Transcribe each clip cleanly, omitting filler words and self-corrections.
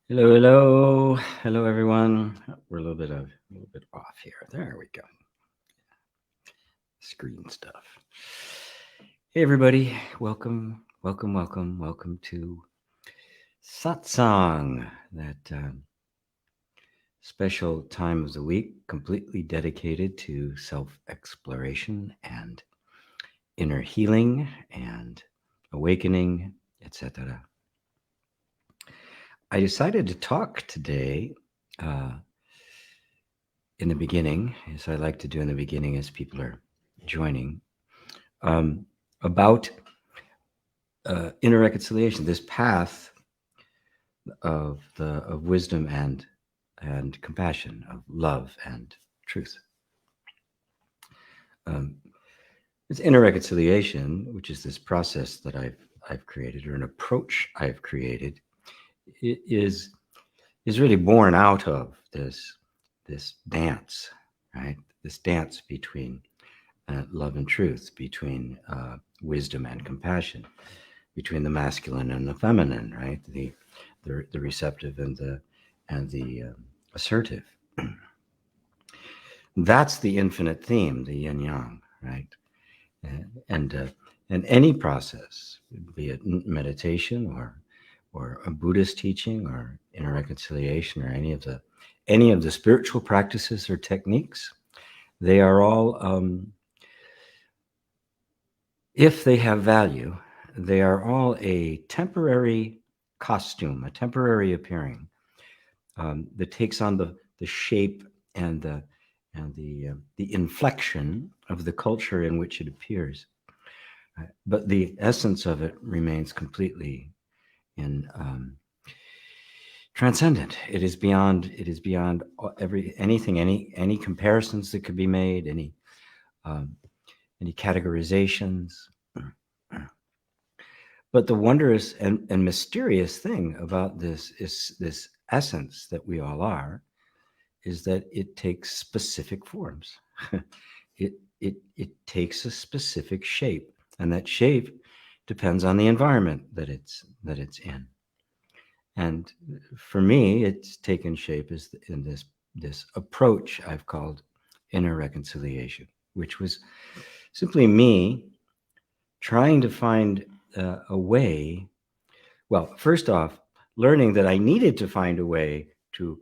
Hello, hello, hello, everyone. We're a little bit off here. There we go. Screen stuff. Hey, everybody. Welcome to Satsang, that special time of the week completely dedicated to self-exploration and inner healing and awakening, etc. I decided to talk today. In the beginning, as I like to do in the beginning as people are joining, about inner reconciliation, this path of wisdom and compassion, of love and truth. It's inner reconciliation, which is this process that I've created, or an approach I've created, it is really born out of this dance, right? This dance between love and truth, between wisdom and compassion, between the masculine and the feminine, right? The receptive and the assertive. That's the infinite theme, the yin yang, right? And any process, be it meditation or a Buddhist teaching or inner reconciliation or any of the spiritual practices or techniques, they are all, if they have value, they are all a temporary costume, a temporary appearing that takes on the shape and the inflection of the culture in which it appears. But the essence of it remains completely in transcendent. It is beyond anything, any comparisons that could be made, any categorizations. But the wondrous and mysterious thing about this essence that we all are is that it takes specific forms. it takes a specific shape, and that shape depends on the environment that it's in. And for me, it's taken shape in this approach I've called inner reconciliation, which was simply me trying to find a way. Well, first off, learning that I needed to find a way to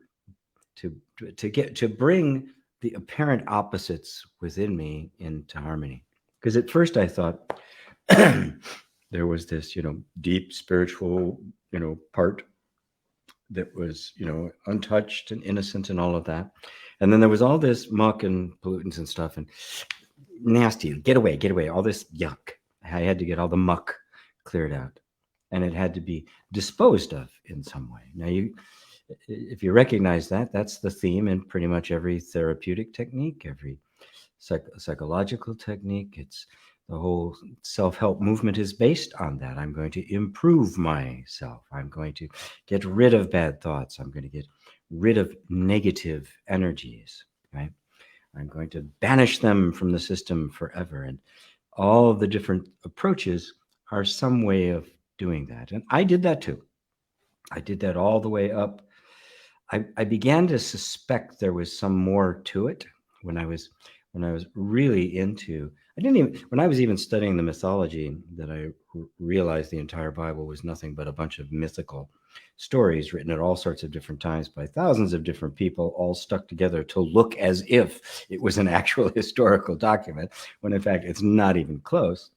bring the apparent opposites within me into harmony. Because at first I thought there was this, deep spiritual, part that was, untouched and innocent and all of that. And then there was all this muck and pollutants and stuff and nasty, get away, all this yuck. I had to get all the muck cleared out, and it had to be disposed of in some way. Now, if you recognize that, that's the theme in pretty much every therapeutic technique, every psychological technique. It's the whole self-help movement is based on that. I'm going to improve myself. I'm going to get rid of bad thoughts. I'm going to get rid of negative energies, right? I'm going to banish them from the system forever. And all of the different approaches are some way of doing that. And I did that too. I did that all the way up. I began to suspect there was some more to it when I was really into. When I was even studying the mythology, that I realized the entire Bible was nothing but a bunch of mythical stories written at all sorts of different times by thousands of different people, all stuck together to look as if it was an actual historical document, when in fact it's not even close.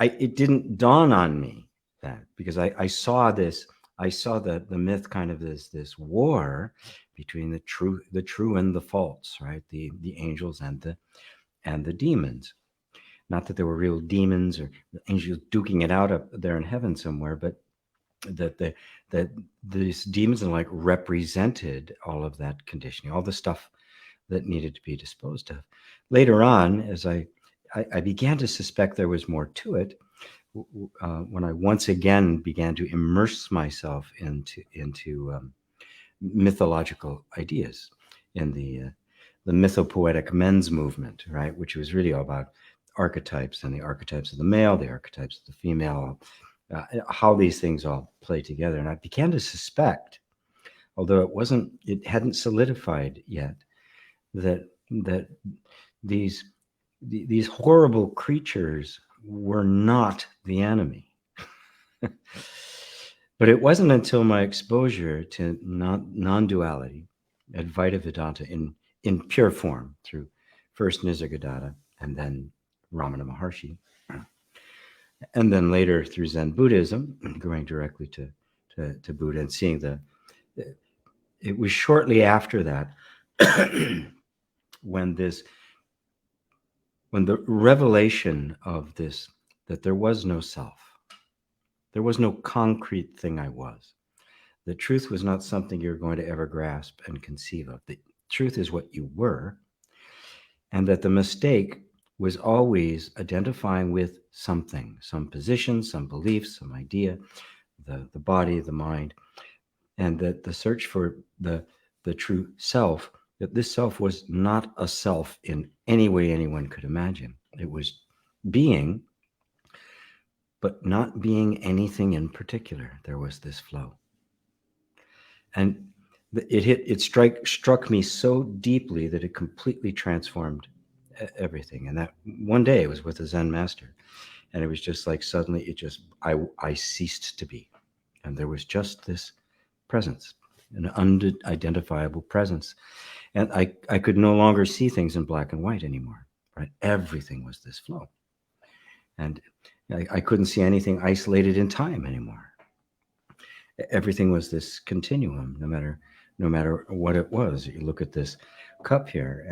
It didn't dawn on me that, because I saw this. I saw the myth kind of this war between the true and the false, right? The angels and the demons. Not that there were real demons or angels duking it out up there in heaven somewhere, but that these demons and like represented all of that conditioning, all the stuff that needed to be disposed of. Later on, as I began to suspect there was more to it, when I once again began to immerse myself into mythological ideas in the mythopoetic men's movement, right, which was really all about archetypes, and the archetypes of the male, the archetypes of the female, how these things all play together. And I began to suspect, although it hadn't solidified yet, that these these horrible creatures were not the enemy. But it wasn't until my exposure to non-duality, Advaita Vedanta in pure form, through first Nisargadatta and then Ramana Maharshi, and then later through Zen Buddhism, going directly to Buddha and seeing it was shortly after that when the revelation of this, that there was no self, there was no concrete thing I was. The truth was not something you're going to ever grasp and conceive of. The truth is what you were, and that the mistake was always identifying with something, some position, some belief, some idea, the body, the mind, and that the search for the true self, that this self was not a self in any way anyone could imagine. It was being, but not being anything in particular. There was this flow. And it struck me so deeply that it completely transformed everything. And that one day it was with a Zen master, and it was just like suddenly I ceased to be, and there was just this presence, an unidentifiable presence, and I could no longer see things in black and white anymore. Right, everything was this flow, and I couldn't see anything isolated in time anymore. Everything was this continuum, no matter what it was. You look at this cup here,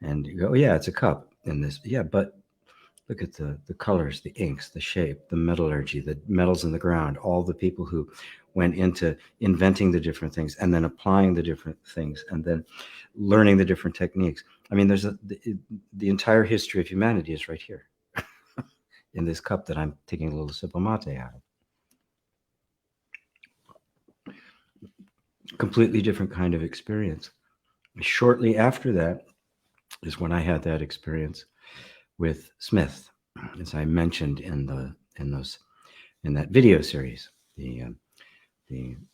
and you go, oh, yeah, it's a cup. And this, yeah, but look at the colors, the inks, the shape, the metallurgy, the metals in the ground, all the people who went into inventing the different things and then applying the different things and then learning the different techniques. I mean, there's the entire history of humanity is right here in this cup that I'm taking a little sip of mate out of. Completely different kind of experience. Shortly after that is when I had that experience with Smith, as I mentioned in that video series, the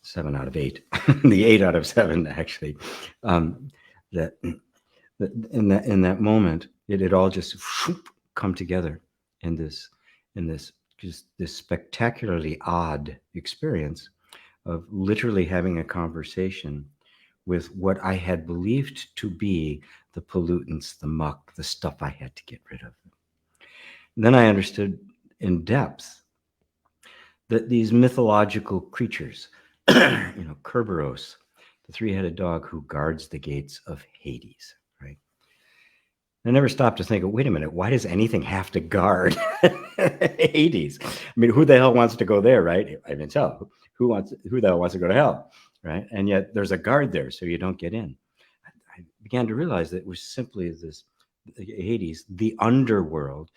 7 out of 8, the 8 out of 7 actually. That in that moment, it had all just come together in this just this spectacularly odd experience of literally having a conversation with what I had believed to be the pollutants, the muck, the stuff I had to get rid of. And then I understood in depth that these mythological creatures, Kerberos, the three-headed dog who guards the gates of Hades, right? I never stopped to think, wait a minute, why does anything have to guard Hades? I mean, who the hell wants to go there, right? I mean, so who the hell wants to go to hell, right? And yet there's a guard there, so you don't get in. I began to realize that it was simply this Hades, the underworld,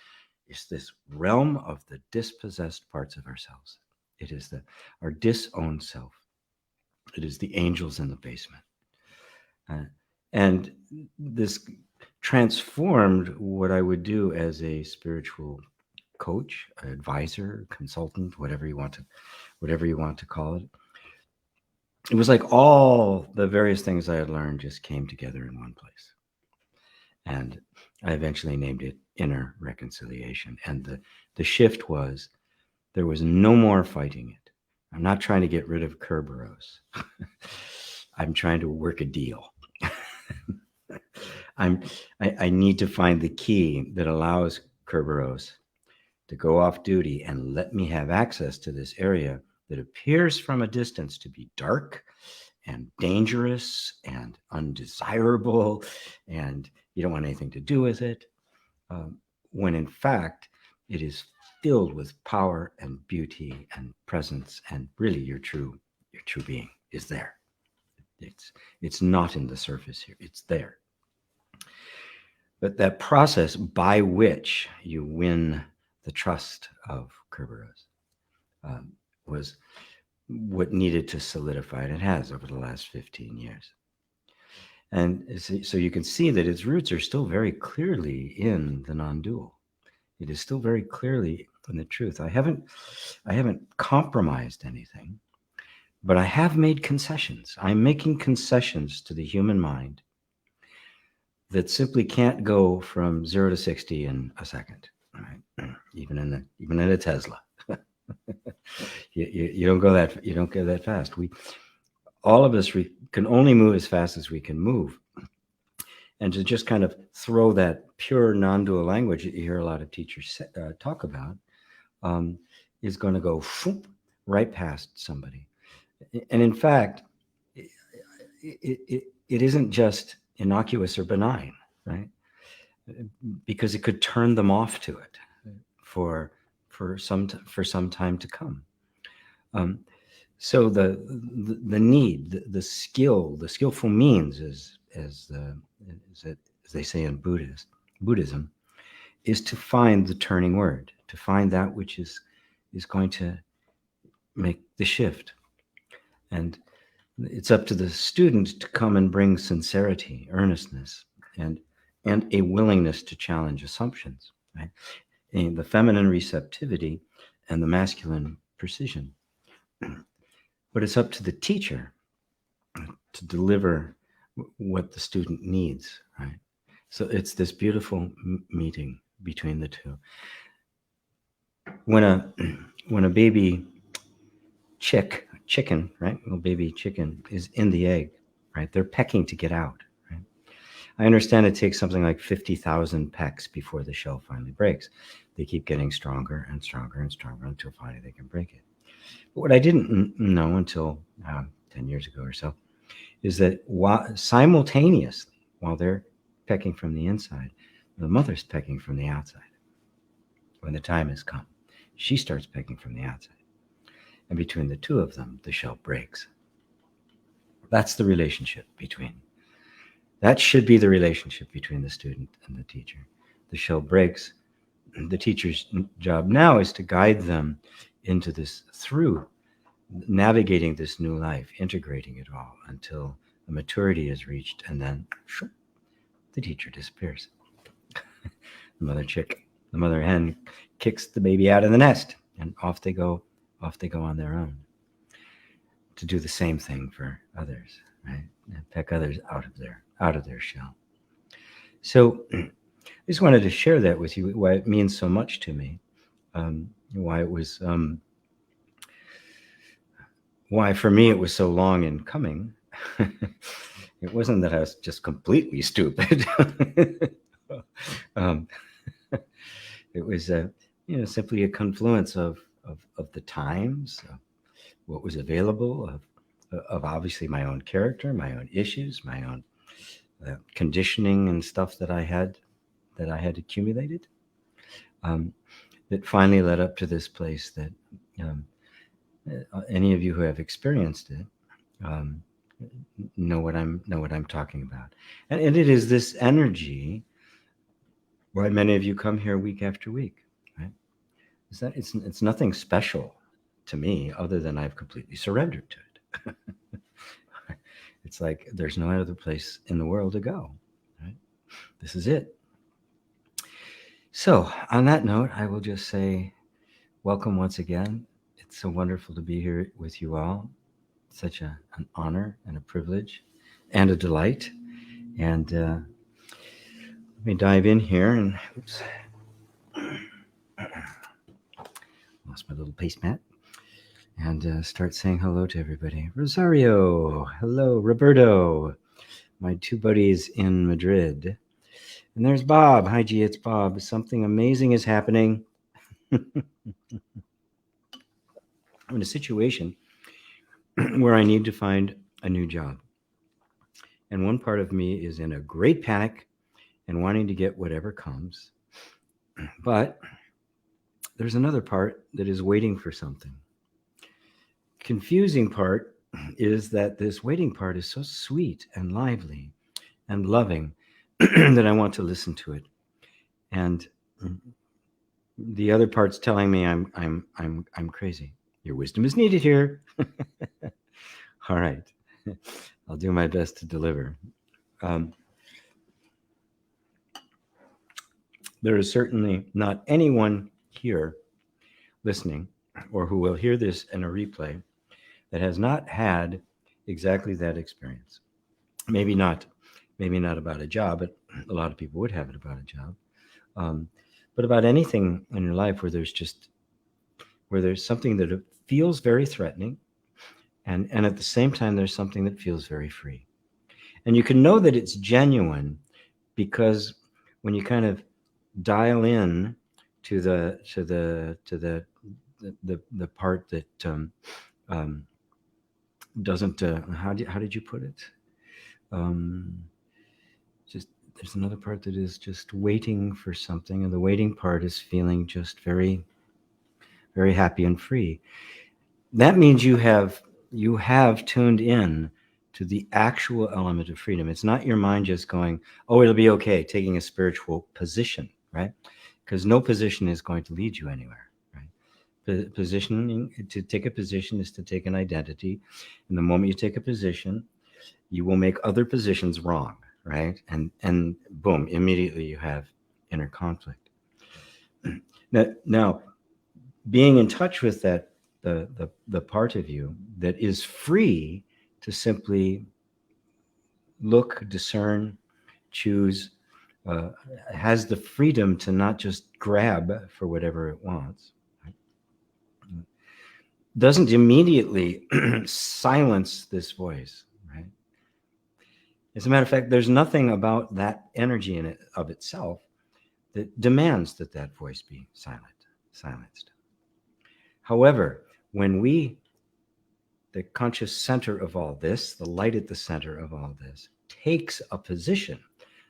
is this realm of the dispossessed parts of ourselves. It is our disowned self. It is the angels in the basement. And this transformed what I would do as a spiritual coach, advisor, consultant, whatever you want to call it. It was like all the various things I had learned just came together in one place. And I eventually named it Inner Reconciliation. And the shift was, there was no more fighting it. I'm not trying to get rid of Kerberos. I'm trying to work a deal. I need to find the key that allows Kerberos to go off duty and let me have access to this area that appears from a distance to be dark and dangerous and undesirable, and you don't want anything to do with it, when in fact it is filled with power and beauty and presence, and really your true being is there. It's not in the surface here, it's there. But that process by which you win the trust of Kerberos was what needed to solidify, and it has over the last 15 years. And so you can see that its roots are still very clearly in the non-dual. It is still very clearly from the truth. I haven't compromised anything, but I have made concessions. I'm making concessions to the human mind that simply can't go from 0 to 60 in a second, right? Even in a Tesla. you don't go that fast. All of us can only move as fast as we can move. And to just kind of throw that pure non-dual language that you hear a lot of teachers talk about is going to go right past somebody. And in fact, it isn't just innocuous or benign, right? Because it could turn them off to it for some time to come. So the need, the skillful means, as they say in Buddhism, is to find the turning word, to find that which is going to make the shift. And it's up to the student to come and bring sincerity, earnestness, and a willingness to challenge assumptions, right? And the feminine receptivity and the masculine precision. But it's up to the teacher to deliver what the student needs, right? So it's this beautiful meeting between the two. When a baby chicken, right? Little baby chicken is in the egg, right? They're pecking to get out, right? I understand it takes something like 50,000 pecks before the shell finally breaks. They keep getting stronger and stronger and stronger until finally they can break it. But what I didn't know until 10 years ago or so is that simultaneously, while they're pecking from the inside, the mother's pecking from the outside. When the time has come, she starts pecking from the outside. And between the two of them, the shell breaks. That's the relationship that should be the relationship between the student and the teacher. The shell breaks. The teacher's job now is to guide them into this, through navigating this new life, integrating it all until the maturity is reached, and then the teacher disappears. The mother hen kicks the baby out of the nest, and off they go on their own to do the same thing for others, right? And peck others out of their shell. So I just wanted to share that with you, why it means so much to me, why it was, why for me it was so long in coming. It wasn't that I was just completely stupid. It was simply a confluence of the times, of what was available, of obviously my own character, my own issues, my own conditioning and stuff that I had accumulated, that finally led up to this place that any of you who have experienced it know what I'm talking about. And it is this energy why many of you come here week after week, right? It's nothing special to me other than I've completely surrendered to it. It's like there's no other place in the world to go, right? This is it. So on that note, I will just say welcome once again. It's so wonderful to be here with you all. Such an honor and a privilege and a delight. And let me dive in here and lost my little placemat and start saying hello to everybody. Rosario, hello. Roberto, my two buddies in Madrid. And there's Bob. Hi, G, it's Bob. Something amazing is happening. I'm in a situation where I need to find a new job. And one part of me is in a great panic and wanting to get whatever comes. But there's another part that is waiting for something. Confusing part is that this waiting part is so sweet and lively and loving that I want to listen to it. And the other part's telling me I'm crazy. Your wisdom is needed here. All right. I'll do my best to deliver. There is certainly not anyone here listening or who will hear this in a replay that has not had exactly that experience. Maybe not about a job, but a lot of people would have it about a job. But about anything in your life where there's something that feels very threatening, and at the same time there's something that feels very free. And you can know that it's genuine because when you kind of dial in to the part that doesn't how did you put it? Just there's another part that is just waiting for something, and the waiting part is feeling just very, very happy and free. That means you have tuned in to the actual element of freedom. It's not your mind just going, oh, it'll be okay, taking a spiritual position, right? Because no position is going to lead you anywhere, right? Positioning, to take a position is to take an identity. And the moment you take a position, you will make other positions wrong, right? And boom, immediately you have inner conflict. Now, being in touch with that, the part of you that is free to simply look, discern, choose, has the freedom to not just grab for whatever it wants, right? Doesn't immediately silence this voice, right? As a matter of fact, there's nothing about that energy in it of itself that demands that voice be silenced. However, when the conscious center of all this, the light at the center of all this, takes a position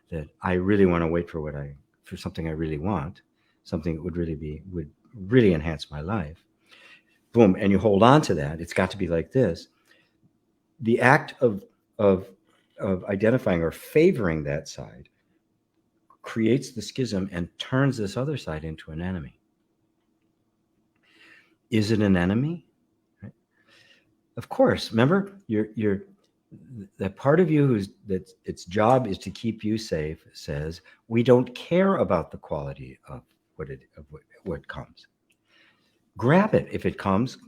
that I really want to wait for something I really want, something that would really enhance my life, boom, and you hold on to that, it's got to be like this. The act of identifying or favoring that side creates the schism and turns this other side into an enemy. Is it an enemy? Right? Of course. Remember, that part of you that its job is to keep you safe says we don't care about the quality of what comes. Grab it. If it comes.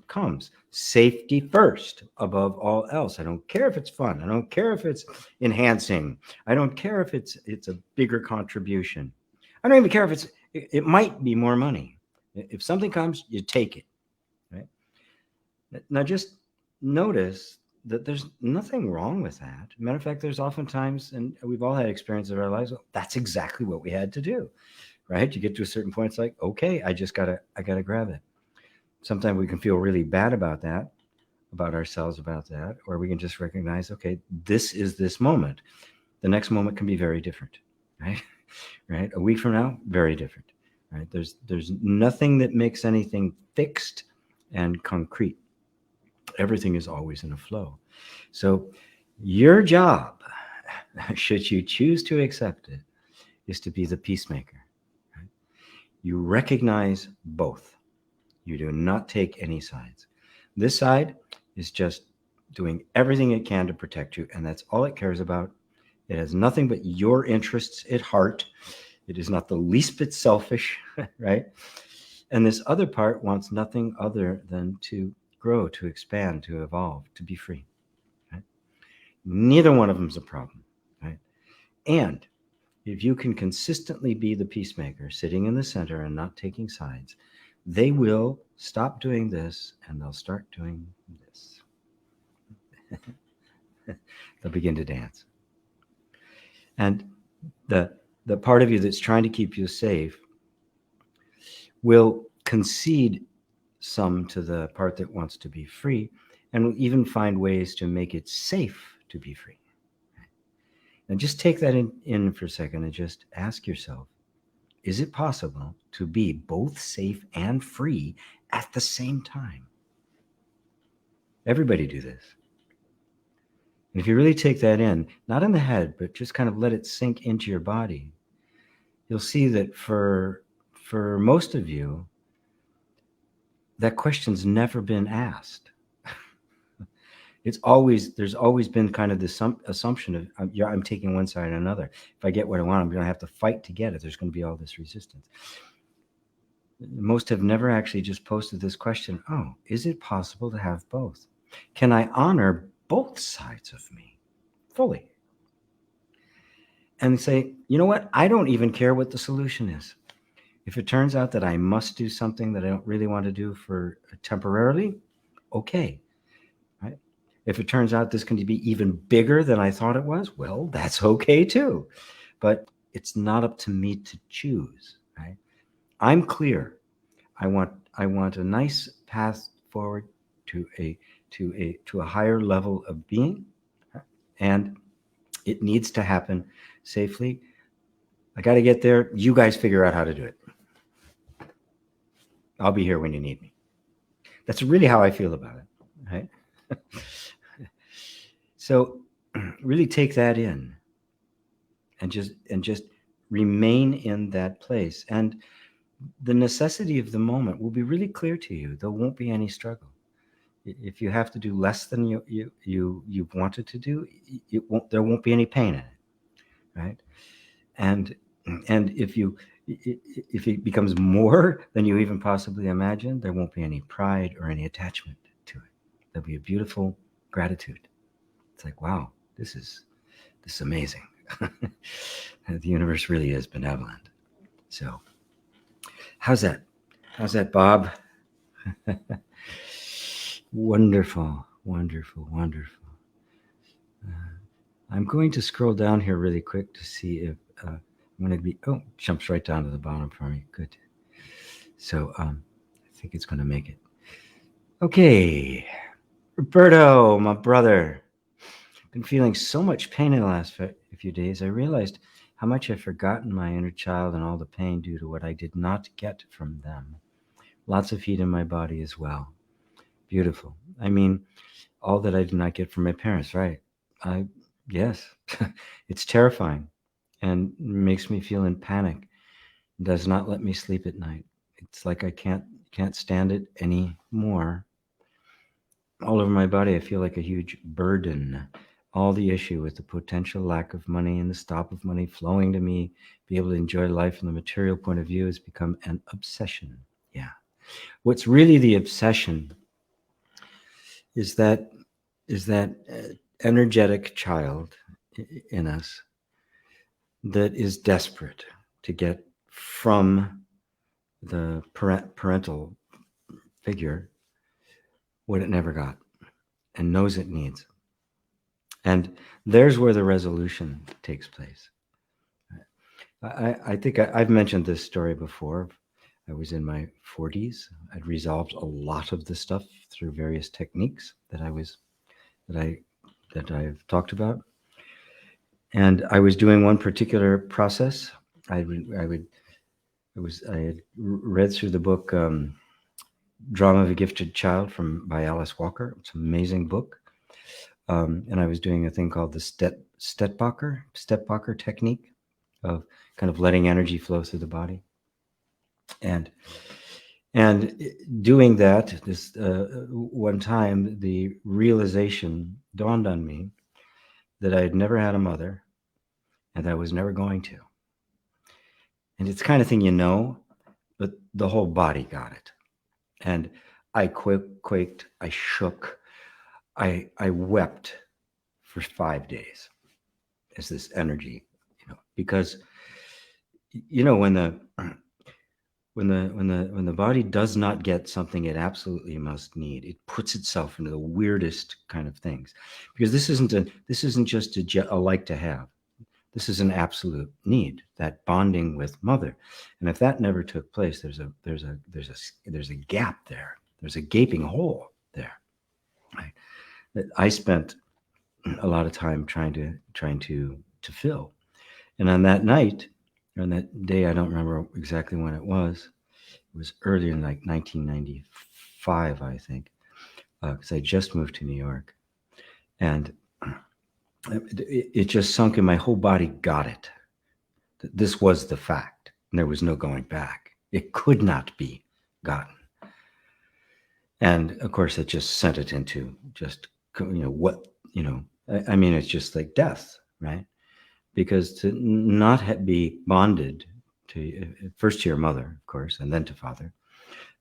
Safety first above all else. I don't care if it's fun. I don't care if it's enhancing. I don't care if it's a bigger contribution. I don't even care if it might be more money. If something comes, you take it. Right? Now just notice that there's nothing wrong with that. Matter of fact, there's oftentimes, and we've all had experiences of our lives, that's exactly what we had to do. Right? You get to a certain point, it's like, okay, I gotta grab it. Sometimes we can feel really bad about that, about ourselves, about that, or we can just recognize, okay, this is this moment. The next moment can be very different, right? Right? A week from now, very different, right? There's nothing that makes anything fixed and concrete. Everything is always in a flow. So your job, should you choose to accept it, is to be the peacemaker. Right? You recognize both. You do not take any sides. This side is just doing everything it can to protect you, and that's all it cares about. It has nothing but your interests at heart. It is not the least bit selfish, right? And this other part wants nothing other than to grow, to expand, to evolve, to be free. Right? Neither one of them is a problem, right? And if you can consistently be the peacemaker, sitting in the center and not taking sides, they will stop doing this and they'll start doing this. They'll begin to dance. And the part of you that's trying to keep you safe will concede some to the part that wants to be free, and will even find ways to make it safe to be free. And just take that in for a second and just ask yourself, is it possible to be both safe and free at the same time? Everybody do this. And if you really take that in, not in the head, but just kind of let it sink into your body, you'll see that for most of you, that question's never been asked. There's always been kind of this assumption of I'm taking one side or another. If I get what I want, I'm going to have to fight to get it. There's going to be all this resistance. Most have never actually just posted this question: oh, is it possible to have both? Can I honor both sides of me fully? And say, you know what? I don't even care what the solution is. If it turns out that I must do something that I don't really want to do for temporarily, okay. Right? If it turns out this can be even bigger than I thought it was, well, that's okay too. But it's not up to me to choose. Right? I'm clear. I want a nice path forward to a higher level of being, and it needs to happen safely. I got to get there. You guys figure out how to do it. I'll be here when you need me. That's really how I feel about it, right? So really take that in and just remain in that place. And the necessity of the moment will be really clear to you. There won't be any struggle. If you have to do less than you wanted to do, there won't be any pain in it, right? And if it becomes more than you even possibly imagined, there won't be any pride or any attachment to it. There'll be a beautiful gratitude. It's like, wow, this is amazing. The universe really is benevolent. So, how's that? How's that, Bob? Wonderful, wonderful, wonderful. I'm going to scroll down here really quick to see if I'm going to be. Oh, jumps right down to the bottom for me. Good. So I think it's going to make it. Okay, Roberto, my brother. I've been feeling so much pain in the last few days. I realized how much I've forgotten my inner child and all the pain due to what I did not get from them. Lots of heat in my body as well. Beautiful. I mean, all that I did not get from my parents, right? Yes, it's terrifying and makes me feel in panic. It does not let me sleep at night. It's like I can't stand it anymore. All over my body, I feel like a huge burden. All the issue with the potential lack of money and the stop of money flowing to me, be able to enjoy life from the material point of view has become an obsession. Yeah. What's really the obsession is that energetic child in us that is desperate to get from the parental figure what it never got and knows it needs. And there's where the resolution takes place. I think I've mentioned this story before. I was in my 40s. I'd resolved a lot of the stuff through various techniques that I've talked about. And I was doing one particular process. I had read through the book Drama of a Gifted Child by Alice Walker. It's an amazing book. And I was doing a thing called the Steppbacher technique of kind of letting energy flow through the body. And doing that, this one time, the realization dawned on me that I had never had a mother and I was never going to. And it's the kind of thing but the whole body got it. And I quaked, I shook, I wept for 5 days as this energy, because when the body does not get something it absolutely must need, it puts itself into the weirdest kind of things. Because this isn't just a like to have. This is an absolute need, that bonding with mother. And if that never took place, there's a gap there. There's a gaping hole there. Right? That I spent a lot of time trying to fill. And on that night, or on that day, I don't remember exactly when it was. It was early in like 1995, I think, because I just moved to New York. And it just sunk in. My whole body got it. This was the fact, and there was no going back. It could not be gotten. And of course, it just sent it into just, it's just like death, right? Because to not be bonded first to your mother, of course, and then to father,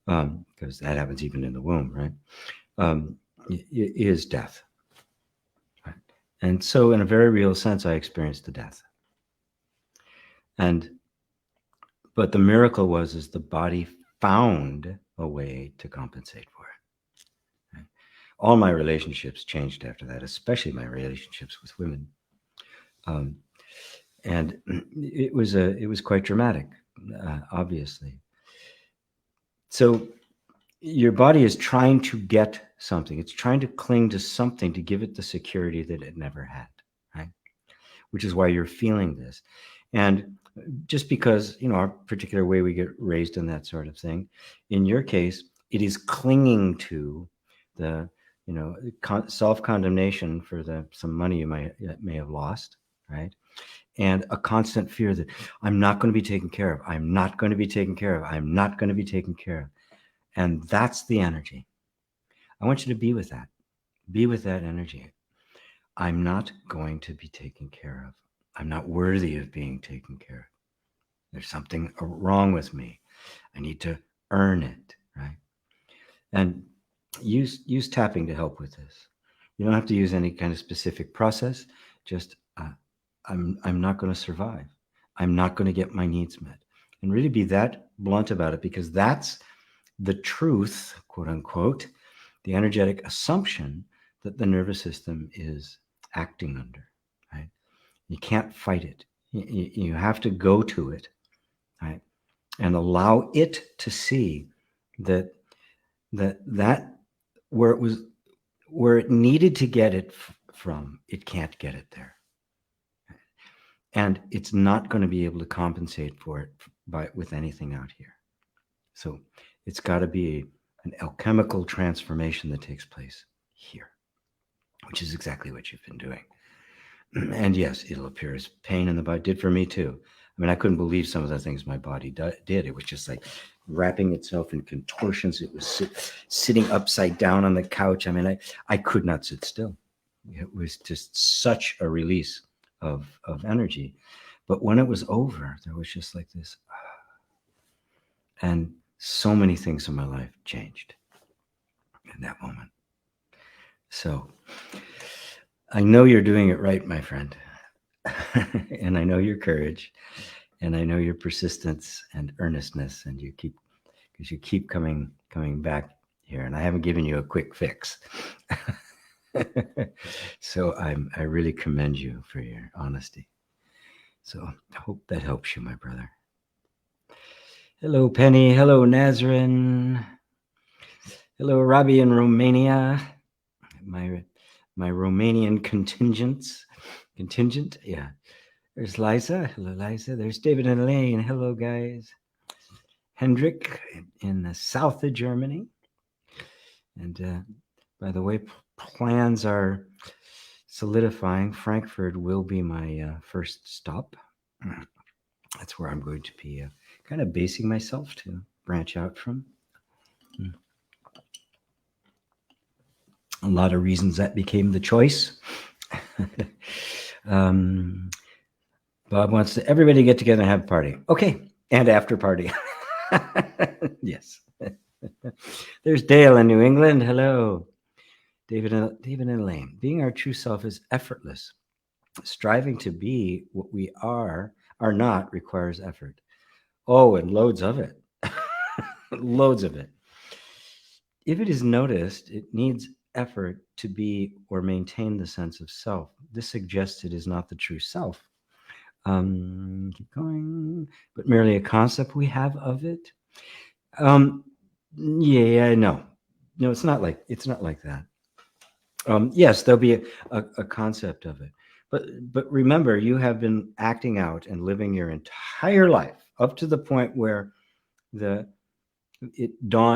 because that happens even in the womb, right? Is death. Right? And so, in a very real sense, I experienced the death. But the miracle is the body found a way to compensate for it. Right? All my relationships changed after that, especially my relationships with women. And it was quite dramatic, obviously. So your body is trying to get something. It's trying to cling to something to give it the security that it never had, right? Which is why you're feeling this. And just because, our particular way we get raised in that sort of thing, in your case, it is clinging to the, self-condemnation for some money you may have lost, right? And a constant fear that I'm not going to be taken care of. I'm not going to be taken care of. I'm not going to be taken care of. And that's the energy. I want you to be with that. Be with that energy. I'm not going to be taken care of. I'm not worthy of being taken care of. There's something wrong with me. I need to earn it, right? And use tapping to help with this. You don't have to use any kind of specific process. Just I'm not going to survive. I'm not going to get my needs met. And really be that blunt about it, because that's the truth, quote unquote, the energetic assumption that the nervous system is acting under, right? You can't fight it. You have to go to it, right? And allow it to see that where it needed to get it from, it can't get it there. And it's not going to be able to compensate for it with anything out here. So it's got to be an alchemical transformation that takes place here, which is exactly what you've been doing. And yes, it'll appear as pain in the body. It did for me too. I mean, I couldn't believe some of the things my body did. It was just like wrapping itself in contortions. It was sitting upside down on the couch. I mean, I could not sit still. It was just such a release of energy. But when it was over, there was just like this. And so many things in my life changed in that moment. So I know you're doing it right, my friend. And I know your courage, and I know your persistence and earnestness, and you keep coming back here. And I haven't given you a quick fix. So I really commend you for your honesty. So I hope that helps you, my brother. Hello, Penny. Hello, Nazrin. Hello, Robbie in Romania. My Romanian contingent. Yeah. There's Liza. Hello, Liza. There's David and Elaine. Hello, guys. Hendrik in the south of Germany. And by the way, plans are solidifying. Frankfurt will be my first stop. That's where I'm going to be kind of basing myself to branch out from. A lot of reasons that became the choice. Bob wants everybody to get together and have a party. Okay, and after party. Yes. There's Dale in New England. Hello. David and Elaine. Being our true self is effortless. Striving to be what we are not requires effort. Oh, and loads of it. Loads of it. If it is noticed, it needs effort to be or maintain the sense of self. This suggests it is not the true self. Keep going, but merely a concept we have of it. Yeah, no, it's not like that. Yes, there'll be a concept of it, but remember, you have been acting out and living your entire life up to the point where it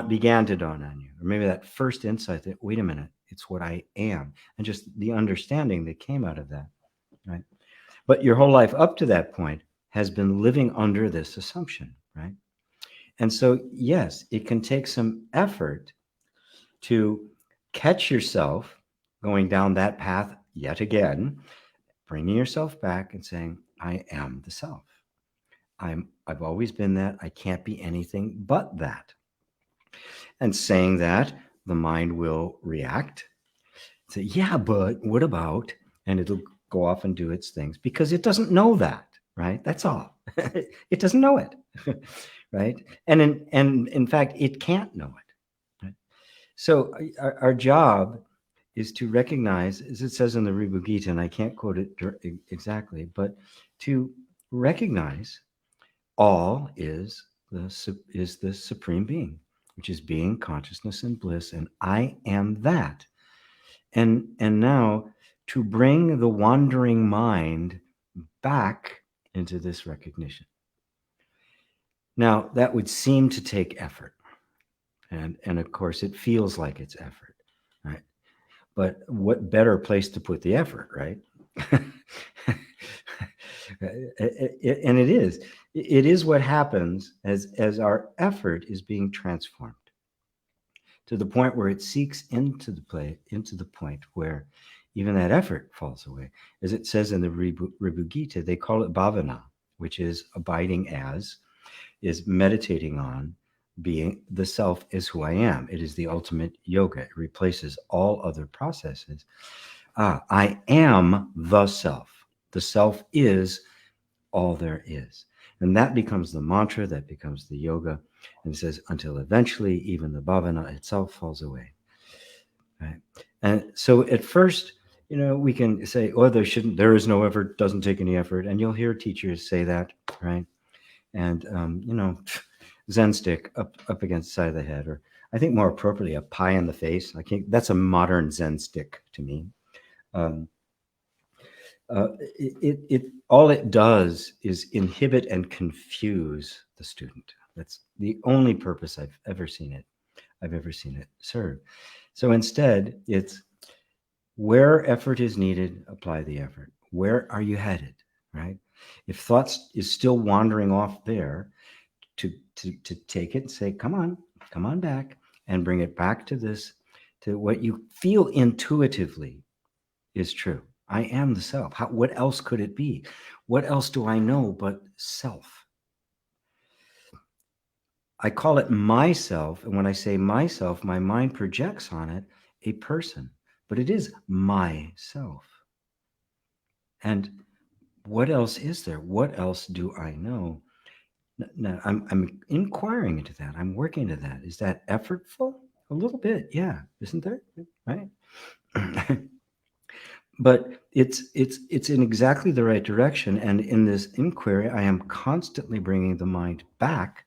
began to dawn on you, or maybe that first insight that, wait a minute, it's what I am, and just the understanding that came out of that, right? But your whole life up to that point has been living under this assumption, right? And so, yes, it can take some effort to catch yourself going down that path yet again, bringing yourself back and saying, I am the self. I've always been that. I can't be anything but that. And saying that, the mind will react, say, yeah, but what about? And it'll go off and do its things because it doesn't know that, right? That's all. It doesn't know it, right? And in fact, it can't know it. Right? So our job is to recognize, as it says in the Ribhu Gita, and I can't quote it exactly, but to recognize all is the supreme being, which is being, consciousness, and bliss, and I am that. And now to bring the wandering mind back into this recognition. Now that would seem to take effort, and of course it feels like it's effort, right? But what better place to put the effort, right? And it is what happens as our effort is being transformed to the point where it seeks into the point where even that effort falls away. As it says in the Ribhu Gita, they call it bhavana, which is abiding as, is meditating on, being the self is who I am. It is the ultimate yoga. It replaces all other processes. I am the self. The self is all there is. And that becomes the mantra, that becomes the yoga. And it says, until eventually even the bhavana itself falls away. Right? And so at first, we can say, oh, there is no effort, doesn't take any effort. And you'll hear teachers say that, right? And, Zen stick up against the side of the head, or I think more appropriately, a pie in the face. That's a modern Zen stick to me. All it does is inhibit and confuse the student. That's the only purpose I've ever seen it serve. So instead, it's where effort is needed, apply the effort. Where are you headed, right? If thoughts is still wandering off there, to take it and say, come on back, and bring it back to this, to what you feel intuitively is true. I am the self. What else could it be? What else do I know but self? I call it myself. And when I say myself, my mind projects on it a person, but it is myself. And what else is there? What else do I know? Now, I'm inquiring into that. I'm working to that. Is that effortful? A little bit, yeah. Isn't there? Right? But it's in exactly the right direction. And in this inquiry, I am constantly bringing the mind back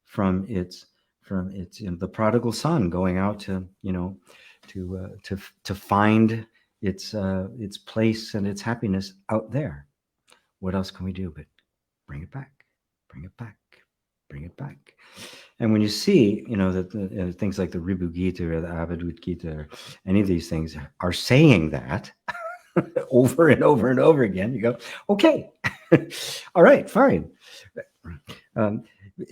from its the prodigal son going out to find its place and its happiness out there. What else can we do but bring it back, bring it back, bring it back? And when you see, that things like the Ribhu Gita or the Avadut Gita or any of these things are saying that over and over and over again, you go, okay, all right, fine.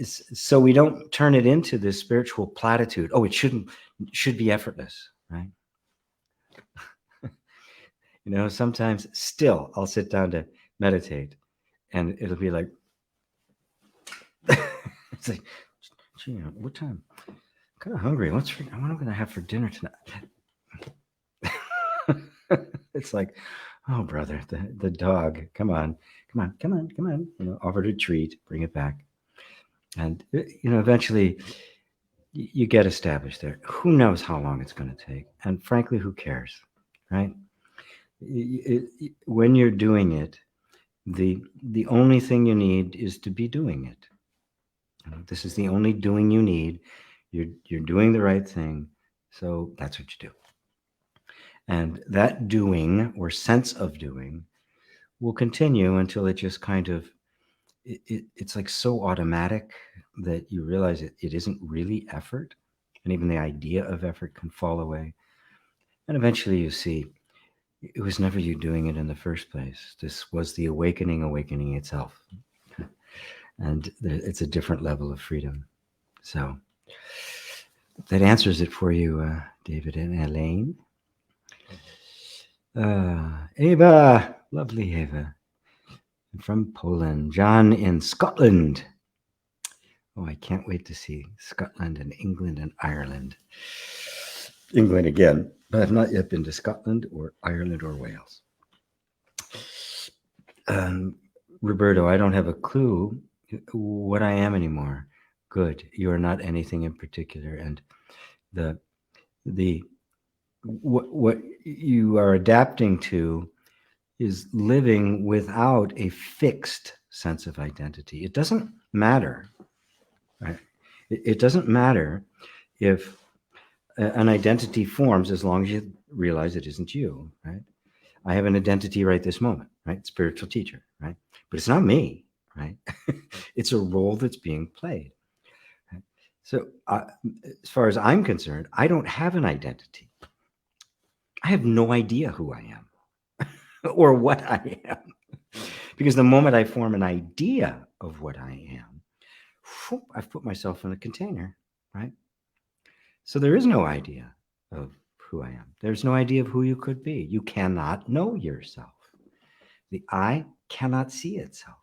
So we don't turn it into this spiritual platitude. Oh, it should be effortless, right? Sometimes still I'll sit down to meditate and it'll be like, it's like, gee, what time? I'm kind of hungry. What am I going to have for dinner tonight? It's like, oh, brother, the dog, come on. Offer a treat, bring it back. And, eventually you get established there. Who knows how long it's going to take? And frankly, who cares, right? When you're doing it, the only thing you need is to be doing it. This is the only doing you need. You're doing the right thing. So that's what you do. And that doing or sense of doing will continue until it just kind of, it's like so automatic that you realize it isn't really effort. And even the idea of effort can fall away. And eventually you see, it was never you doing it in the first place. This was the awakening itself. And it's a different level of freedom. So that answers it for you, David and Elaine. Eva, lovely Eva. And from Poland, John in Scotland. Oh, I can't wait to see Scotland and England and Ireland. England again, but I've not yet been to Scotland or Ireland or Wales. Roberto, I don't have a clue what I am anymore. Good. You are not anything in particular. And what you are adapting to is living without a fixed sense of identity. It doesn't matter, right? It doesn't matter if an identity forms as long as you realize it isn't you, right? I have an identity right this moment, right? Spiritual teacher, right? But it's not me, right? It's a role that's being played. Right? So as far as I'm concerned, I don't have an identity. I have no idea who I am or what I am. Because the moment I form an idea of what I am, I've put myself in a container, right? So there is no idea of who I am. There's no idea of who you could be. You cannot know yourself. The I cannot see itself.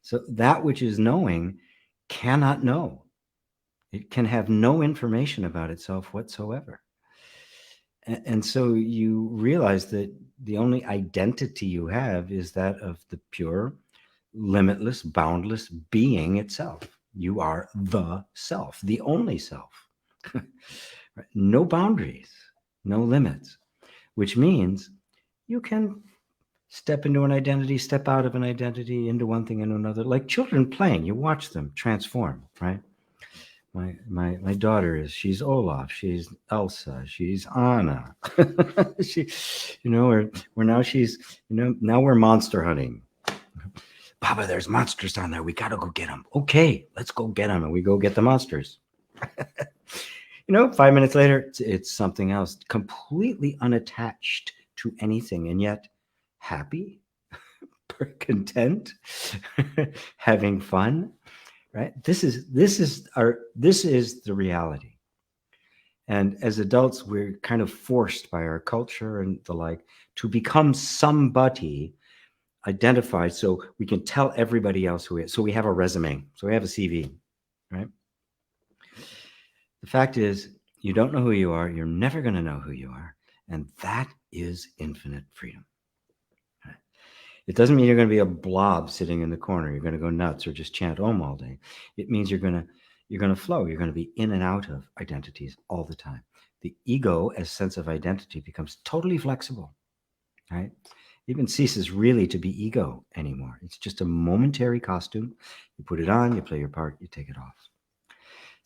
So that which is knowing cannot know. It can have no information about itself whatsoever. And so you realize that the only identity you have is that of the pure, limitless, boundless being itself. You are the self, the only self. No boundaries, no limits, which means you can step into an identity, step out of an identity, into one thing and another. Like children playing, you watch them transform, right? My daughter she's Olaf, she's Elsa, she's Anna. She, we're now she's, now we're monster hunting. Papa, there's monsters down there. We gotta go get them. Okay, let's go get them, and we go get the monsters. 5 minutes later, it's something else, completely unattached to anything, and yet happy, content, having fun. Right? This is the reality. And as adults, we're kind of forced by our culture and the like to become somebody identified so we can tell everybody else who is. So we have a resume. So we have a CV, right? The fact is, you don't know who you are. You're never going to know who you are. And that is infinite freedom. Right? It doesn't mean you're going to be a blob sitting in the corner. You're going to go nuts or just chant Om all day. It means you're going to flow. You're going to be in and out of identities all the time. The ego as sense of identity becomes totally flexible, right? It even ceases really to be ego anymore. It's just a momentary costume. You put it on, you play your part, you take it off.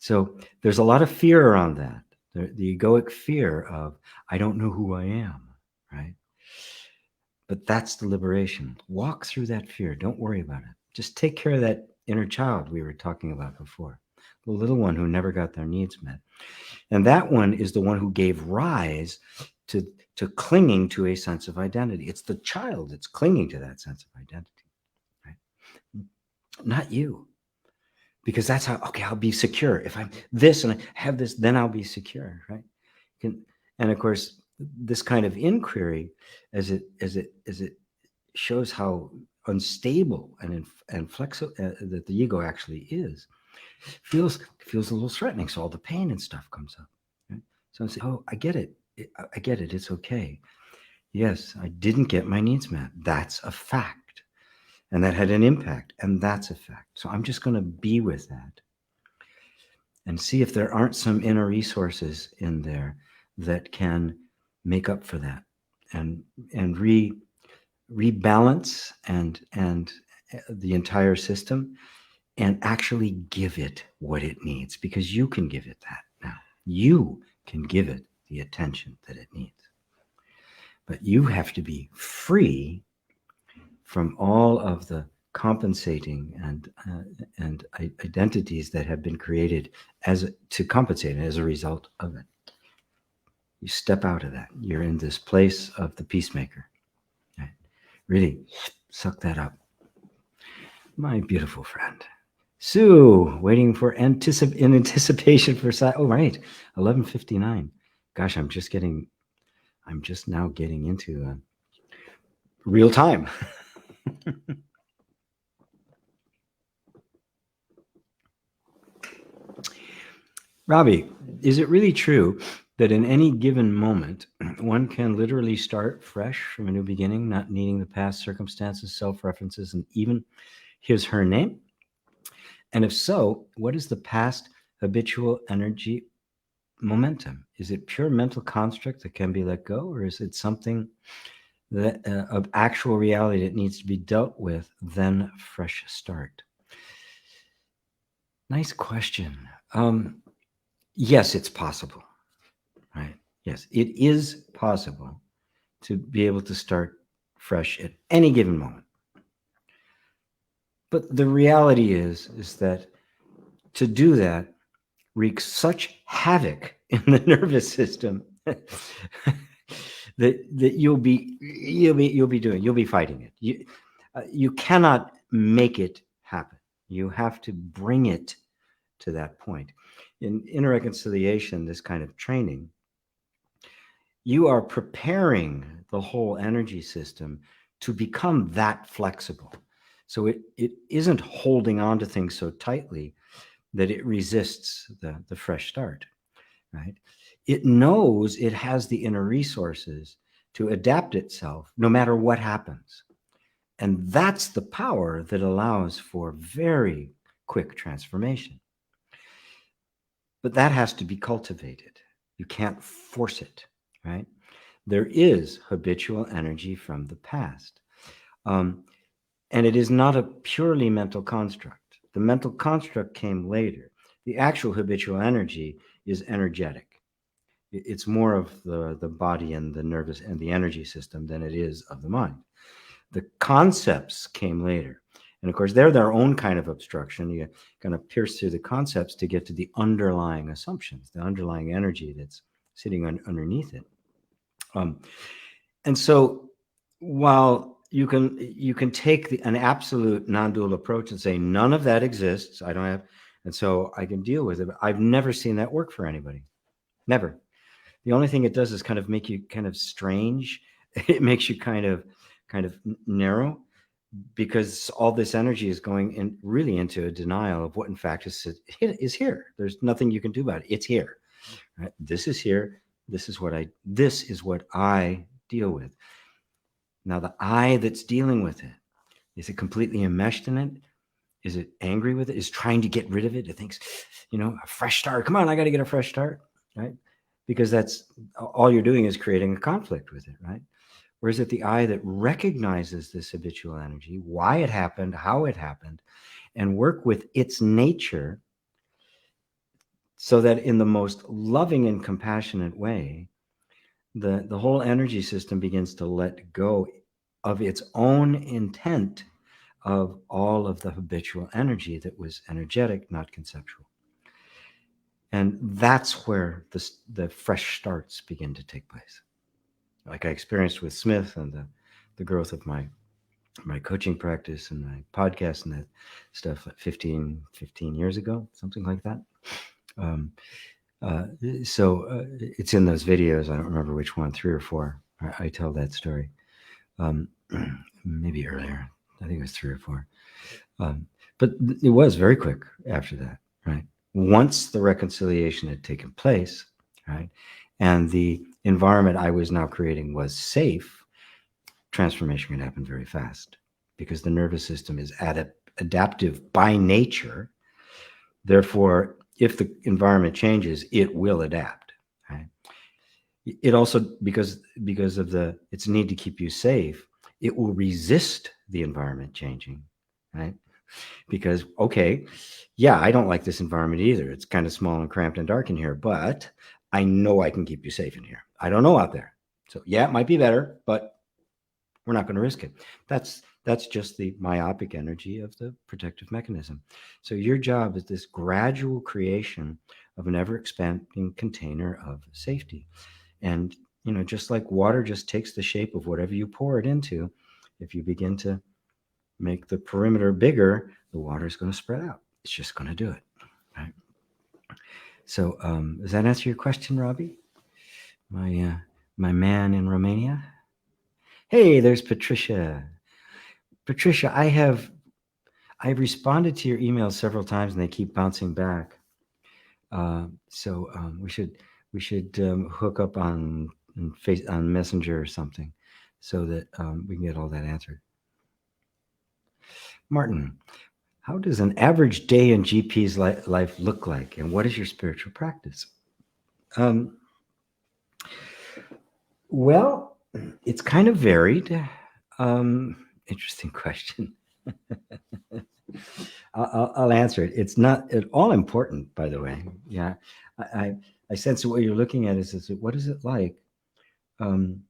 So there's a lot of fear around that. The egoic fear of, I don't know who I am, right? But that's the liberation. Walk through that fear. Don't worry about it. Just take care of that inner child we were talking about before, the little one who never got their needs met. And that one is the one who gave rise to clinging to a sense of identity. It's the child that's clinging to that sense of identity, right? Not you. Because that's how, okay, I'll be secure. If I'm this and I have this, then I'll be secure, right? And of course, this kind of inquiry, as it shows how unstable and flexible that the ego actually is, feels a little threatening. So all the pain and stuff comes up. Right? So I say, oh, I get it. I get it. It's okay. Yes, I didn't get my needs met. That's a fact. And that had an impact. And that's a fact. So I'm just going to be with that and see if there aren't some inner resources in there that can make up for that and rebalance and the entire system and actually give it what it needs, because you can give it that now. You can give it the attention that it needs. But you have to be free from all of the compensating and identities that have been created to compensate as a result of it. You step out of that. You're in this place of the peacemaker. Right? Really suck that up. My beautiful friend. Sue, waiting for in anticipation for oh right, 11:59. Gosh, I'm just now getting into real time. Robbie, is it really true that in any given moment, one can literally start fresh from a new beginning, not needing the past circumstances, self-references, and even his, her name? And if so, what is the past habitual energy momentum? Is it pure mental construct that can be let go, or is it something that of actual reality that needs to be dealt with, then fresh start? Nice question. Yes, it's possible, right? Yes, it is possible to be able to start fresh at any given moment. But the reality is that to do that wreaks such havoc in the nervous system that you'll be fighting it. You cannot make it happen. You have to bring it to that point. In inner reconciliation, this kind of training, you are preparing the whole energy system to become that flexible. So it isn't holding on to things so tightly that it resists the fresh start, right? It knows it has the inner resources to adapt itself no matter what happens. And that's the power that allows for very quick transformation. But that has to be cultivated. You can't force it, right? There is habitual energy from the past. And it is not a purely mental construct. The mental construct came later. The actual habitual energy is energetic. It's more of the body and the nervous and the energy system than it is of the mind. The concepts came later. And of course, they're their own kind of obstruction. You kind of pierce through the concepts to get to the underlying assumptions, the underlying energy that's sitting underneath it. And so while you can take an absolute non-dual approach and say none of that exists, I don't have, and so I can deal with it. But I've never seen that work for anybody. Never. The only thing it does is kind of make you kind of strange. It makes you kind of narrow, because all this energy is going in really into a denial of what in fact is here. There's nothing you can do about it. It's here. Right? This is here. This is what I deal with. Now, the I that's dealing with it, is it completely enmeshed in it? Is it angry with it? Is trying to get rid of it? It thinks, a fresh start. Come on, I got to get a fresh start, right? Because that's all you're doing is creating a conflict with it, right? Or is it the I that recognizes this habitual energy, why it happened, how it happened, and work with its nature so that in the most loving and compassionate way, the whole energy system begins to let go of its own intent of all of the habitual energy that was energetic, not conceptual. And that's where the fresh starts begin to take place. Like I experienced with Smith and the growth of my coaching practice and my podcast and that stuff like 15 years ago, something like that. So it's in those videos. I don't remember which one, 3 or 4. I tell that story. Maybe earlier. I think it was 3 or 4. But it was very quick after that, right? Once the reconciliation had taken place, right, and the environment I was now creating was safe, transformation can happen very fast because the nervous system is adaptive by nature. Therefore, if the environment changes, it will adapt. Right? It also, because of its need to keep you safe, it will resist the environment changing, right? Because, okay, yeah, I don't like this environment either. It's kind of small and cramped and dark in here, but I know I can keep you safe in here. I don't know out there. So yeah, it might be better, but we're not going to risk it. That's just the myopic energy of the protective mechanism. So your job is this gradual creation of an ever-expanding container of safety. And, just like water just takes the shape of whatever you pour it into, if you begin to make the perimeter bigger, the water is going to spread out. It's just going to do it. Right? So does that answer your question, Robbie? My man in Romania? Hey, there's Patricia. Patricia, I've responded to your emails several times and they keep bouncing back. So we should hook up on Messenger or something, so that we can get all that answered. Martin, how does an average day in GP's life look like, and what is your spiritual practice? Well, it's kind of varied. Interesting question. I'll answer it. It's not at all important, by the way. Yeah, I sense that what you're looking at is what is it like when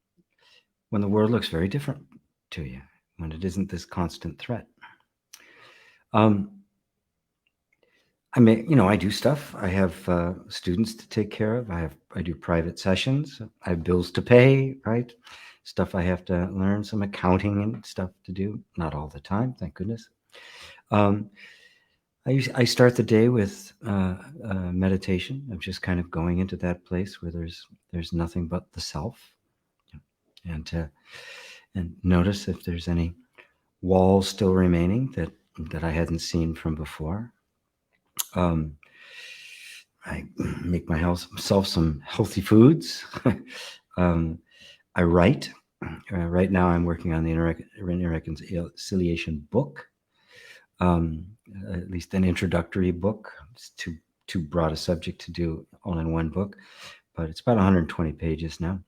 the world looks very different to you, when it isn't this constant threat. I mean, I do stuff. I have students to take care of. I do private sessions. I have bills to pay, right? Stuff I have to learn, some accounting and stuff to do. Not all the time, thank goodness. I start the day with meditation. I'm just kind of going into that place where there's nothing but the self, and notice if there's any walls still remaining that I hadn't seen from before. I make myself some healthy foods. I write. Right now, I'm working on the reconciliation book. At least an introductory book. It's too broad a subject to do all in one book, but it's about 120 pages now,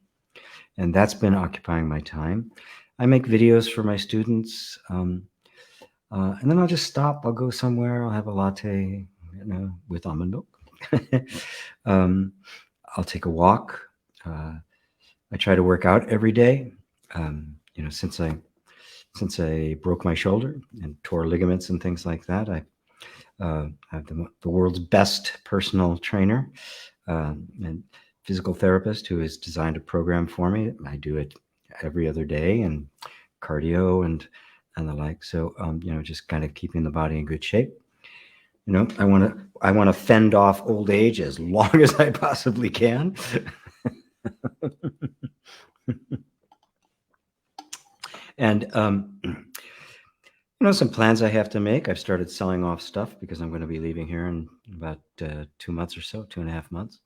and that's been occupying my time. I make videos for my students, and then I'll just stop. I'll go somewhere. I'll have a latte, with almond milk. I'll take a walk. I try to work out every day. Since I broke my shoulder and tore ligaments and things like that, I have the world's best personal trainer and physical therapist who has designed a program for me. I do it every other day, and cardio and the like. So just kind of keeping the body in good shape. I want to fend off old age as long as I possibly can. And some plans I have to make. I've started selling off stuff because I'm going to be leaving here in about 2 months or so, 2.5 months.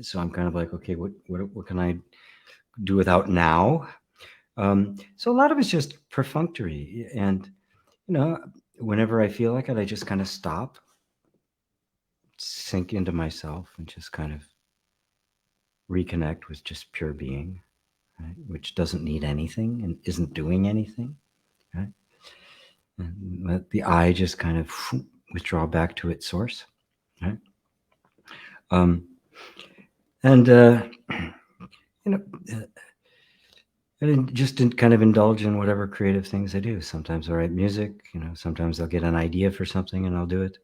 So I'm kind of like, okay, what can I do without now? So a lot of it's just perfunctory, and whenever I feel like it, I just kind of stop, sink into myself, and just kind of reconnect with just pure being, right? Which doesn't need anything and isn't doing anything, right? And let the I just kind of withdraw back to its source, right? And just kind of indulge in whatever creative things I do. Sometimes I write music, sometimes I'll get an idea for something and I'll do it.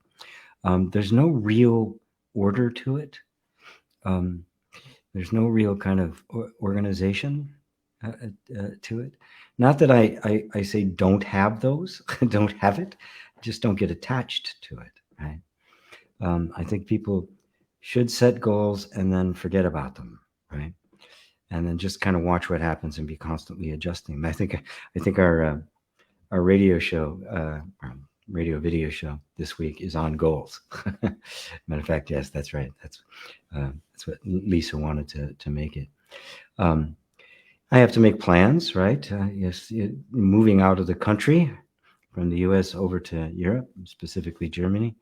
There's no real order to it. There's no real kind of organization to it. Not that I say don't have those, don't have it, just don't get attached to it, right? I think people should set goals and then forget about them, right? And then just kind of watch what happens and be constantly adjusting. I think our radio show, radio video show this week is on goals. Matter of fact, yes, that's right. That's what Lisa wanted to make it. I have to make plans, right? Yes, moving out of the country from the U.S. over to Europe, specifically Germany,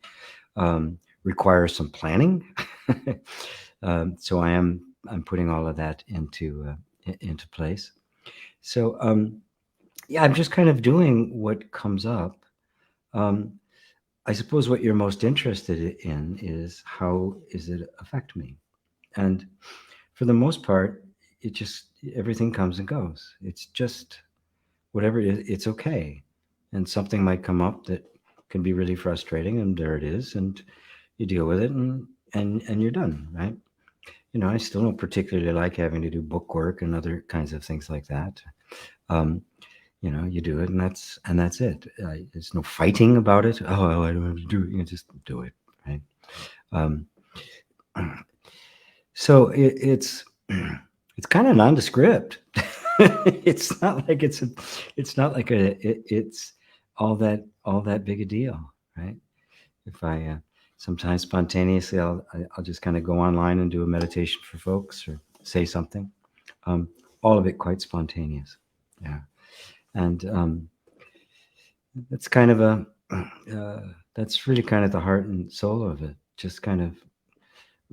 requires some planning. So I'm putting all of that into place. So I'm just kind of doing what comes up. I suppose what you're most interested in is how does it affect me? And for the most part, everything comes and goes. It's just whatever it is, it's okay. And something might come up that can be really frustrating, and there it is, and you deal with it, and you're done, right? I still don't particularly like having to do book work and other kinds of things like that. You do it, and that's it. There's no fighting about it. Oh, I don't have to do it. You just do it, right? So it's kind of nondescript. It's not like it's not like it's all that big a deal, right? If I sometimes spontaneously I'll just kind of go online and do a meditation for folks or say something. All of it quite spontaneous, yeah. And that's kind of that's really kind of the heart and soul of it. Just kind of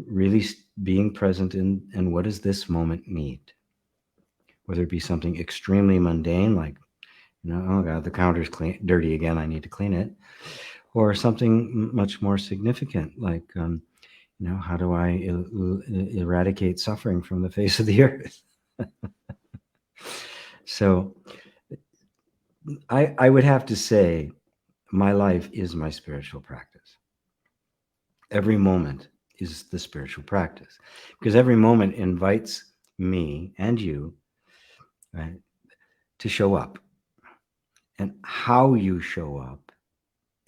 really being present in what does this moment need, whether it be something extremely mundane like, oh God, the counter's dirty again, I need to clean it, or something much more significant like, how do I eradicate suffering from the face of the earth? So I would have to say my life is my spiritual practice. Every moment is the spiritual practice, because every moment invites me and you, right, to show up. And how you show up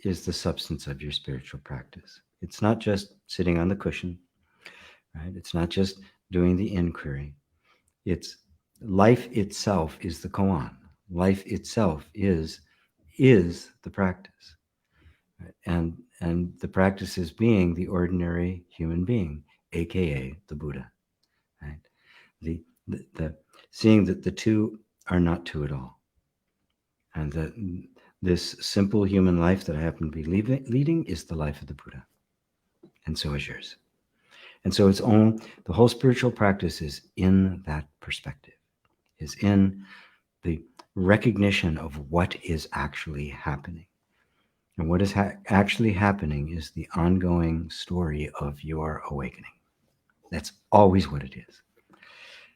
is the substance of your spiritual practice. It's not just sitting on the cushion, right? It's not just doing the inquiry. It's life itself is the koan. Life itself is the practice. Right? And the practice is being the ordinary human being, aka the Buddha. Right? The seeing that the two are not two at all. And that this simple human life that I happen to be leading is the life of the Buddha. And so is yours. And so the whole spiritual practice is in that perspective, is in the recognition of what is actually happening. And what is actually happening is the ongoing story of your awakening. That's always what it is.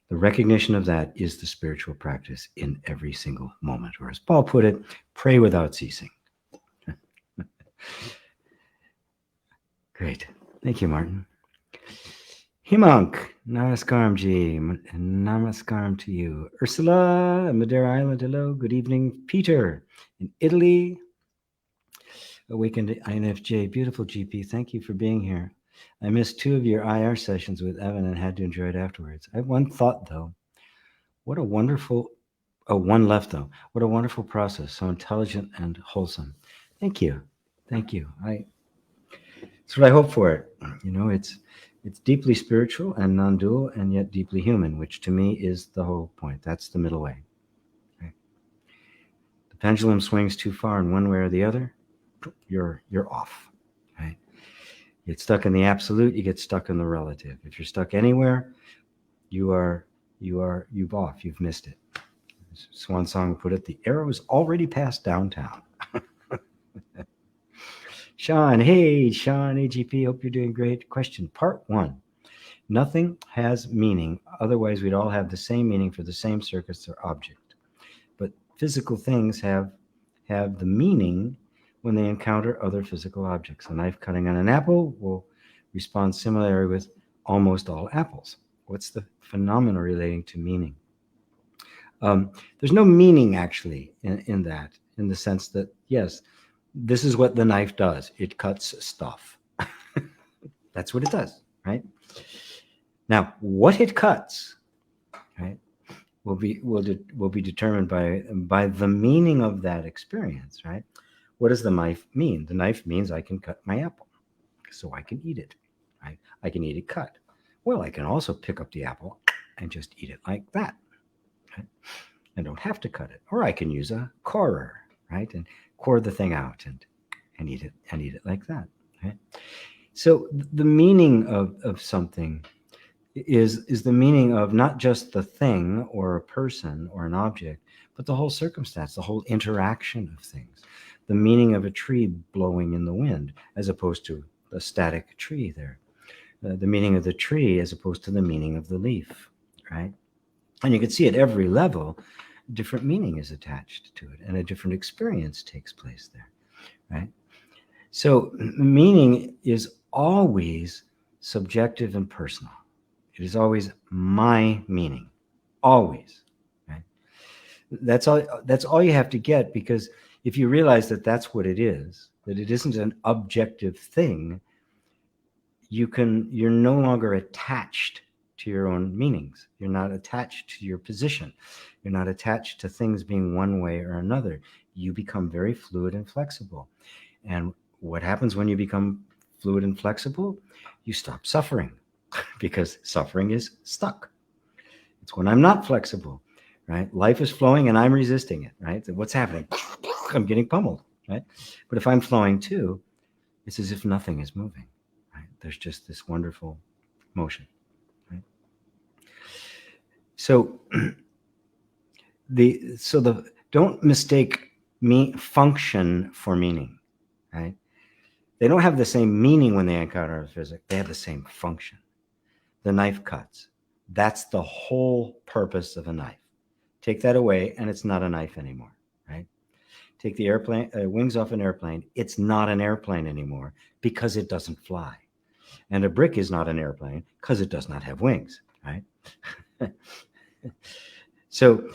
The recognition of that is the spiritual practice in every single moment. Or as Paul put it, pray without ceasing. Great. Thank you, Martin. Himank, namaskaram ji, namaskaram to you. Ursula, Madeira Island, hello, good evening. Peter, in Italy, Awakened INFJ, beautiful GP, thank you for being here. I missed 2 of your IR sessions with Evan and had to enjoy it afterwards. I have one thought though. What a wonderful, one left though. What a wonderful process, so intelligent and wholesome. Thank you. Thank you. That's what I hope for it. It's deeply spiritual and non-dual and yet deeply human, which to me is the whole point. That's the middle way. Right? The pendulum swings too far in one way or the other, you're off. Right? You get stuck in the absolute, you get stuck in the relative. If you're stuck anywhere, you've off, you've missed it. Swan Song put it, the arrow is already past downtown. Sean, hey, AGP, hope you're doing great. Question, part 1. Nothing has meaning, otherwise we'd all have the same meaning for the same circuits or object. But physical things have the meaning when they encounter other physical objects. A knife cutting on an apple will respond similarly with almost all apples. What's the phenomena relating to meaning? There's no meaning actually in that, in the sense that, yes, this is what the knife does. It cuts stuff. That's what it does, right? Now, what it cuts, right, will be determined by the meaning of that experience, right? What does the knife mean? The knife means I can cut my apple, so I can eat it, right? I can eat it cut. Well, I can also pick up the apple and just eat it like that, right? I don't have to cut it. Or I can use a corer, right, and core the thing out and eat it like that, right? So the meaning of something is the meaning of not just the thing or a person or an object, but the whole circumstance, the whole interaction of things. The meaning of a tree blowing in the wind as opposed to a static tree there. The meaning of the tree as opposed to the meaning of the leaf, right? And you can see at every level, different meaning is attached to it and a different experience takes place there, right? So meaning is always subjective and personal. It is always my meaning, always, right? That's all you have to get, because if you realize that that's what it is, that it isn't an objective thing, you're no longer attached to your own meanings. You're not attached to your position. You're not attached to things being one way or another. You become very fluid and flexible. And what happens when you become fluid and flexible? You stop suffering because suffering is stuck. It's when I'm not flexible, right? Life is flowing and I'm resisting it, right? So what's happening? I'm getting pummeled, right? But if I'm flowing too, it's as if nothing is moving, right? There's just this wonderful motion, right? So don't mistake function for meaning, right? They don't have the same meaning when they encounter a physics. They have the same function. The knife cuts. That's the whole purpose of a knife. Take that away, and it's not a knife anymore, right? Take the airplane wings off an airplane. It's not an airplane anymore because it doesn't fly. And a brick is not an airplane because it does not have wings, right? So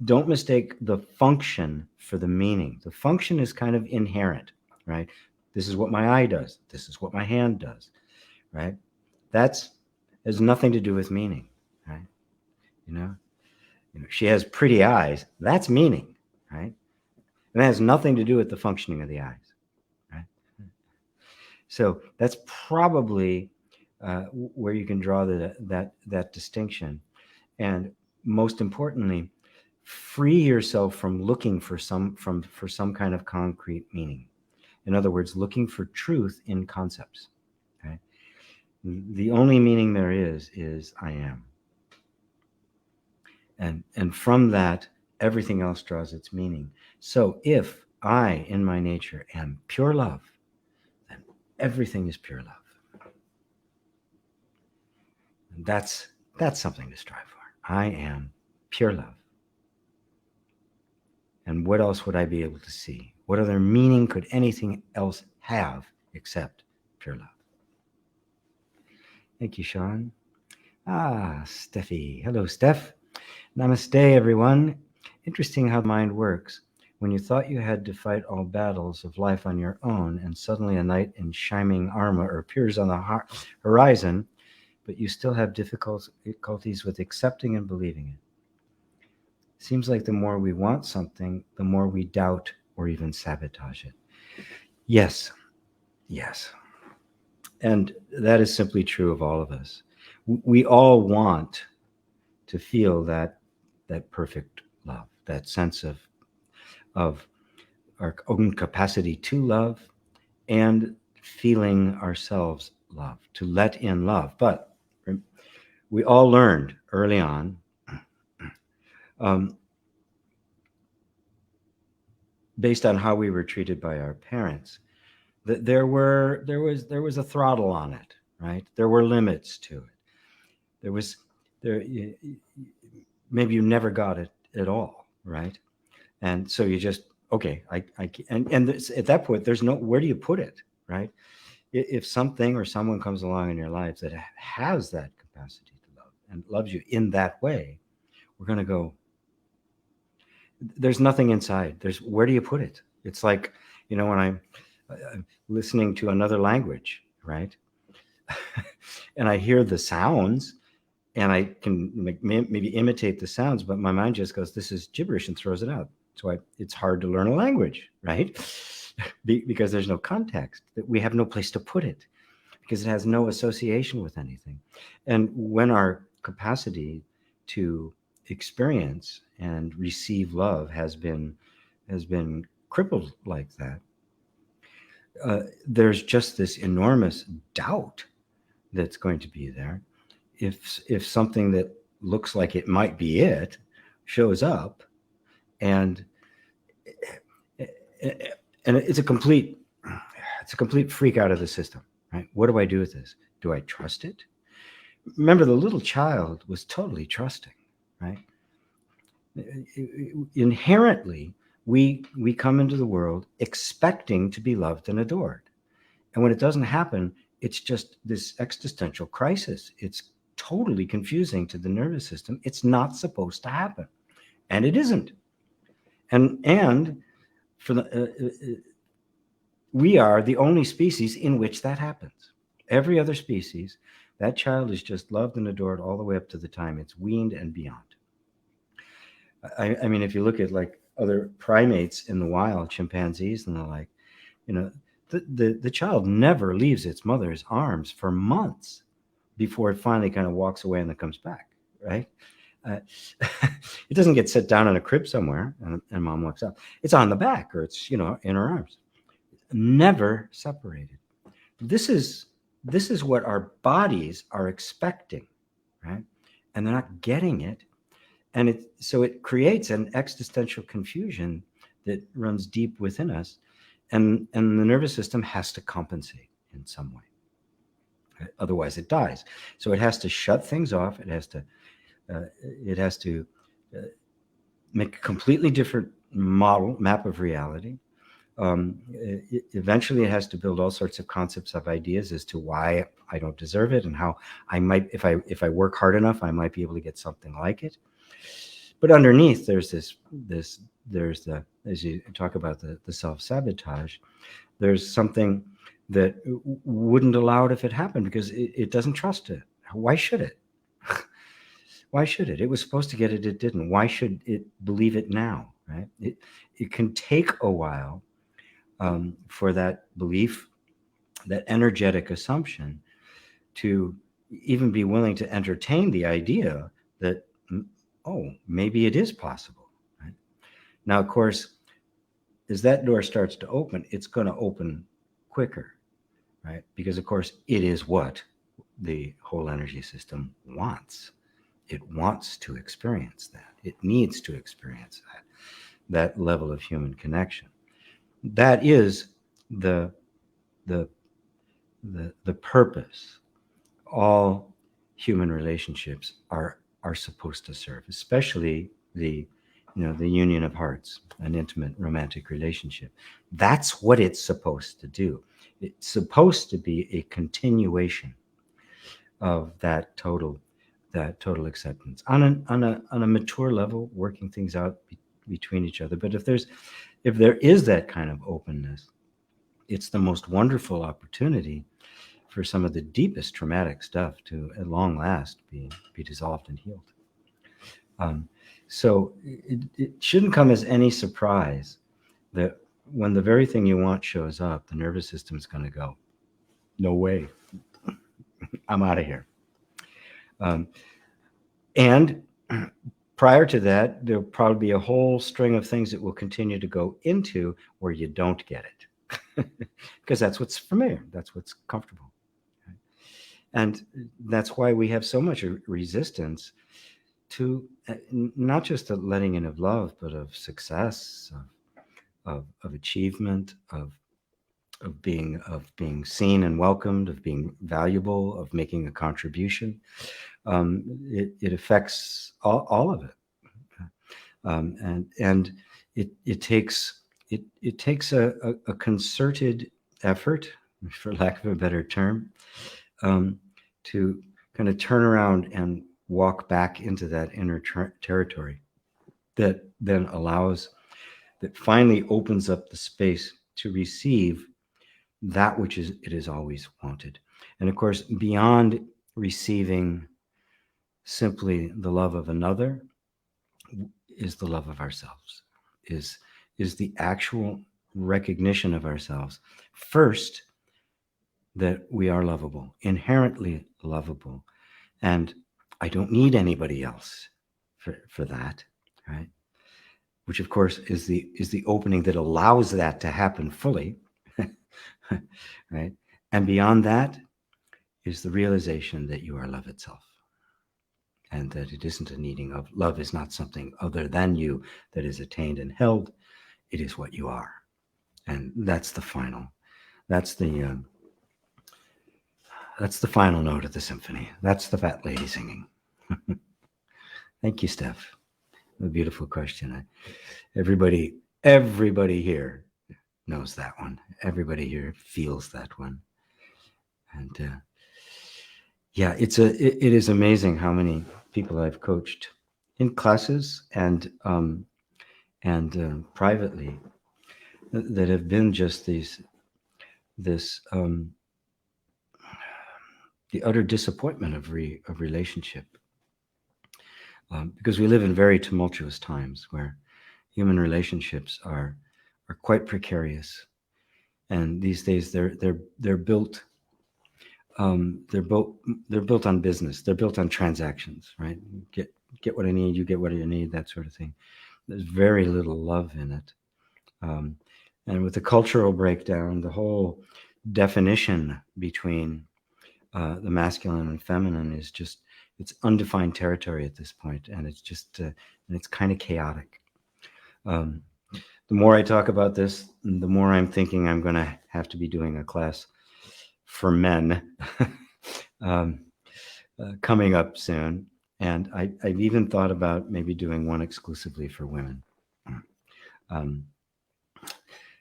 don't mistake the function for the meaning. The function is kind of inherent, right? This is what my eye does. This is what my hand does, right? That's has nothing to do with meaning, right? You know, she has pretty eyes. That's meaning, right? And that has nothing to do with the functioning of the eyes, right? So that's probably where you can draw that distinction. And most importantly, free yourself from looking for some kind of concrete meaning. In other words, looking for truth in concepts. Okay? The only meaning there is I am. And from that, everything else draws its meaning. So if I, in my nature, am pure love, then everything is pure love. And that's something to strive for. I am pure love. And what else would I be able to see? What other meaning could anything else have except pure love? Thank you, Sean. Steffi. Hello, Steph. Namaste, everyone. Interesting how the mind works. When you thought you had to fight all battles of life on your own, and suddenly a knight in shining armor appears on the horizon, but you still have difficulties with accepting and believing it. Seems like the more we want something, the more we doubt or even sabotage it. Yes. And that is simply true of all of us. We all want to feel that perfect love, that sense of our own capacity to love and feeling ourselves love, to let in love. But we all learned early on based on how we were treated by our parents, that there was a throttle on it, right? There were limits to it. Maybe you never got it at all, right? And so you just okay. At that point, there's no where do you put it, right? If something or someone comes along in your life that has that capacity to love and loves you in that way, we're going to go. There's nothing inside. There's where do you put it? It's like, when I'm listening to another language, right? And I hear the sounds and I can maybe imitate the sounds, but my mind just goes, this is gibberish, and throws it out. So it's hard to learn a language, right? Because there's no context, that we have no place to put it, because it has no association with anything. And when our capacity to experience and receive love has been crippled like that, there's just this enormous doubt that's going to be there if something that looks like it might be it shows up, and it's a complete freak out of the system, right? What do I do with this? Do I trust it? Remember, the little child was totally trusting, right? Inherently, we come into the world expecting to be loved and adored. And when it doesn't happen, it's just this existential crisis. It's totally confusing to the nervous system. It's not supposed to happen. And it isn't. And for we are the only species in which that happens. Every other species that child is just loved and adored all the way up to the time it's weaned and beyond. I mean, if you look at like other primates in the wild, chimpanzees and the like, you know, the child never leaves its mother's arms for months before it finally kind of walks away and then comes back, right? Uh, it doesn't get set down in a crib somewhere and mom walks out. It's on the back or it's, in her arms. Never separated. This is what our bodies are expecting, right? And they're not getting it. And so it creates an existential confusion that runs deep within us. And the nervous system has to compensate in some way. Otherwise it dies. So it has to shut things off. It has to make a completely different map of reality. Eventually it has to build all sorts of concepts of ideas as to why I don't deserve it and how I might, if I work hard enough, I might be able to get something like it. But underneath there's there's the, as you talk about the self-sabotage, there's something that wouldn't allow it if it happened because it doesn't trust it. Why should it? Why should it? It was supposed to get it, it didn't. Why should it believe it now, right? It can take a while for that belief, that energetic assumption, to even be willing to entertain the idea that, oh, maybe it is possible. Right? Now, of course, as that door starts to open, it's going to open quicker, right? Because, of course, it is what the whole energy system wants. It wants to experience that. It needs to experience that level of human connection. That is the purpose all human relationships are supposed to serve, especially the union of hearts, an intimate romantic relationship. That's what it's supposed to do. It's supposed to be a continuation of that total acceptance on a mature level, working things out between each other. But if there is that kind of openness, it's the most wonderful opportunity for some of the deepest traumatic stuff to, at long last, be dissolved and healed. So it shouldn't come as any surprise that when the very thing you want shows up, the nervous system is going to go, no way, I'm out of here. And prior to that, there'll probably be a whole string of things that will continue to go into where you don't get it. Because that's what's familiar, that's what's comfortable. And that's why we have so much resistance to not just the letting in of love, but of success, of achievement, of being seen and welcomed, of being valuable, of making a contribution. It affects all of it, and it takes a concerted effort, for lack of a better term, to kind of turn around and walk back into that inner territory that then that finally opens up the space to receive that which it has always wanted. And of course, beyond receiving simply the love of another is the love of ourselves, is the actual recognition of ourselves. First, that we are lovable, inherently lovable. And I don't need anybody else for that, right? Which of course is the opening that allows that to happen fully, right? And beyond that is the realization that you are love itself. And that it isn't a needing of love is not something other than you that is attained and held. It is what you are. And that's the final note of the symphony. That's the fat lady singing. Thank you, Steph. A beautiful question. Everybody here knows that one. Everybody here feels that one. And yeah, it is amazing how many people I've coached in classes and privately that have been just this the utter disappointment of relationship, because we live in very tumultuous times where human relationships are quite precarious, and these days they're built. They're built on business. They're built on transactions, right? Get what I need, you get what you need, that sort of thing. There's very little love in it. And with the cultural breakdown, the whole definition between the masculine and feminine is just, it's undefined territory at this point, and it's just and it's kind of chaotic. The more I talk about this, the more I'm thinking I'm going to have to be doing a class for men coming up soon. And I've even thought about maybe doing one exclusively for women.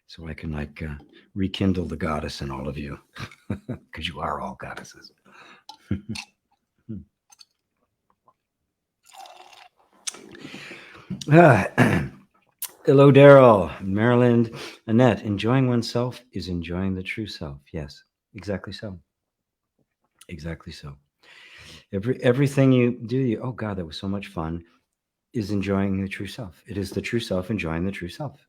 So I can rekindle the goddess in all of you, because you are all goddesses. Hello, Daryl, Maryland, Annette. Enjoying oneself is enjoying the true self. Yes, exactly so. Exactly so. Everything you do, oh God, that was so much fun, is enjoying the true self. It is the true self enjoying the true self.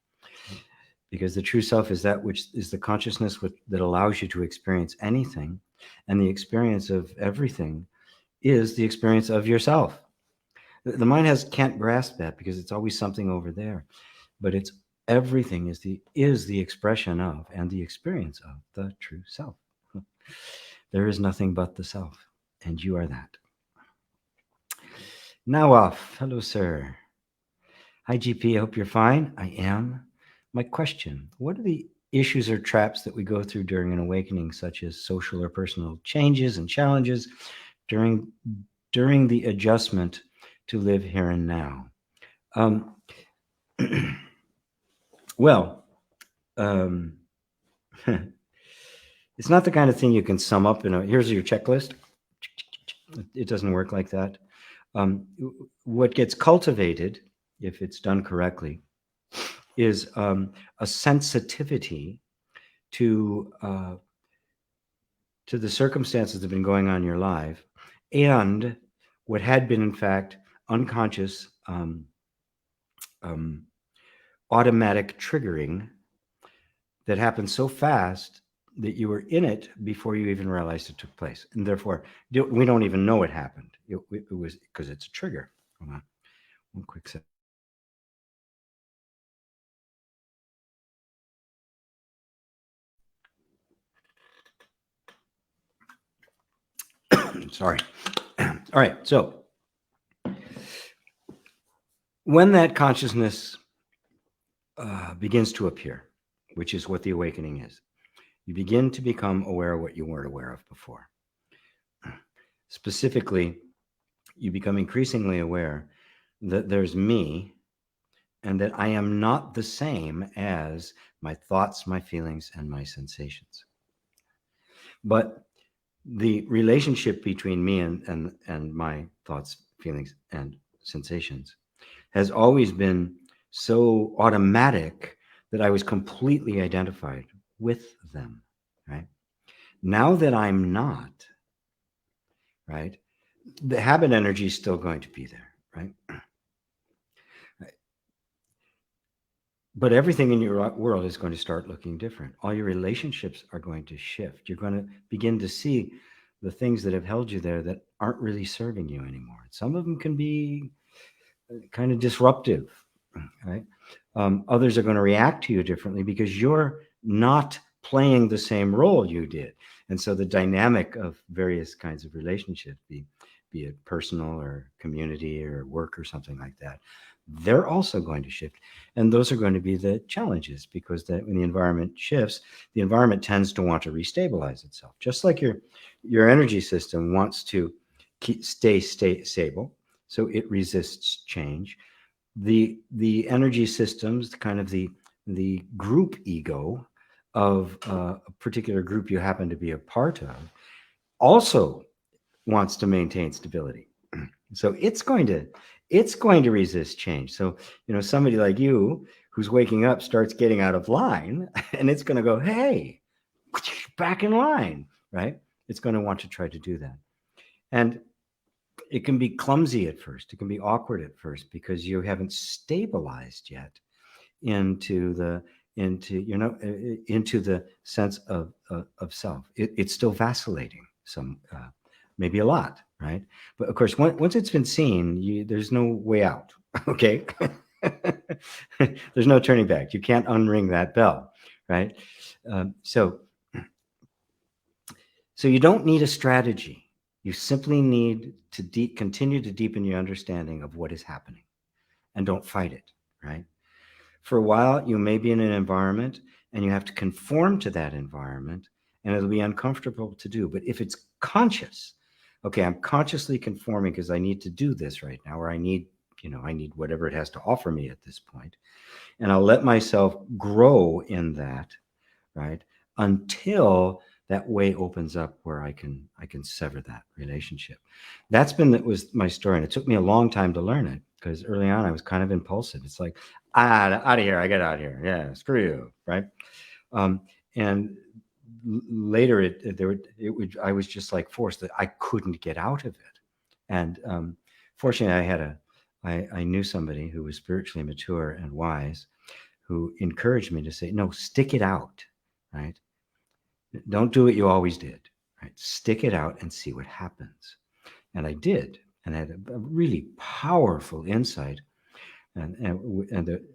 Because the true self is that which is the consciousness that allows you to experience anything. And the experience of everything is the experience of yourself. The mind can't grasp that because it's always something over there. But it's everything is the expression of and the experience of the true self. There is nothing but the self, and you are that. Now off. Hello, sir. Hi, GP. I hope you're fine. I am. My question, what are the issues or traps that we go through during an awakening, such as social or personal changes and challenges during the adjustment to live here and now? Well, it's not the kind of thing you can sum up in here's your checklist. It doesn't work like that. What gets cultivated, if it's done correctly, is a sensitivity to the circumstances that have been going on in your life, and what had been, in fact, unconscious automatic triggering that happened so fast that you were in it before you even realized it took place. And therefore, we don't even know it happened. It was because it's a trigger. Hold on. One quick second. Sorry. All right. So when that consciousness begins to appear, which is what the awakening is, you begin to become aware of what you weren't aware of before. Specifically, you become increasingly aware that there's me and that I am not the same as my thoughts, my feelings, and my sensations. But the relationship between me and my thoughts, feelings, and sensations has always been so automatic that I was completely identified with them, right? Now that I'm not, right, the habit energy is still going to be there, right? But everything in your world is going to start looking different. All your relationships are going to shift. You're going to begin to see the things that have held you there that aren't really serving you anymore. Some of them can be kind of disruptive, right? Others are going to react to you differently because you're not playing the same role you did. And so the dynamic of various kinds of relationships, be it personal or community or work or something like that, they're also going to shift. And those are going to be the challenges, because when the environment shifts, the environment tends to want to restabilize itself. Just like your energy system wants to stay stable, so it resists change. The energy systems, kind of the group ego of a particular group you happen to be a part of, also wants to maintain stability. So it's going to resist change. So, somebody like you who's waking up starts getting out of line, and it's going to go, hey, back in line, right? it's going to want to try to do that. And it can be clumsy at first. It can be awkward at first because you haven't stabilized yet into the into the sense of self. It's still vacillating, maybe a lot, right? But of course, once it's been seen, there's no way out. Okay, there's no turning back. You can't unring that bell, right? So you don't need a strategy. You simply need to continue to deepen your understanding of what is happening, and don't fight it, right? For a while, you may be in an environment and you have to conform to that environment, and it'll be uncomfortable to do. But if it's conscious, okay, I'm consciously conforming because I need to do this right now, or I need whatever it has to offer me at this point, and I'll let myself grow in that, right, until that way opens up where I can sever that relationship. That was my story, and it took me a long time to learn it, because early on I was kind of impulsive. It's like, out of here, I get out of here. Yeah, screw you, right? And later, I was just like forced, that I couldn't get out of it. And fortunately, I knew somebody who was spiritually mature and wise, who encouraged me to say, no, stick it out, right? Don't do what you always did, right? Stick it out and see what happens. And I did, and I had a really powerful insight. And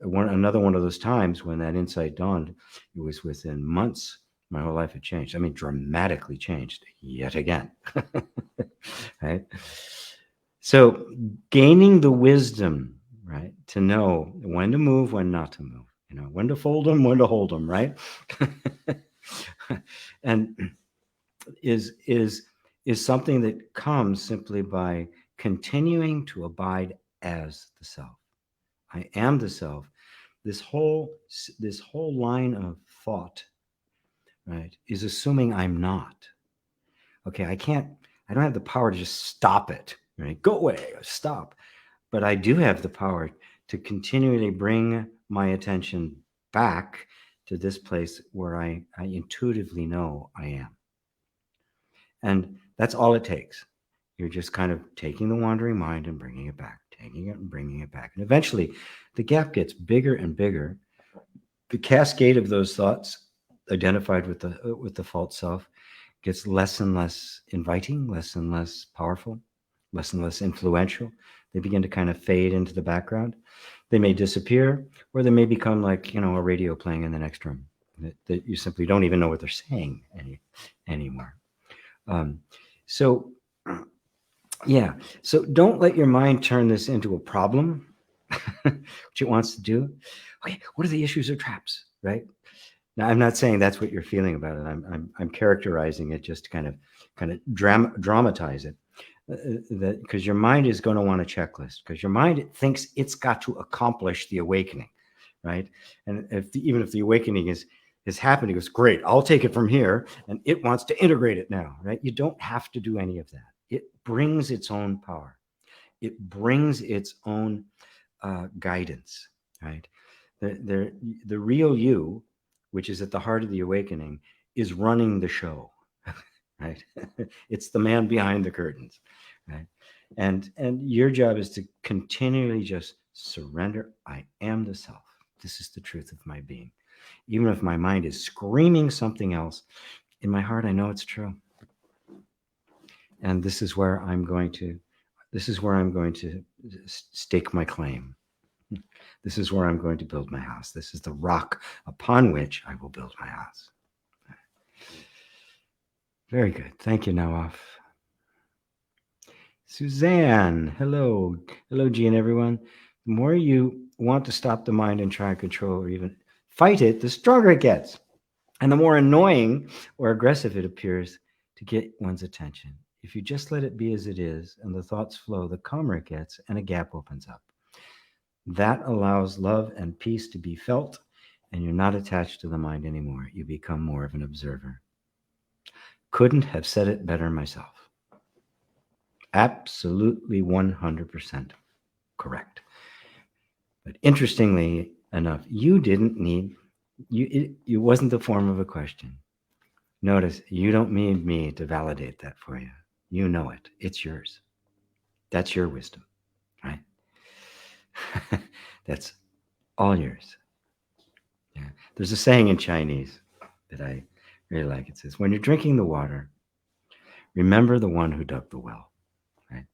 another one of those times when that insight dawned, it was within months. My whole life had changed. I mean, dramatically changed yet again. Right? So gaining the wisdom, right, to know when to move, when not to move, when to fold them, when to hold them, right? And is something that comes simply by continuing to abide as the self. I am the self. This whole line of thought, right, is assuming I'm not. Okay, I don't have the power to just stop it, right? Go away, stop. But I do have the power to continually bring my attention back to this place where I intuitively know I am. And that's all it takes. You're just kind of taking the wandering mind and bringing it back, taking it and bringing it back. And eventually, the gap gets bigger and bigger. The cascade of those thoughts identified with the false self gets less and less inviting, less and less powerful, less and less influential. They begin to kind of fade into the background. They may disappear, or they may become like, a radio playing in the next room that you simply don't even know what they're saying anymore. So don't let your mind turn this into a problem, which it wants to do. Okay, what are the issues or traps, right? Now, I'm not saying that's what you're feeling about it. I'm characterizing it just to kind of dramatize it. That because your mind is going to want a checklist, because your mind thinks it's got to accomplish the awakening, right? And even if the awakening is happening, it goes, great, I'll take it from here, and it wants to integrate it now, right? You don't have to do any of that. It brings its own power. It brings its own guidance, right? The real you, which is at the heart of the awakening, is running the show, right? It's the man behind the curtains, right? And your job is to continually just surrender. I am the self. This is the truth of my being. Even if my mind is screaming something else, in my heart, I know it's true. And this is where I'm going to stake my claim. This is where I'm going to build my house. This is the rock upon which I will build my house. Very good. Thank you, Nawaf. Suzanne, hello. Hello, G and everyone. The more you want to stop the mind and try and control or even fight it, the stronger it gets. And the more annoying or aggressive it appears to get one's attention. If you just let it be as it is and the thoughts flow, the calmer it gets and a gap opens up. That allows love and peace to be felt, and you're not attached to the mind anymore. You become more of an observer. Couldn't have said it better myself. Absolutely 100% correct. But interestingly enough, you didn't need, it wasn't the form of a question. Notice you don't need me to validate that for you. You know it. It's yours. That's your wisdom, right? That's all yours. Yeah. There's a saying in Chinese that I really like. It says, when you're drinking the water, remember the one who dug the well, right?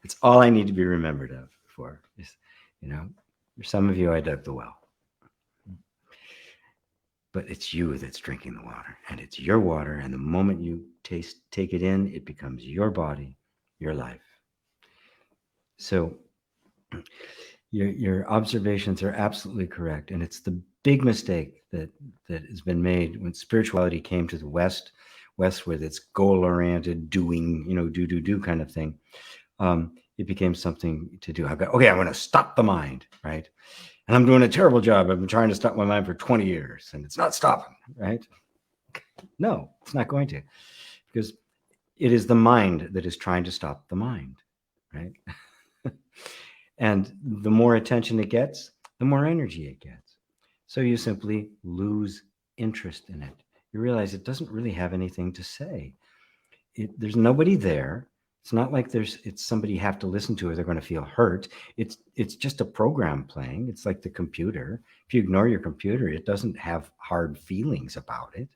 It's all I need to be remembered of for is, for some of you, I dug the well. But it's you that's drinking the water, and it's your water. And the moment you take it in, it becomes your body, your life. So your observations are absolutely correct. And it's the big mistake that has been made when spirituality came to the West with its goal-oriented doing, do kind of thing. It became something to do. I'm going to stop the mind, right? And I'm doing a terrible job. I've been trying to stop my mind for 20 years and it's not stopping, right? No, it's not going to, because it is the mind that is trying to stop the mind, right? And the more attention it gets, the more energy it gets. So you simply lose interest in it. You realize it doesn't really have anything to say. There's nobody there. It's not like it's somebody you have to listen to or they're going to feel hurt. It's just a program playing. It's like the computer. If you ignore your computer, it doesn't have hard feelings about it.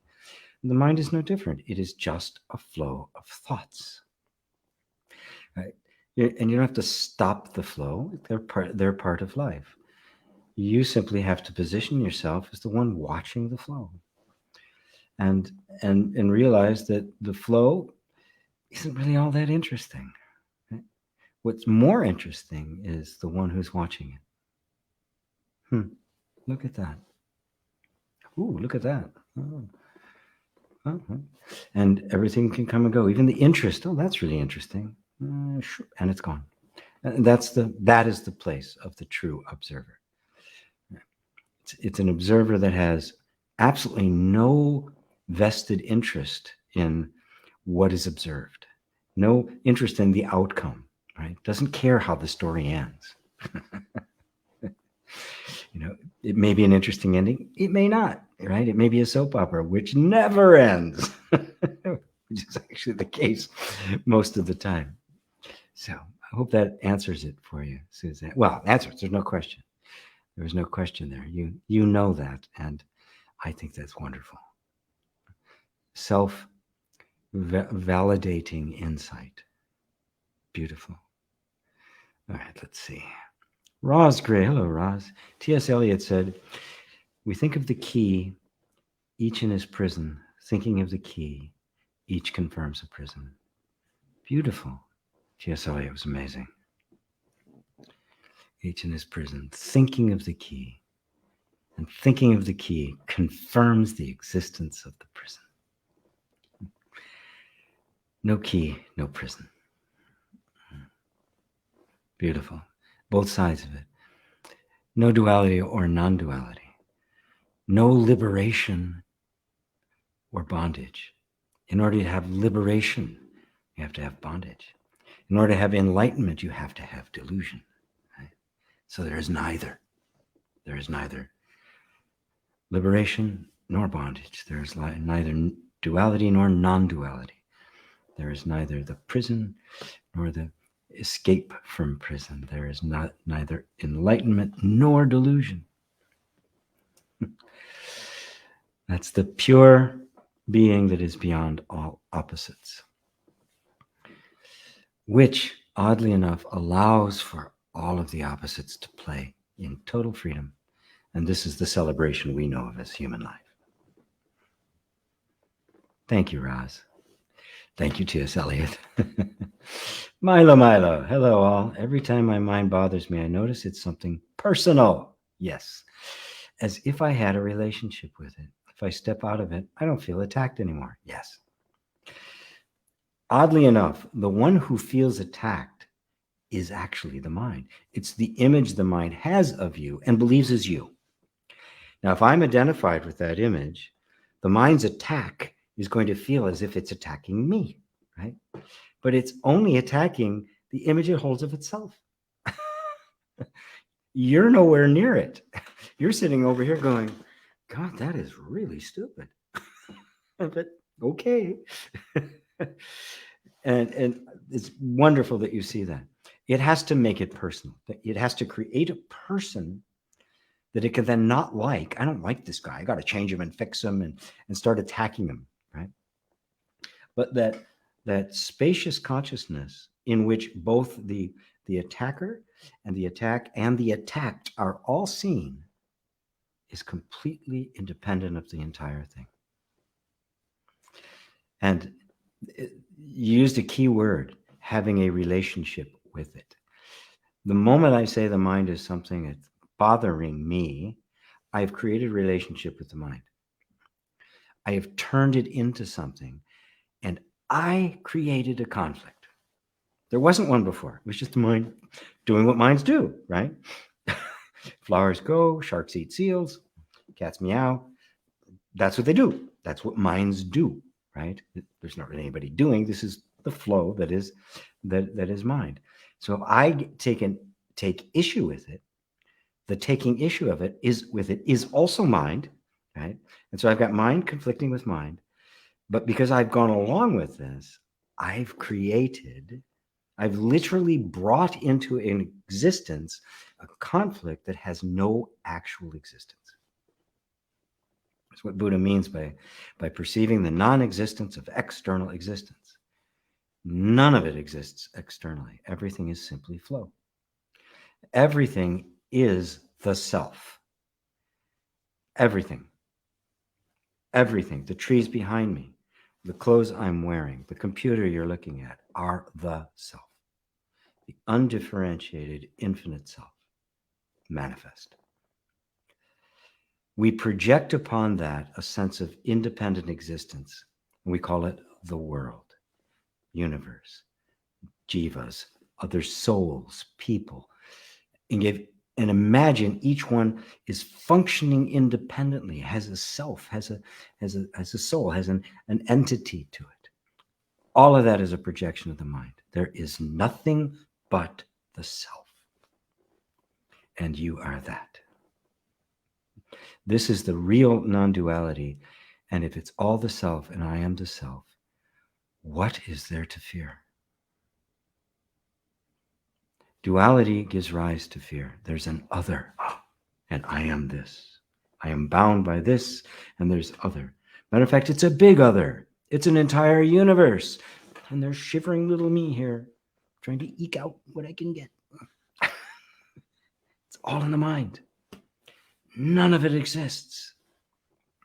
And the mind is no different. It is just a flow of thoughts. Right? And you don't have to stop the flow. They're part of life. You simply have to position yourself as the one watching the flow. And realize that the flow isn't really all that interesting. Right? What's more interesting is the one who's watching it. Look at that. Ooh, look at that. Oh. Uh-huh. And everything can come and go. Even the interest. Oh, that's really interesting. And it's gone. And that is the place of the true observer. It's an observer that has absolutely no vested interest in what is observed. No interest in the outcome, right? Doesn't care how the story ends. It may be an interesting ending. It may not, right? It may be a soap opera, which never ends, which is actually the case most of the time. So I hope that answers it for you, Suzanne. Well, answers. There's no question. There was no question there. You know that, and I think that's wonderful. Self-validating insight. Beautiful. All right, let's see. Roz Gray. Hello, Roz. T.S. Eliot said, we think of the key, each in his prison. Thinking of the key, each confirms a prison. Beautiful. T.S. Eliot was amazing. Each in his prison. Thinking of the key. And thinking of the key confirms the existence of the prison. No key, no prison. Beautiful. Both sides of it. No duality or non-duality. No liberation or bondage. In order to have liberation, you have to have bondage. In order to have enlightenment, you have to have delusion. Right? So there is neither. There is neither liberation nor bondage. There is neither duality nor non-duality. There is neither the prison nor the escape from prison. There is neither enlightenment nor delusion. That's the pure being that is beyond all opposites, which, oddly enough, allows for all of the opposites to play in total freedom. And this is the celebration we know of as human life. Thank you, Roz. Thank you, T.S. Eliot. Milo. Hello, all. Every time my mind bothers me, I notice it's something personal. Yes. As if I had a relationship with it. If I step out of it, I don't feel attacked anymore. Yes. Oddly enough, the one who feels attacked is actually the mind. It's the image the mind has of you and believes is you. Now, if I'm identified with that image, the mind's attack is going to feel as if it's attacking me, right? But it's only attacking the image it holds of itself. You're nowhere near it. You're sitting over here going, God, that is really stupid. But okay. And it's wonderful that you see that. It has to make it personal. It has to create a person that it can then not like. I don't like this guy. I got to change him and fix him and start attacking him, right? But that spacious consciousness in which both the attacker and the attack and the attacked are all seen is completely independent of the entire thing. And you used a key word, having a relationship with it. The moment I say the mind is something that's bothering me, I've created a relationship with the mind. I have turned it into something, and I created a conflict. There wasn't one before. It was just the mind doing what minds do, right? Flowers grow, sharks eat seals, cats meow. That's what they do. That's what minds do, right? There's not really anybody doing. This is the flow that is mind. So if I take issue with it, the taking issue of it is also mind, right? And so I've got mind conflicting with mind, but because I've gone along with this, I've literally brought into an existence a conflict that has no actual existence. That's what Buddha means by perceiving the non-existence of external existence. None of it exists externally. Everything is simply flow. Everything is the self. Everything. Everything. The trees behind me, the clothes I'm wearing, the computer you're looking at are the self. The undifferentiated infinite self manifest. We project upon that a sense of independent existence, and we call it the world, universe, jivas, other souls, people, and imagine each one is functioning independently, has a self, has a soul, has an entity to it. All of that is a projection of the mind. There is nothing but the self, and you are that. This is the real non-duality, and if it's all the self and I am the self, what is there to fear? Duality gives rise to fear. There's an other, and I am this. I am bound by this, and there's other. Matter of fact, it's a big other. It's an entire universe. And there's shivering little me here, trying to eke out what I can get. It's all in the mind. None of it exists.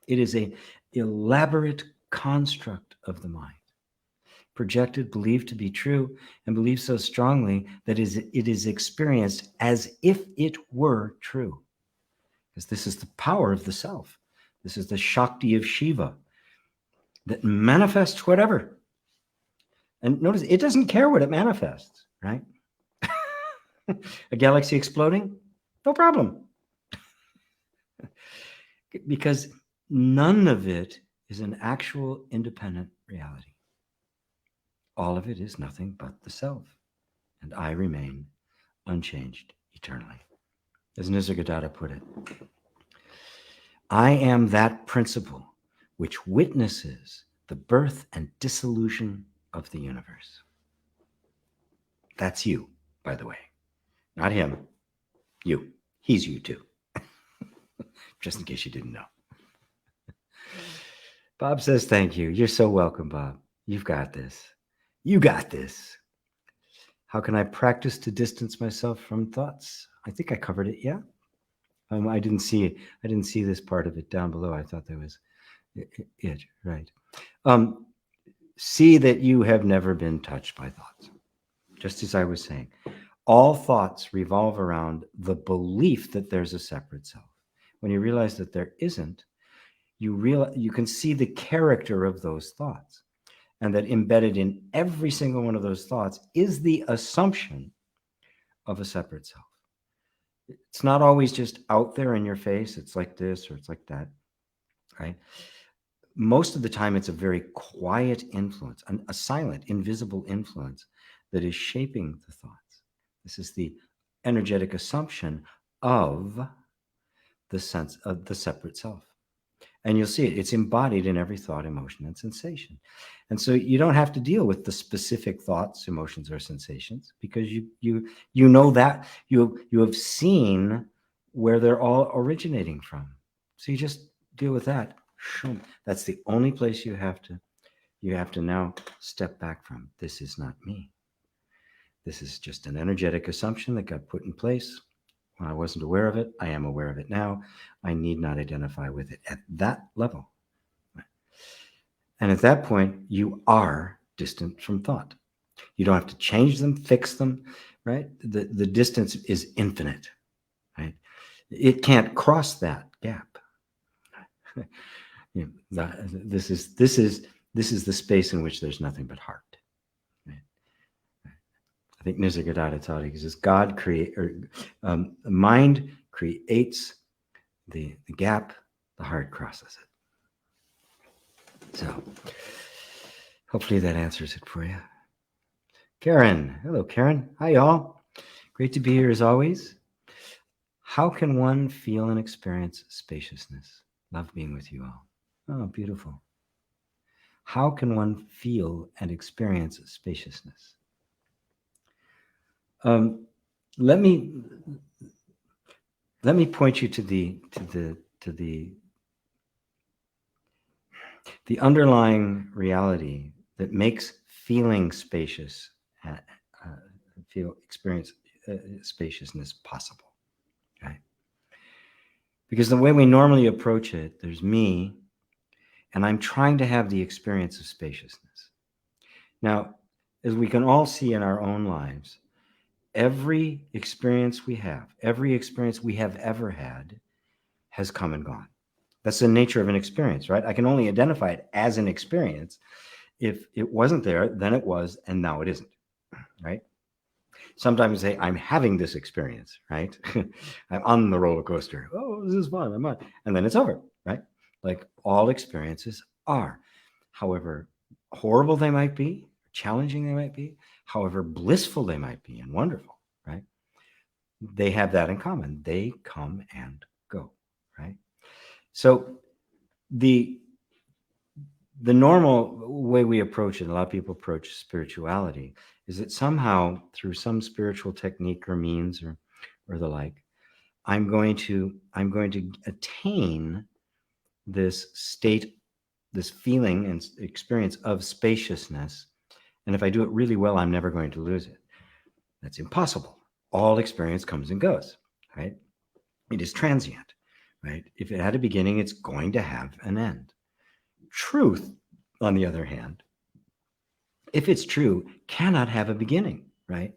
It is an elaborate construct of the mind, projected, believed to be true, and believed so strongly that it is experienced as if it were true. Because this is the power of the self. This is the Shakti of Shiva that manifests whatever. And notice, it doesn't care what it manifests, right? A galaxy exploding? No problem. Because none of it is an actual independent reality. All of it is nothing but the self. And I remain unchanged eternally. As Nisargadatta put it, I am that principle which witnesses the birth and dissolution of the universe. That's you, by the way. Not him. You. He's you too. Just in case you didn't know. Bob says thank you. You're so welcome, Bob. You've got this. You got this. How can I practice to distance myself from thoughts? I think I covered it, yeah? I didn't see this part of it down below. I thought that was it, right? See that you have never been touched by thoughts. Just as I was saying, all thoughts revolve around the belief that there's a separate self. When you realize that there isn't, you can see the character of those thoughts, and that embedded in every single one of those thoughts is the assumption of a separate self. It's not always just out there in your face. It's like this or it's like that, right? Most of the time, it's a very quiet influence, a silent, invisible influence that is shaping the thoughts. This is the energetic assumption of the sense of the separate self. And you'll see it. It's embodied in every thought, emotion, and sensation. And so you don't have to deal with the specific thoughts, emotions, or sensations, because you know that you have seen where they're all originating from. So you just deal with that. That's the only place you have to now step back from. This is not me. This is just an energetic assumption that got put in place when I wasn't aware of it. I am aware of it now. I need not identify with it at that level. And at that point, you are distant from thought. You don't have to change them, fix them, right? The distance is infinite, right? It can't cross that gap. This is the space in which there's nothing but heart. Right? I think Nisargadatta taught it. He says, mind creates the gap, the heart crosses it. So hopefully that answers it for you. Karen. Hello, Karen. Hi, y'all. Great to be here as always. How can one feel and experience spaciousness? Love being with you all. Oh, beautiful. How can one feel and experience spaciousness? Let me point you to the underlying reality that makes feeling spacious, experience spaciousness possible. Okay? Because the way we normally approach it, there's me, and I'm trying to have the experience of spaciousness. Now, as we can all see in our own lives, every experience we have ever had has come and gone. That's the nature of an experience, right? I can only identify it as an experience. If it wasn't there, then it was, and now it isn't, right? Sometimes I say, I'm having this experience, right? I'm on the roller coaster. Oh, this is fun. I'm on. And then it's over, right? Like all experiences are. However horrible they might be, challenging they might be, however blissful they might be and wonderful, right? They have that in common. They come and go, right? So the normal way we approach it, a lot of people approach spirituality, is that somehow through some spiritual technique or means or the like, I'm going to attain this state, this feeling and experience of spaciousness. And if I do it really well, I'm never going to lose it. That's impossible. All experience comes and goes, right? It is transient, right? If it had a beginning, it's going to have an end. Truth, on the other hand, if it's true, cannot have a beginning, right?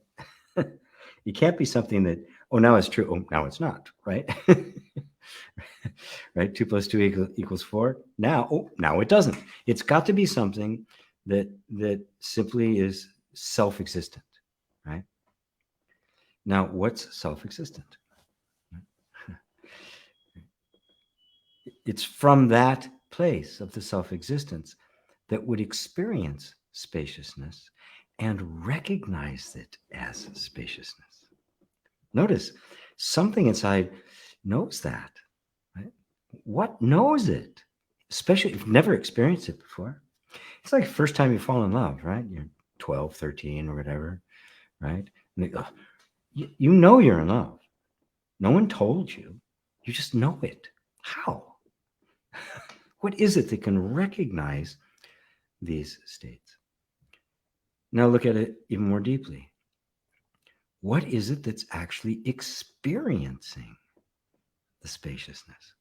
It can't be something that, oh, now it's true. Oh, now it's not, right? Right? 2 + 2 equals 4. Now it doesn't. It's got to be something that simply is self-existent, right? Now, what's self-existent? It's from that place of the self-existence that would experience spaciousness and recognize it as spaciousness. Notice, something inside knows that, right? What knows it? Especially if you've never experienced it before. It's like the first time you fall in love, right? You're 12, 13 or whatever, right? And you know you're in love. No one told you. You just know it. How? What is it that can recognize these states? Now look at it even more deeply. What is it that's actually experiencing the spaciousness?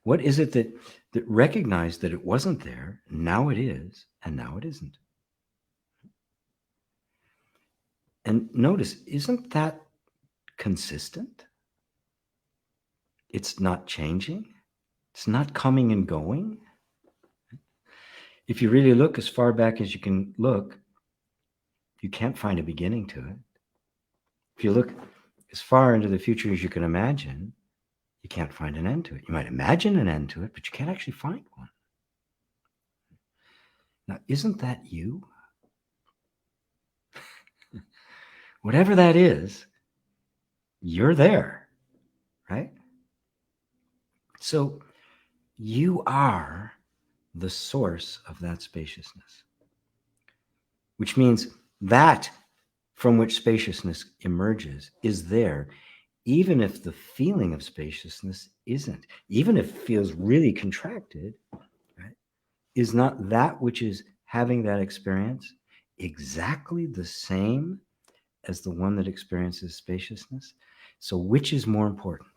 What is it that recognized that it wasn't there, now it is, and now it isn't? And notice, isn't that consistent? It's not changing. It's not coming and going. If you really look as far back as you can look, you can't find a beginning to it. If you look as far into the future as you can imagine, you can't find an end to it. You might imagine an end to it, but you can't actually find one. Now, isn't that you? Whatever that is, you're there, right? So you are the source of that spaciousness, which means that from which spaciousness emerges is there, even if the feeling of spaciousness isn't, even if it feels really contracted, right? Is not that which is having that experience exactly the same as the one that experiences spaciousness? So which is more important?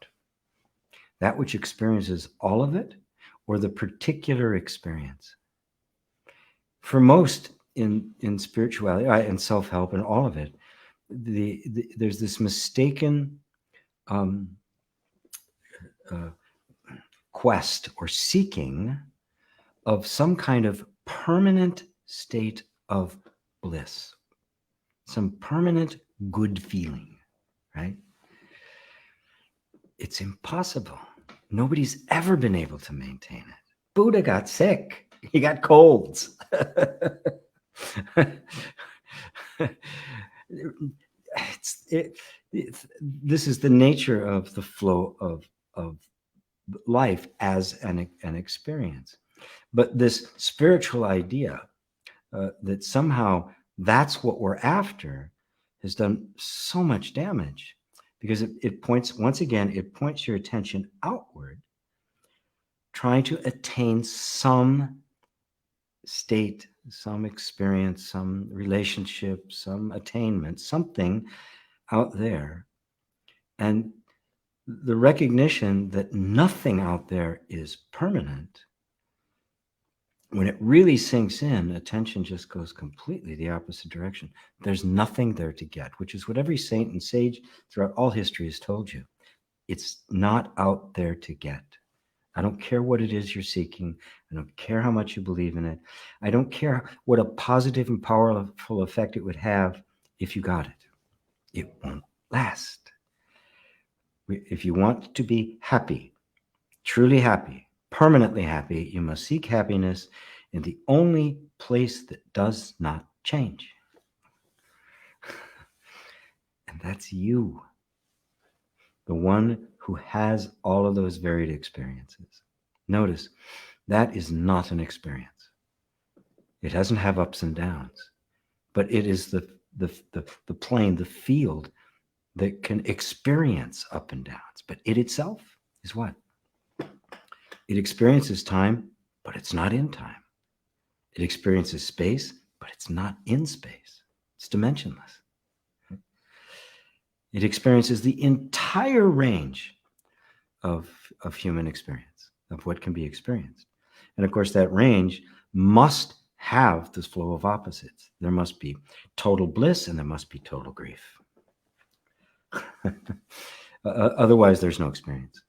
That which experiences all of it, or the particular experience? For most in spirituality and self-help and all of it, there's this mistaken um, uh, quest or seeking of some kind of permanent state of bliss, some permanent good feeling, right? It's impossible. Nobody's ever been able to maintain it. Buddha got sick. He got colds. This is the nature of the flow of life as an experience. But this spiritual idea that somehow that's what we're after has done so much damage, because it points, once again, it points your attention outward, trying to attain some state, some experience, some relationship, some attainment, something out there. And the recognition that nothing out there is permanent, when it really sinks in, attention just goes completely the opposite direction. There's nothing there to get, which is what every saint and sage throughout all history has told you. It's not out there to get. I don't care what it is you're seeking. I don't care how much you believe in it. I don't care what a positive and powerful effect it would have if you got it. It won't last. If you want to be happy, truly happy, permanently happy, you must seek happiness in the only place that does not change. And that's you, the one who has all of those varied experiences. Notice, that is not an experience. It doesn't have ups and downs, but it is the plane, the field that can experience up and downs. But it itself is what? It experiences time, but it's not in time. It experiences space, but it's not in space. It's dimensionless. It experiences the entire range of human experience, of what can be experienced. And of course, that range must have this flow of opposites. There must be total bliss and there must be total grief. Otherwise, there's no experience.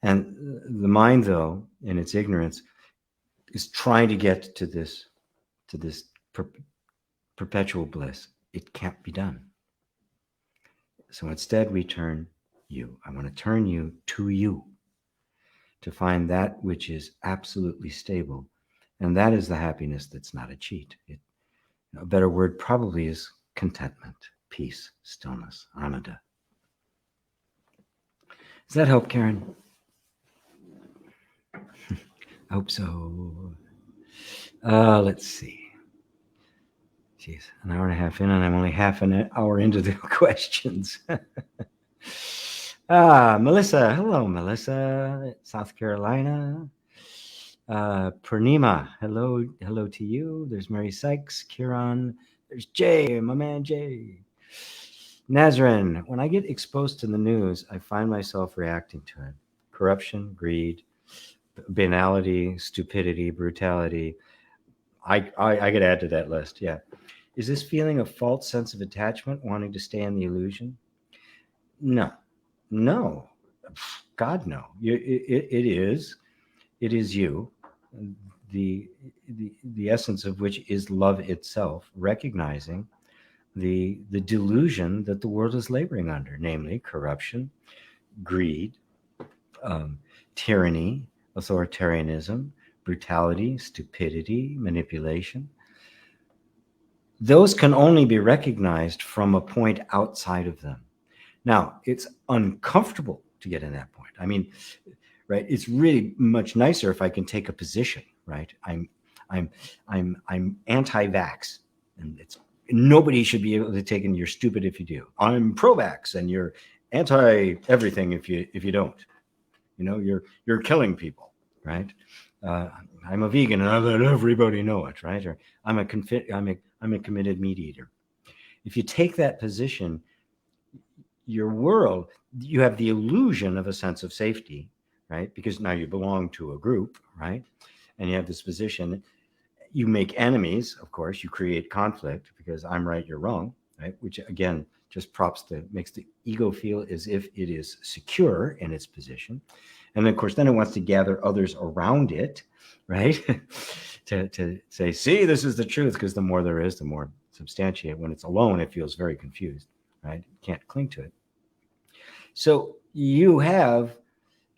And the mind, though, in its ignorance, is trying to get to this perpetual bliss. It can't be done. So instead, we turn you. I want to turn you to you, to find that which is absolutely stable. And that is the happiness that's not a cheat. A better word probably is contentment, peace, stillness, ananda. Does that help, Karen? I hope so. Let's see. Jeez, an hour and a half in, and I'm only half an hour into the questions. Melissa. Hello, Melissa. South Carolina. Purnima. Hello to you. There's Mary Sykes. Kiran. There's Jay, my man Jay. Nazrin. When I get exposed to the news, I find myself reacting to it. Corruption, greed, banality, stupidity, brutality. I could add to that list. Yeah. Is this feeling a false sense of attachment, wanting to stay in the illusion? No. God, no. It is you, the essence of which is love itself, recognizing the delusion that the world is laboring under, namely corruption, greed, tyranny, authoritarianism, brutality, stupidity, manipulation. Those can only be recognized from a point outside of them. Now, it's uncomfortable to get in that point. I mean, right? It's really much nicer if I can take a position, right? I'm anti-vax, and it's nobody should be able to take in. You're stupid if you do. I'm pro-vax, and you're anti-everything if you don't. You know, you're killing people, right? I'm a vegan, and I let everybody know it, right? Or I'm a committed meat eater. If you take that position, your world, you have the illusion of a sense of safety, right? Because now you belong to a group, right? And you have this position. You make enemies, of course. You create conflict because I'm right, you're wrong, right? Which again just makes the ego feel as if it is secure in its position. And of course, then it wants to gather others around it, right? to say, see, this is the truth, because the more there is, the more substantiate. When it's alone, it feels very confused, right? You can't cling to it. So you have,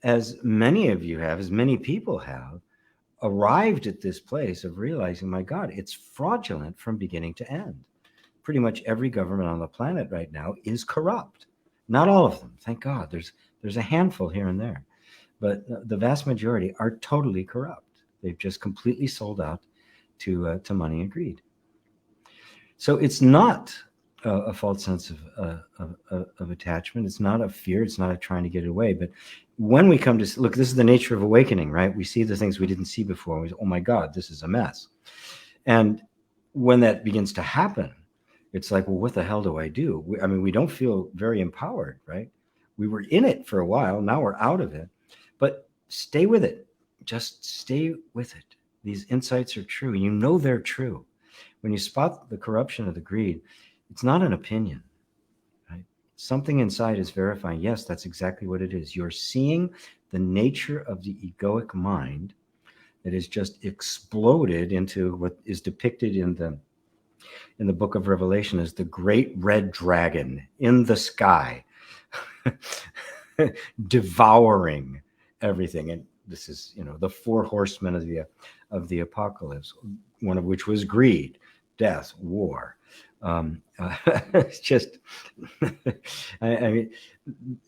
as many people have, arrived at this place of realizing, my God, it's fraudulent from beginning to end. Pretty much every government on the planet right now is corrupt. Not all of them, thank God. There's a handful here and there, but the vast majority are totally corrupt. They've just completely sold out to money and greed. So it's not a false sense of attachment. It's not a fear. It's not a trying to get it away. But when we come to look, this is the nature of awakening, right? We see the things we didn't see before. We say, oh my God, this is a mess. And when that begins to happen, it's like, well, what the hell do I do? We don't feel very empowered, right? We were in it for a while. Now we're out of it. But stay with it. Just stay with it. These insights are true. You know they're true. When you spot the corruption of the greed, it's not an opinion, right? Something inside is verifying, yes, that's exactly what it is. You're seeing the nature of the egoic mind that is just exploded into what is depicted in the book of Revelation as the great red dragon in the sky, devouring everything. And this is, the four horsemen of the apocalypse, one of which was greed, death, war. It's just,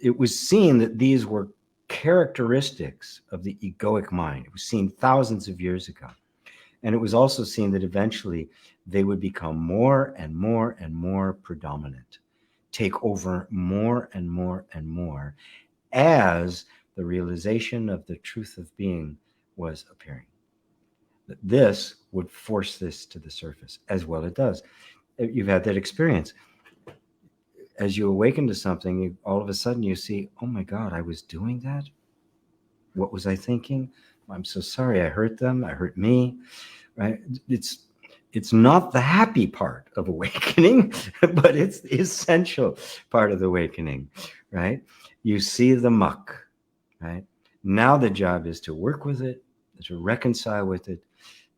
it was seen that these were characteristics of the egoic mind. It was seen thousands of years ago. And it was also seen that eventually they would become more and more and more predominant, take over more and more and more as the realization of the truth of being was appearing. That this would force this to the surface, as well it does. You've had that experience. As you awaken to something, all of a sudden you see, oh my God, I was doing that? What was I thinking? I'm so sorry. I hurt them. I hurt me, right? It's not the happy part of awakening, but it's the essential part of the awakening, right? You see the muck, right? Now the job is to work with it, to reconcile with it,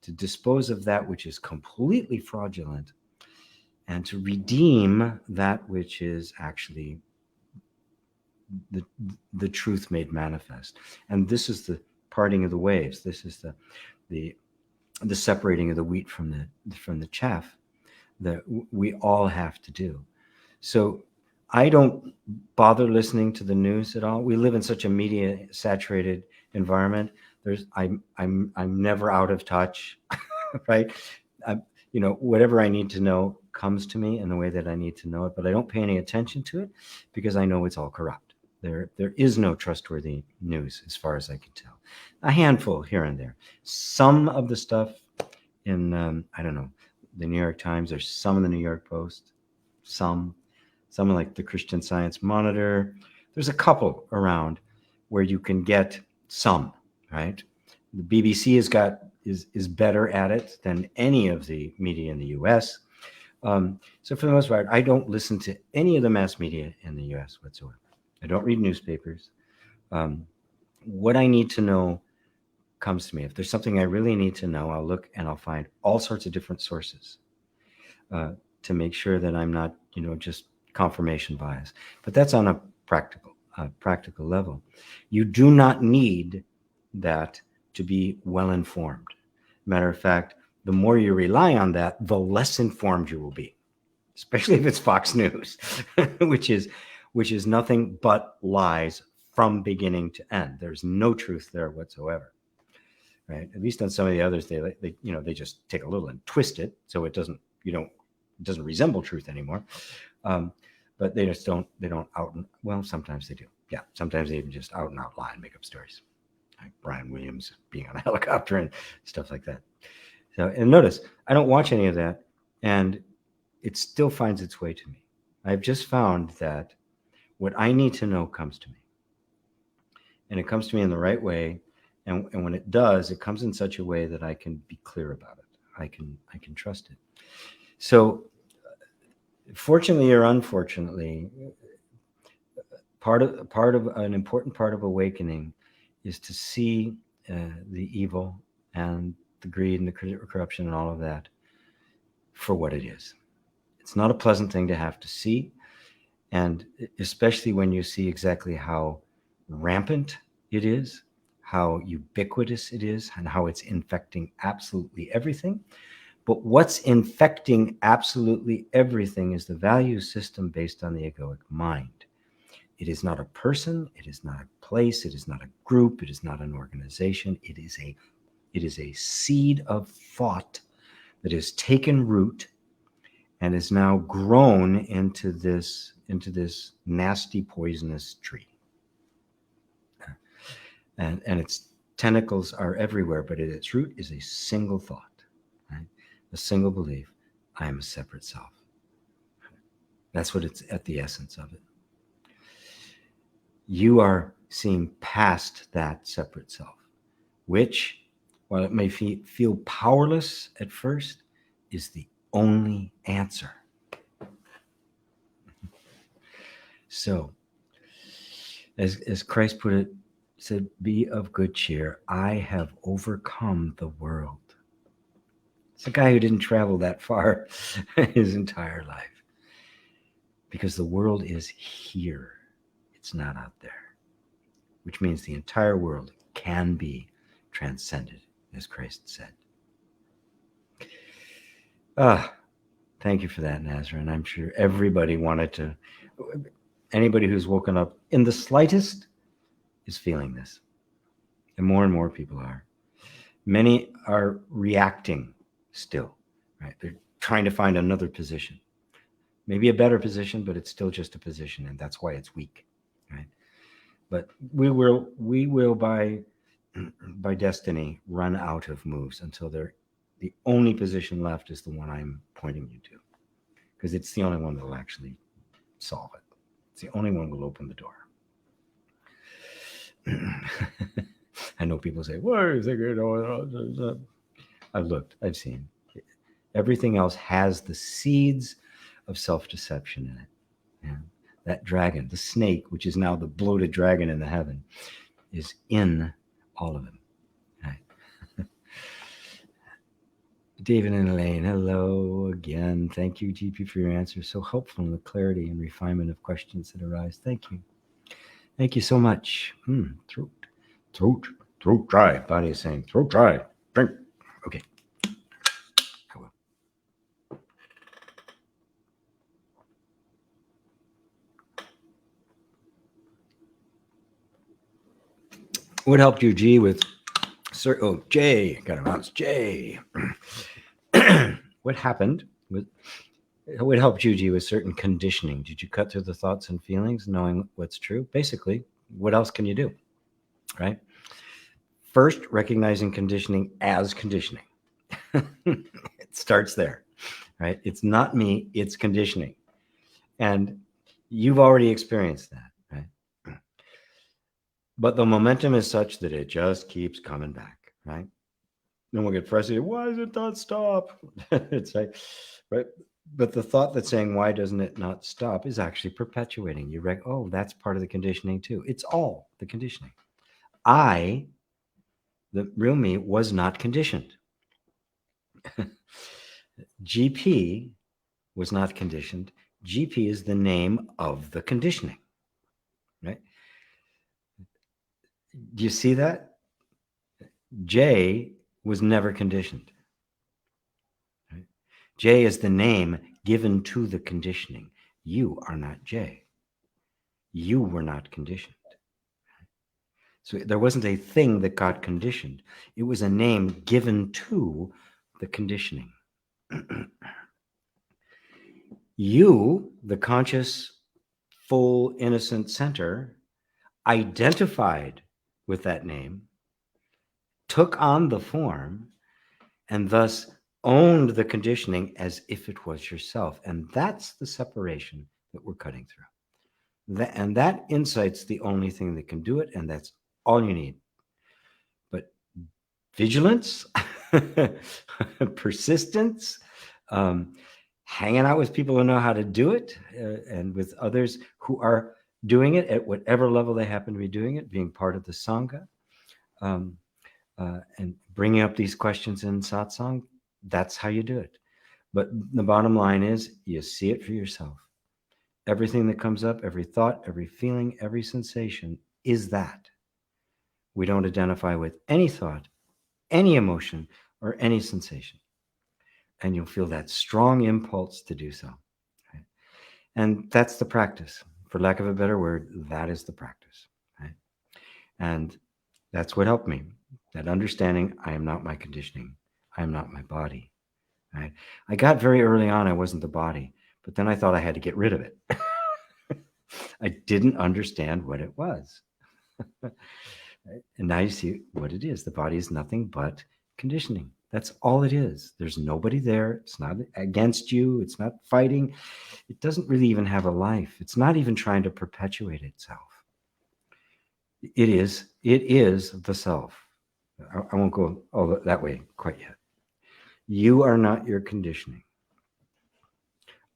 to dispose of that which is completely fraudulent, and to redeem that which is actually the truth made manifest. And this is the parting of the waves. This is the separating of the wheat from the chaff that we all have to do. So I don't bother listening to the news at all. We live in such a media saturated environment. I'm never out of touch, right? Whatever I need to know comes to me in the way that I need to know it, but I don't pay any attention to it because I know it's all corrupt. There is no trustworthy news as far as I can tell. A handful here and there. Some of the stuff in, the New York Times, there's some in the New York Post, some like the Christian Science Monitor. There's a couple around where you can get some, right? The BBC is better at it than any of the media in the US. So for the most part, I don't listen to any of the mass media in the US whatsoever. I don't read newspapers. What I need to know comes to me. If there's something I really need to know, I'll look and I'll find all sorts of different sources to make sure that I'm not, just confirmation bias. But that's on a practical level. You do not need that to be well informed. Matter of fact, the more you rely on that, the less informed you will be, especially if it's Fox News, which is nothing but lies from beginning to end. There's no truth there whatsoever, right? At least on some of the others, they just take a little and twist it so it doesn't resemble truth anymore. But they just don't out and, well, sometimes they do. Yeah, sometimes they even just out and out lie and make up stories, like Brian Williams being on a helicopter and stuff like that. So, and notice, I don't watch any of that, and it still finds its way to me. I've just found that what I need to know comes to me. And it comes to me in the right way. And when it does, it comes in such a way that I can be clear about it. I can trust it. So fortunately or unfortunately, part of an important part of awakening is to see the evil and the greed and the corruption and all of that for what it is. It's not a pleasant thing to have to see, and especially when you see exactly how rampant it is, how ubiquitous it is, and how it's infecting absolutely everything. But what's infecting absolutely everything is the value system based on the egoic mind. It is not a person, it is not a place, it is not a group, it is not an organization. It is a seed of thought that has taken root and is now grown into this nasty poisonous tree. And its tentacles are everywhere, but at its root is a single thought, right? A single belief: I am a separate self. That's what it's at the essence of it. You are seeing past that separate self, which, while it may feel powerless at first, is the only answer. So, as Christ put it, he said, "Be of good cheer. I have overcome the world." It's a guy who didn't travel that far his entire life, because the world is here. It's not out there, which means the entire world can be transcended, as Christ said. Thank you for that, Nazarene. I'm sure everybody anybody who's woken up in the slightest is feeling this. And more people are. Many are reacting still, right? They're trying to find another position. Maybe a better position, but it's still just a position, and that's why it's weak, right? But we will by destiny run out of moves until the only position left is the one I'm pointing you to, because it's the only one that will actually solve it. It's the only one that will open the door. I know people say, "What are you thinking?" I've looked, I've seen. Everything else has the seeds of self-deception in it. Yeah. That dragon, the snake, which is now the bloated dragon in the heaven, is in all of them. Right. David and Elaine, hello again. Thank you, GP, for your answers. So helpful in the clarity and refinement of questions that arise. Thank you. Thank you so much. Throat dry. Body is saying, throat dry. Drink. Okay. I will. What helped you, G, with Jay? Got to announce Jay. What happened with what helped you, G, with certain conditioning? Did you cut through the thoughts and feelings, knowing what's true? Basically, what else can you do? Right? First, recognizing conditioning as conditioning. It starts there, right? It's not me, it's conditioning. And you've already experienced that, right? But the momentum is such that it just keeps coming back, right? Then we'll get frustrated. Why does it not stop? It's like, right? But the thought that's saying, why doesn't it not stop, is actually perpetuating. You oh, that's part of the conditioning too. It's all the conditioning. The real me, was not conditioned. GP was not conditioned. GP is the name of the conditioning, right? Do you see that? J was never conditioned. Right? J is the name given to the conditioning. You are not J. You were not conditioned. So there wasn't a thing that got conditioned. It was a name given to the conditioning. You, the conscious, full, innocent center, identified with that name, took on the form, and thus owned the conditioning as if it was yourself. And that's the separation that we're cutting through. And that insight's the only thing that can do it, and that's all you need. But vigilance, persistence, hanging out with people who know how to do it, and with others who are doing it at whatever level they happen to be doing it, being part of the Sangha, and bringing up these questions in satsang, that's how you do it. But the bottom line is you see it for yourself. Everything that comes up, every thought, every feeling, every sensation is that. We don't identify with any thought, any emotion, or any sensation. And you'll feel that strong impulse to do so. Right? And that's the practice. For lack of a better word, that is the practice. Right? And that's what helped me. That understanding, I am not my conditioning. I am not my body. Right? I got very early on, I wasn't the body, but then I thought I had to get rid of it. I didn't understand what it was. And now you see what it is. The body is nothing but conditioning. That's all it is. There's nobody there. It's not against you. It's not fighting. It doesn't really even have a life. It's not even trying to perpetuate itself. It is the self. I won't go all that way quite yet. You are not your conditioning.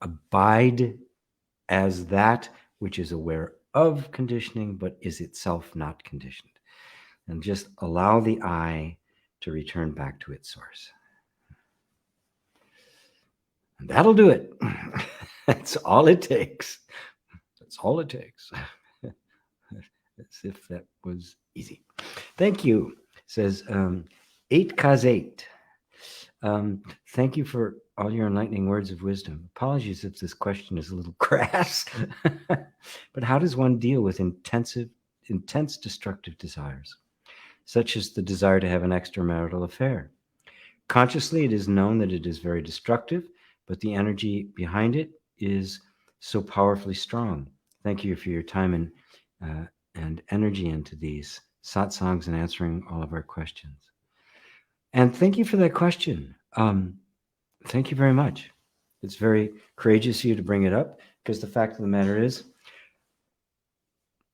Abide as that which is aware of conditioning, but is itself not conditioned. And just allow the I to return back to its source. And that'll do it. That's all it takes. That's all it takes. As if that was easy. Thank you. Says 8Kaz8. Thank you for all your enlightening words of wisdom. Apologies if this question is a little crass. But how does one deal with intense destructive desires, such as the desire to have an extramarital affair? Consciously, it is known that it is very destructive, but the energy behind it is so powerfully strong. Thank you for your time and energy into these satsangs and answering all of our questions. And thank you for that question. Thank you very much. It's very courageous of you to bring it up, because the fact of the matter is,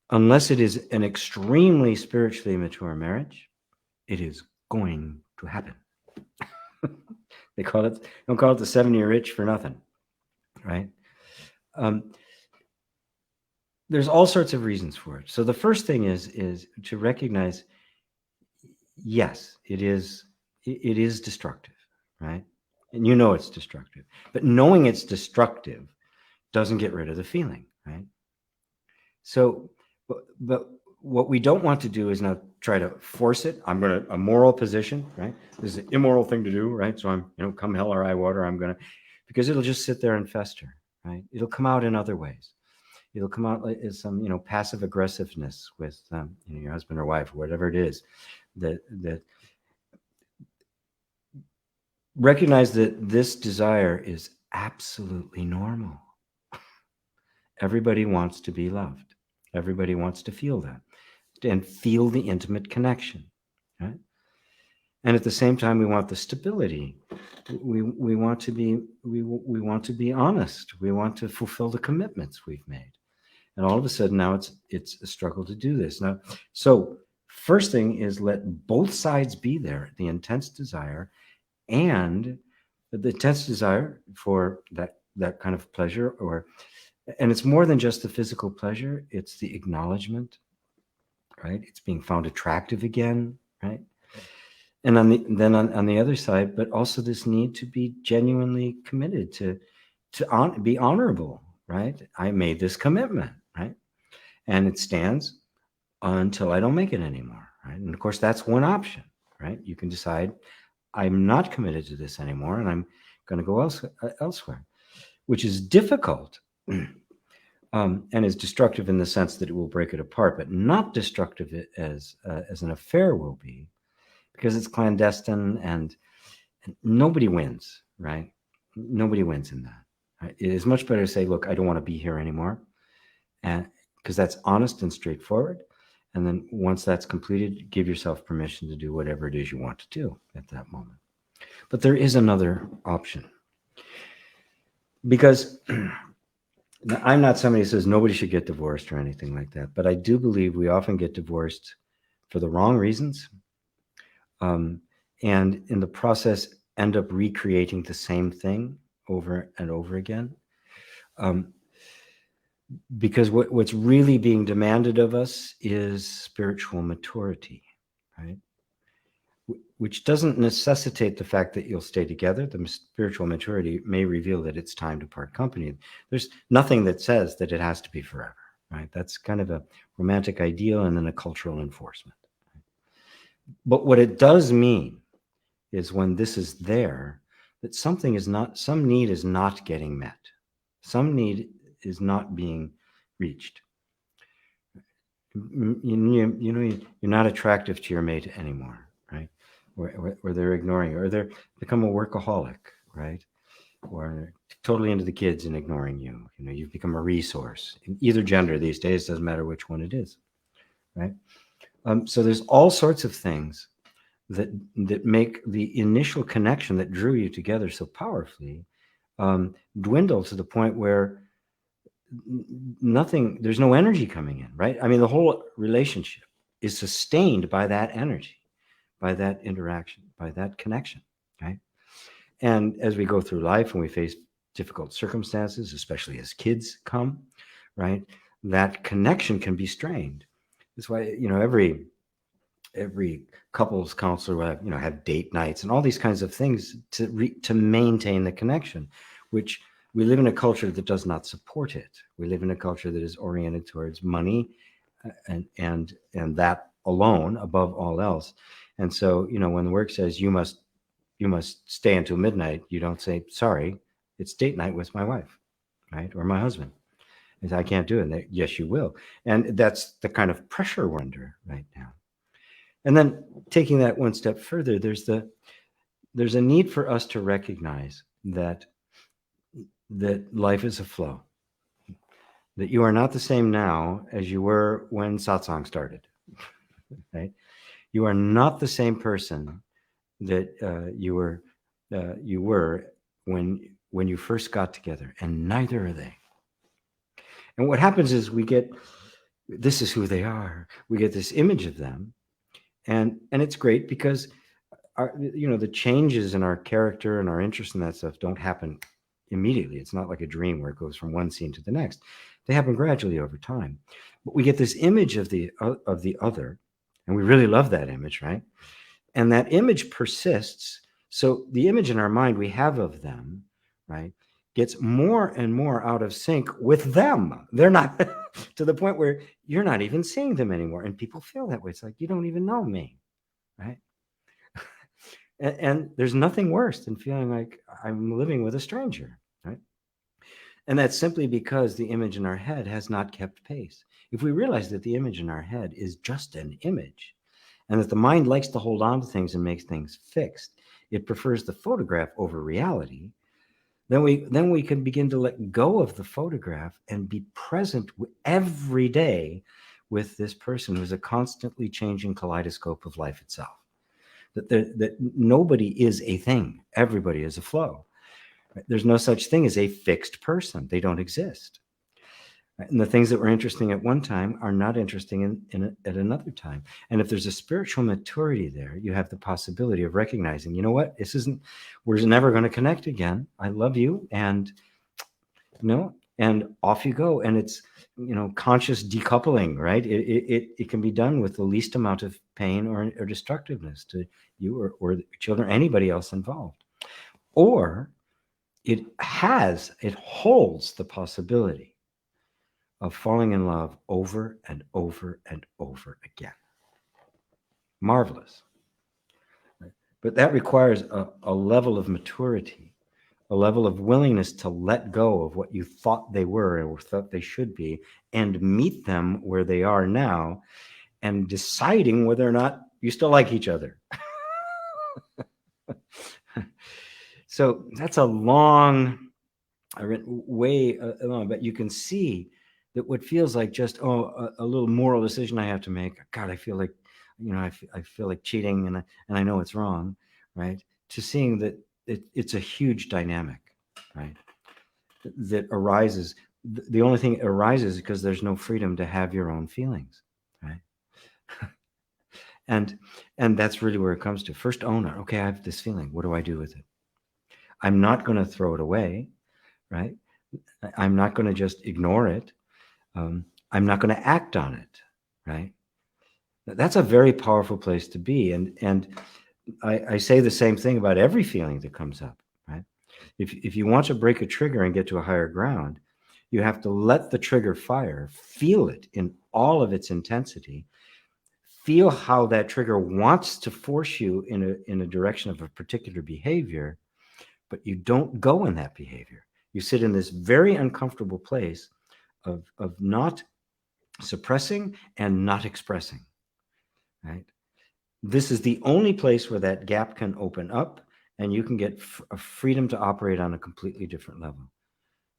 unless it is an extremely spiritually mature marriage, it is going to happen. They don't call it the 7-year itch for nothing, right? There's all sorts of reasons for it. So the first thing is to recognize, yes, it is destructive, right? And you know it's destructive. But knowing it's destructive doesn't get rid of the feeling, right? So, but what we don't want to do is now try to force it. A moral position, right? This is an immoral thing to do, right? So I'm, come hell or high water, because it'll just sit there and fester, right? It'll come out in other ways. It'll come out as some, passive aggressiveness with, your husband or wife or whatever it is. That recognize that this desire is absolutely normal. Everybody wants to be loved. Everybody wants to feel that and feel the intimate connection, right? And at the same time, we want the stability. We want to be honest. We want to fulfill the commitments we've made. And all of a sudden now it's a struggle to do this. Now, so first thing is let both sides be there, the intense desire and the intense desire for that kind of pleasure, and it's more than just the physical pleasure, it's the acknowledgement, right? It's being found attractive again, right? And on the other side, but also this need to be genuinely committed to be honorable, right? I made this commitment, right? And it stands until I don't make it anymore, right? And of course, that's one option, right? You can decide, I'm not committed to this anymore, and I'm going to go elsewhere, which is difficult and is destructive in the sense that it will break it apart, but not destructive as an affair will be, because it's clandestine and nobody wins, right? Nobody wins in that. Right? It is much better to say, look, I don't want to be here anymore, and because that's honest and straightforward. And then once that's completed, give yourself permission to do whatever it is you want to do at that moment. But there is another option. Because I'm not somebody who says nobody should get divorced or anything like that, but I do believe we often get divorced for the wrong reasons, and in the process end up recreating the same thing over and over again. Because what's really being demanded of us is spiritual maturity, right? Which doesn't necessitate the fact that you'll stay together. The spiritual maturity may reveal that it's time to part company. There's nothing that says that it has to be forever, right? That's kind of a romantic ideal and then a cultural enforcement. But what it does mean is when this is there, that some need is not getting met. Some need is not being reached. You're not attractive to your mate anymore, right? Or they're ignoring you, or they're become a workaholic, right? Or totally into the kids and ignoring you. You've become a resource in either gender these days, doesn't matter which one it is, right? So there's all sorts of things that make the initial connection that drew you together so powerfully dwindle to the point where there's no energy coming in, right? I mean, the whole relationship is sustained by that energy, by that interaction, by that connection, right? And as we go through life and we face difficult circumstances, especially as kids come, right, that connection can be strained. That's why, every couples counselor will have date nights and all these kinds of things to maintain the connection, which we live in a culture that does not support it. We live in a culture that is oriented towards money and that alone above all else. And so, when the work says you must stay until midnight, you don't say, sorry, it's date night with my wife, right? Or my husband. And I can't do it. And yes, you will. And that's the kind of pressure we're under right now. And then taking that one step further, there's a need for us to recognize that life is a flow, that you are not the same now as you were when Satsang started, right? You are not the same person that you were when you first got together, and neither are they. And what happens is this is who they are. We get this image of them, and it's great because the changes in our character and our interest in that stuff don't happen immediately. It's not like a dream where it goes from one scene to the next. They happen gradually over time. But we get this image of the other, and we really love that image, right? And that image persists. So the image in our mind we have of them, right, gets more and more out of sync with them. They're not to the point where you're not even seeing them anymore. And people feel that way. It's like, you don't even know me, right? And there's nothing worse than feeling like I'm living with a stranger, right? And that's simply because the image in our head has not kept pace. If we realize that the image in our head is just an image, and that the mind likes to hold on to things and make things fixed, it prefers the photograph over reality, then we can begin to let go of the photograph and be present every day with this person who's a constantly changing kaleidoscope of life itself. That nobody is a thing. Everybody is a flow. There's no such thing as a fixed person. They don't exist. And the things that were interesting at one time are not interesting at another time. And if there's a spiritual maturity there, you have the possibility of recognizing, you know what, we're never going to connect again. I love you. And, and off you go. And it's, conscious decoupling, right? It can be done with the least amount of pain or destructiveness to you or the children, anybody else involved. Or it holds the possibility of falling in love over and over and over again. Marvelous. But that requires a level of maturity a level of willingness to let go of what you thought they were or thought they should be, and meet them where they are now, and deciding whether or not you still like each other. So that's a long way along, but you can see that what feels like just a little moral decision I have to make. God, I feel like, I feel like cheating, and I know it's wrong, right? To seeing that it's a huge dynamic, right? That arises. The only thing arises because there's no freedom to have your own feelings, right? and that's really where it comes to. First, own it. Okay, I have this feeling. What do I do with it? I'm not going to throw it away, right? I'm not going to just ignore it. I'm not going to act on it, right? That's a very powerful place to be. And I say the same thing about every feeling that comes up, right? If you want to break a trigger and get to a higher ground, you have to let the trigger fire, feel it in all of its intensity, feel how that trigger wants to force you in a direction of a particular behavior, but you don't go in that behavior. You sit in this very uncomfortable place of not suppressing and not expressing, right? This is the only place where that gap can open up, and you can get a freedom to operate on a completely different level.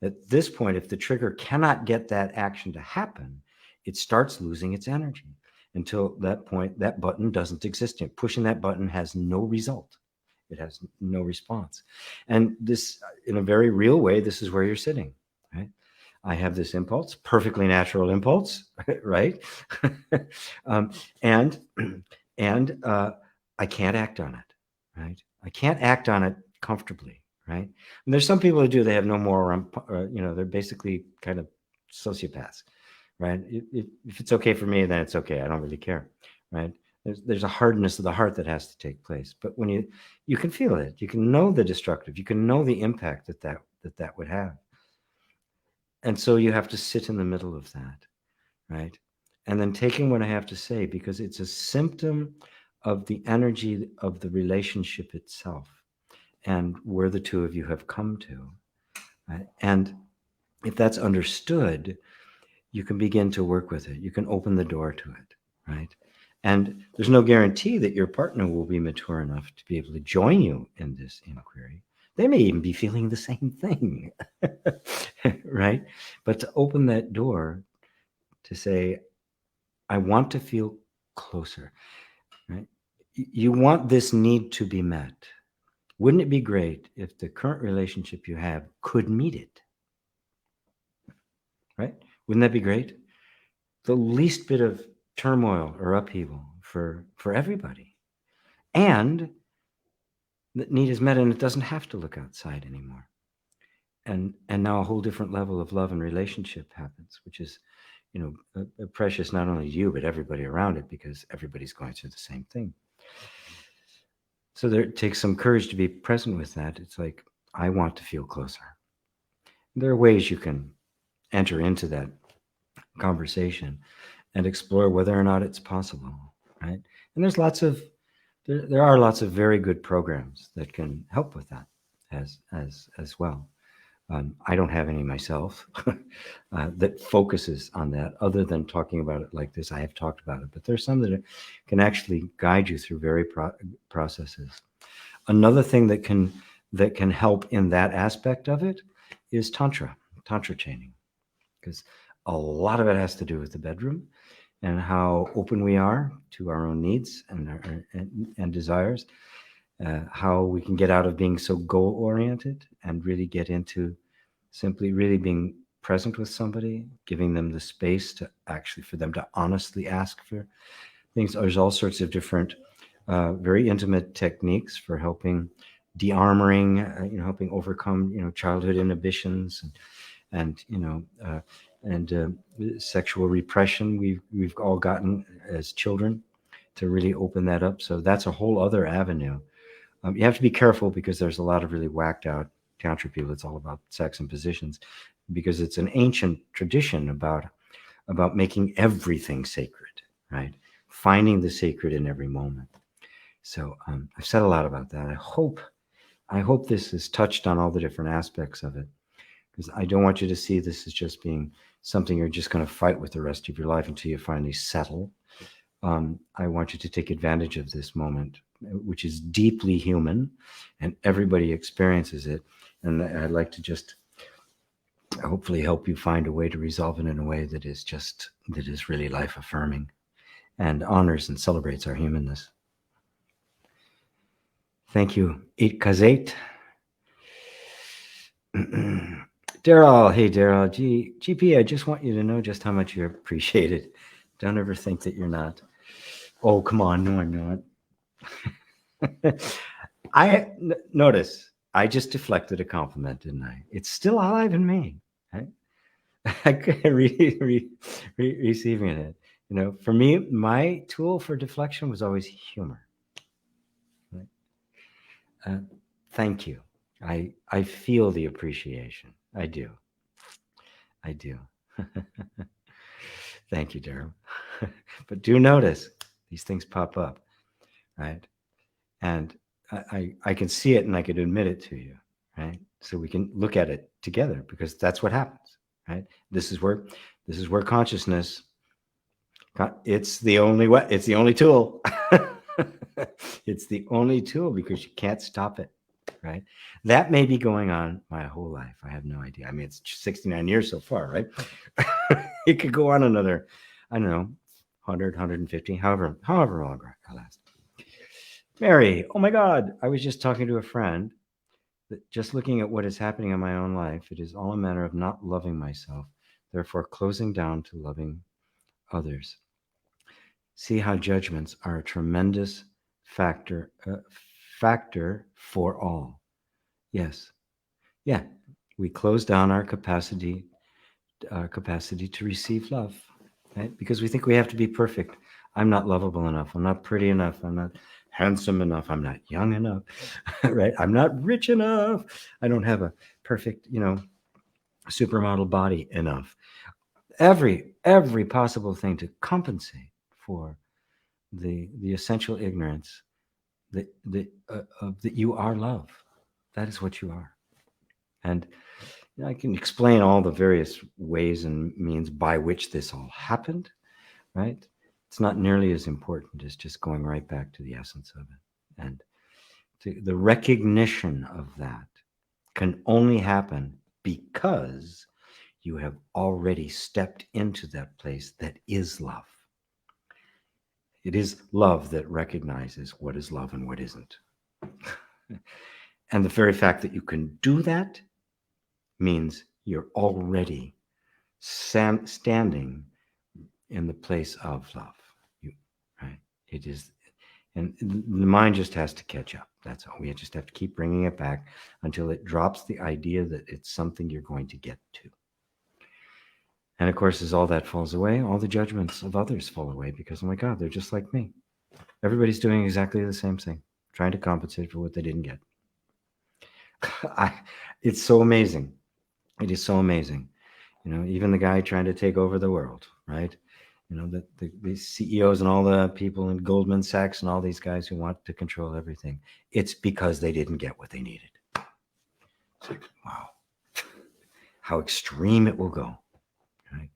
At this point, if the trigger cannot get that action to happen, it starts losing its energy. Until that point, that button doesn't exist. Pushing that button has no result. It has no response. And this, in a very real way, this is where you're sitting, right? I have this impulse, perfectly natural impulse, right? And I can't act on it, right? I can't act on it comfortably, right? And there's some people who do. They have no moral, they're basically kind of sociopaths, right? If it's okay for me, then it's okay. I don't really care, right? There's a hardness of the heart that has to take place. But when you can feel it, you can know the destructive, you can know the impact that would have. And so you have to sit in the middle of that, right? And then taking what I have to say, because it's a symptom of the energy of the relationship itself and where the two of you have come to, right? And if that's understood, you can begin to work with it. You can open the door to it, right? And there's no guarantee that your partner will be mature enough to be able to join you in this inquiry. They may even be feeling the same thing, right? But to open that door to say, I want to feel closer, right? You want this need to be met. Wouldn't it be great if the current relationship you have could meet it, right? Wouldn't that be great? The least bit of turmoil or upheaval for everybody. And the need is met, and it doesn't have to look outside anymore. And now a whole different level of love and relationship happens, which is, precious not only to you, but everybody around it, because everybody's going through the same thing. So it takes some courage to be present with that. It's like, I want to feel closer. There are ways you can enter into that conversation and explore whether or not it's possible, right? And there are lots of very good programs that can help with that as well. I don't have any myself that focuses on that, other than talking about it like this. I have talked about it, but there's some that can actually guide you through very processes. Another thing that can help in that aspect of it is tantra chaining, because a lot of it has to do with the bedroom and how open we are to our own needs and desires, how we can get out of being so goal-oriented and really get into simply really being present with somebody, giving them the space to actually, for them to honestly ask for things. There's all sorts of different, very intimate techniques for helping de-armoring, helping overcome, childhood inhibitions and sexual repression we've all gotten as children, to really open that up. So that's a whole other avenue. You have to be careful, because there's a lot of really whacked out tantra people. It's all about sex and positions, because it's an ancient tradition about making everything sacred, right? Finding the sacred in every moment. So I've said a lot about that. I hope this has touched on all the different aspects of it, because I don't want you to see this as just being something you're just going to fight with the rest of your life until you finally settle. I want you to take advantage of this moment, which is deeply human, and everybody experiences it. And I'd like to just hopefully help you find a way to resolve it in a way that is really life affirming and honors and celebrates our humanness. Thank you, Eat Kazate. Daryl, hey Daryl, GP, I just want you to know just how much you're appreciated. Don't ever think that you're not. Oh, come on, no, I'm not. Notice, I just deflected a compliment, didn't I? It's still alive in me. Right? I couldn't receiving it. You know, for me, my tool for deflection was always humor. Right? Thank you. I feel the appreciation. I do. Thank you, Daryl. But do notice these things pop up, right? And I can see it and I can admit it to you, right? So we can look at it together, because that's what happens, right? This is where consciousness, it's the only way, it's the only tool. It's the only tool, because you can't stop it, right? That may be going on my whole life. I have no idea. I mean, it's 69 years so far, right? It could go on another, I don't know, 100, 150, however long I last. Mary, oh my God, I was just talking to a friend that just looking at what is happening in my own life, it is all a matter of not loving myself, therefore closing down to loving others. See how judgments are a tremendous factor for all. Yes. Yeah. We close down our capacity to receive love, right? Because we think we have to be perfect. I'm not lovable enough. I'm not pretty enough. I'm not handsome enough. I'm not young enough, right? I'm not rich enough. I don't have a perfect, supermodel body enough. Every possible thing to compensate for the essential ignorance that you are love. That is what you are. And I can explain all the various ways and means by which this all happened, right? It's not nearly as important as just going right back to the essence of it. And the recognition of that can only happen because you have already stepped into that place that is love. It is love that recognizes what is love and what isn't. And the very fact that you can do that means you're already standing in the place of love. Right? It is, and the mind just has to catch up. That's all. We just have to keep bringing it back until it drops the idea that it's something you're going to get to. And of course, as all that falls away, all the judgments of others fall away, because, oh my God, they're just like me. Everybody's doing exactly the same thing, trying to compensate for what they didn't get. It's so amazing. It is so amazing. Even the guy trying to take over the world, right? The CEOs and all the people in Goldman Sachs and all these guys who want to control everything. It's because they didn't get what they needed. It's like, wow, how extreme it will go, right?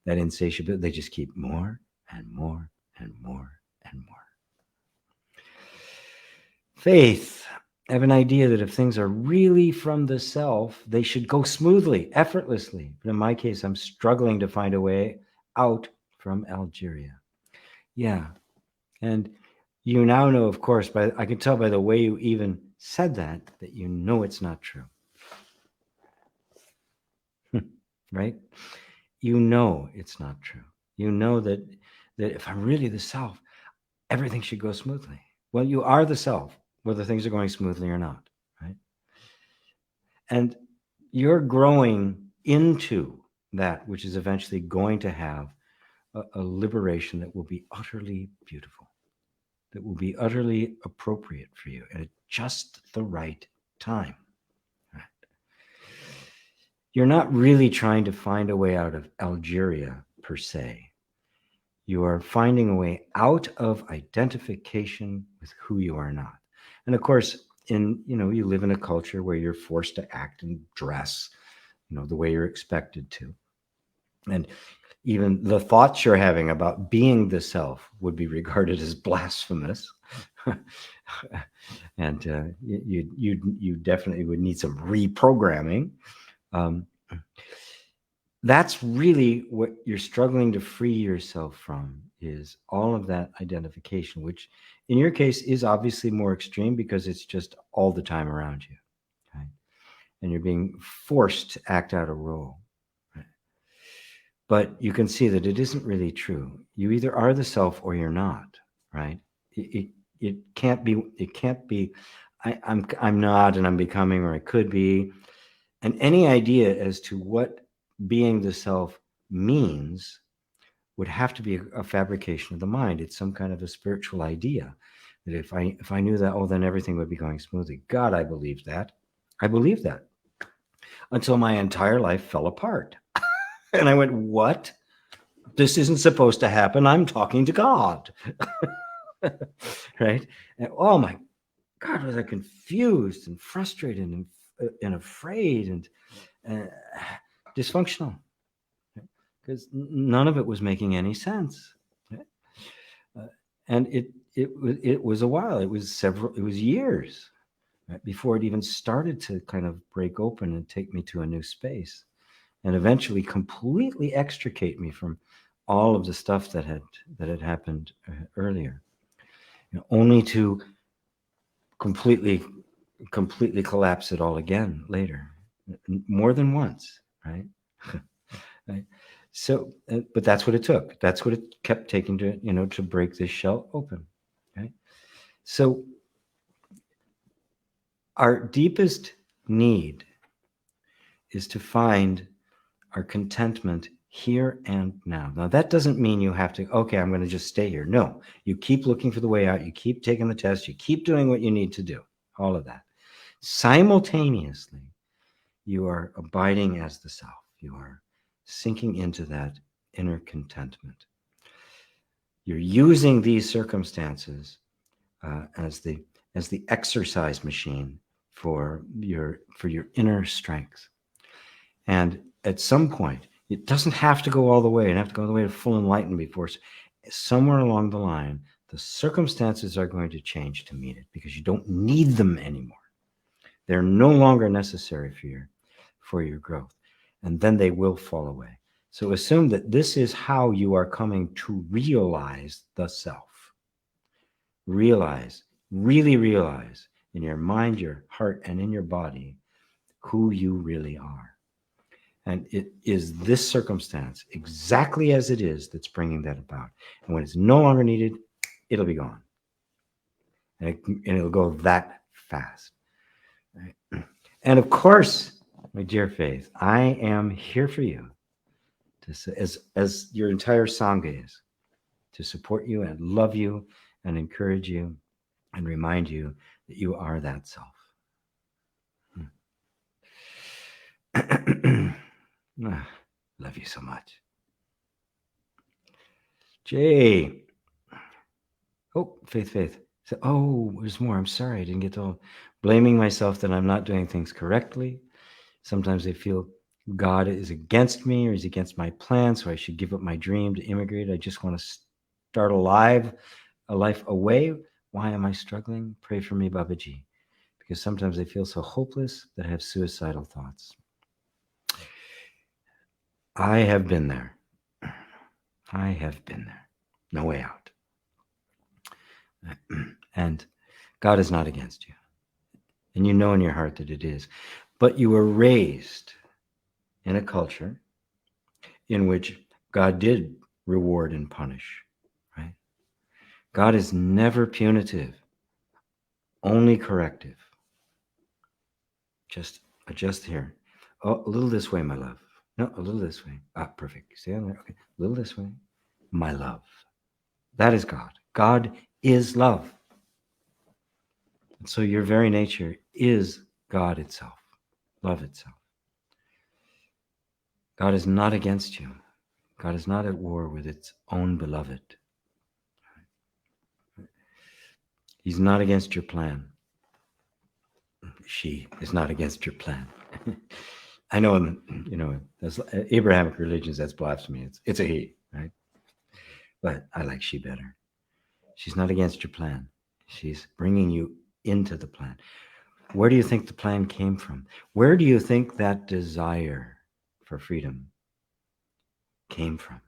That insatiability, they just keep more and more and more and more. Faith. I have an idea that if things are really from the self, they should go smoothly, effortlessly. But in my case, I'm struggling to find a way out from Algeria. Yeah. And you now know, of course, I can tell by the way you even said that you know it's not true. Right? You know it's not true. You know that if I'm really the self, everything should go smoothly. Well, you are the self, whether things are going smoothly or not, right? And you're growing into that which is eventually going to have a liberation that will be utterly beautiful, that will be utterly appropriate for you at just the right time. Right? You're not really trying to find a way out of Algeria per se. You are finding a way out of identification with who you are not. And of course, you live in a culture where you're forced to act and dress, the way you're expected to. And even the thoughts you're having about being the self would be regarded as blasphemous. And you definitely would need some reprogramming. Um, that's really what you're struggling to free yourself from, is all of that identification, which in your case is obviously more extreme because it's just all the time around you, right? And you're being forced to act out a role, right? But you can see that it isn't really true. You either are the self or you're not, right? It can't be I'm not and I'm becoming, or I could be. And any idea as to what being the self means would have to be a fabrication of the mind. It's some kind of a spiritual idea that if I knew that, oh, then everything would be going smoothly. God, I believed that. I believed that until my entire life fell apart. And I went, what? This isn't supposed to happen. I'm talking to God. Right? And oh my God, was I confused and frustrated and afraid and dysfunctional, because none of it was making any sense. And it was a while. It was years, right, before it even started to kind of break open and take me to a new space, and eventually completely extricate me from all of the stuff that had happened earlier, only to completely collapse it all again later, more than once, right? Right. So, but that's what it took. That's what it kept taking to break this shell open. Okay. So, our deepest need is to find our contentment here and now. Now, that doesn't mean you have to, okay, I'm going to just stay here. No, you keep looking for the way out. You keep taking the test. You keep doing what you need to do. All of that. Simultaneously, you are abiding as the self. You are sinking into that inner contentment. You're using these circumstances as the exercise machine for your inner strength. And at some point, it doesn't have to go all the way. You have to go all the way to full enlightenment before. Somewhere along the line, the circumstances are going to change to meet it, because you don't need them anymore. They're no longer necessary for your growth, and then they will fall away. So assume that this is how you are coming to realize the self. Realize, really realize in your mind, your heart, and in your body who you really are. And it is this circumstance, exactly as it is, that's bringing that about. And when it's no longer needed, it'll be gone. And it'll go that fast. Right? And of course, my dear Faith, I am here for you, as your entire Sangha is, to support you and love you and encourage you and remind you that you are that self. Love you so much. Jay. Oh, Faith. So, oh, there's more. I'm sorry. I didn't get to all. Blaming myself that I'm not doing things correctly. Sometimes I feel God is against me, or he's against my plan, so I should give up my dream to immigrate. I just want to start a life away. Why am I struggling? Pray for me, Babaji. Because sometimes I feel so hopeless that I have suicidal thoughts. I have been there. I have been there. No way out. And God is not against you. And you know in your heart that it is. But you were raised in a culture in which God did reward and punish, right? God is never punitive, only corrective. Just adjust here. Oh, a little this way, my love. No, a little this way. Ah, perfect. Stay on there. Okay, a little this way. My love. That is God. God is love. And so your very nature is God itself, love itself. God is not against you. God is not at war with its own beloved. He's not against your plan. She is not against your plan. I know, that's Abrahamic religions, that's blasphemy. It's a he, right? But I like she better. She's not against your plan. She's bringing you into the plan. Where do you think the plan came from? Where do you think that desire for freedom came from?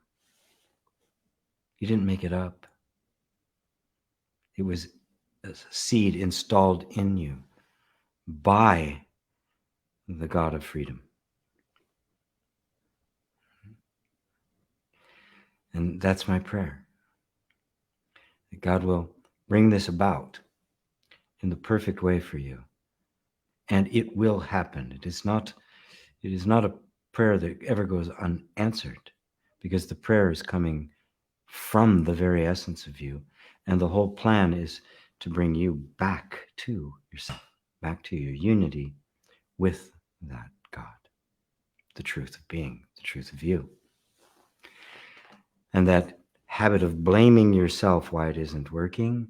You didn't make it up. It was a seed installed in you by the God of freedom. And that's my prayer. That God will bring this about in the perfect way for you. And it will happen. It is not a prayer that ever goes unanswered, because the prayer is coming from the very essence of you. And the whole plan is to bring you back to yourself, back to your unity with that God, the truth of being, the truth of you. And that habit of blaming yourself why it isn't working,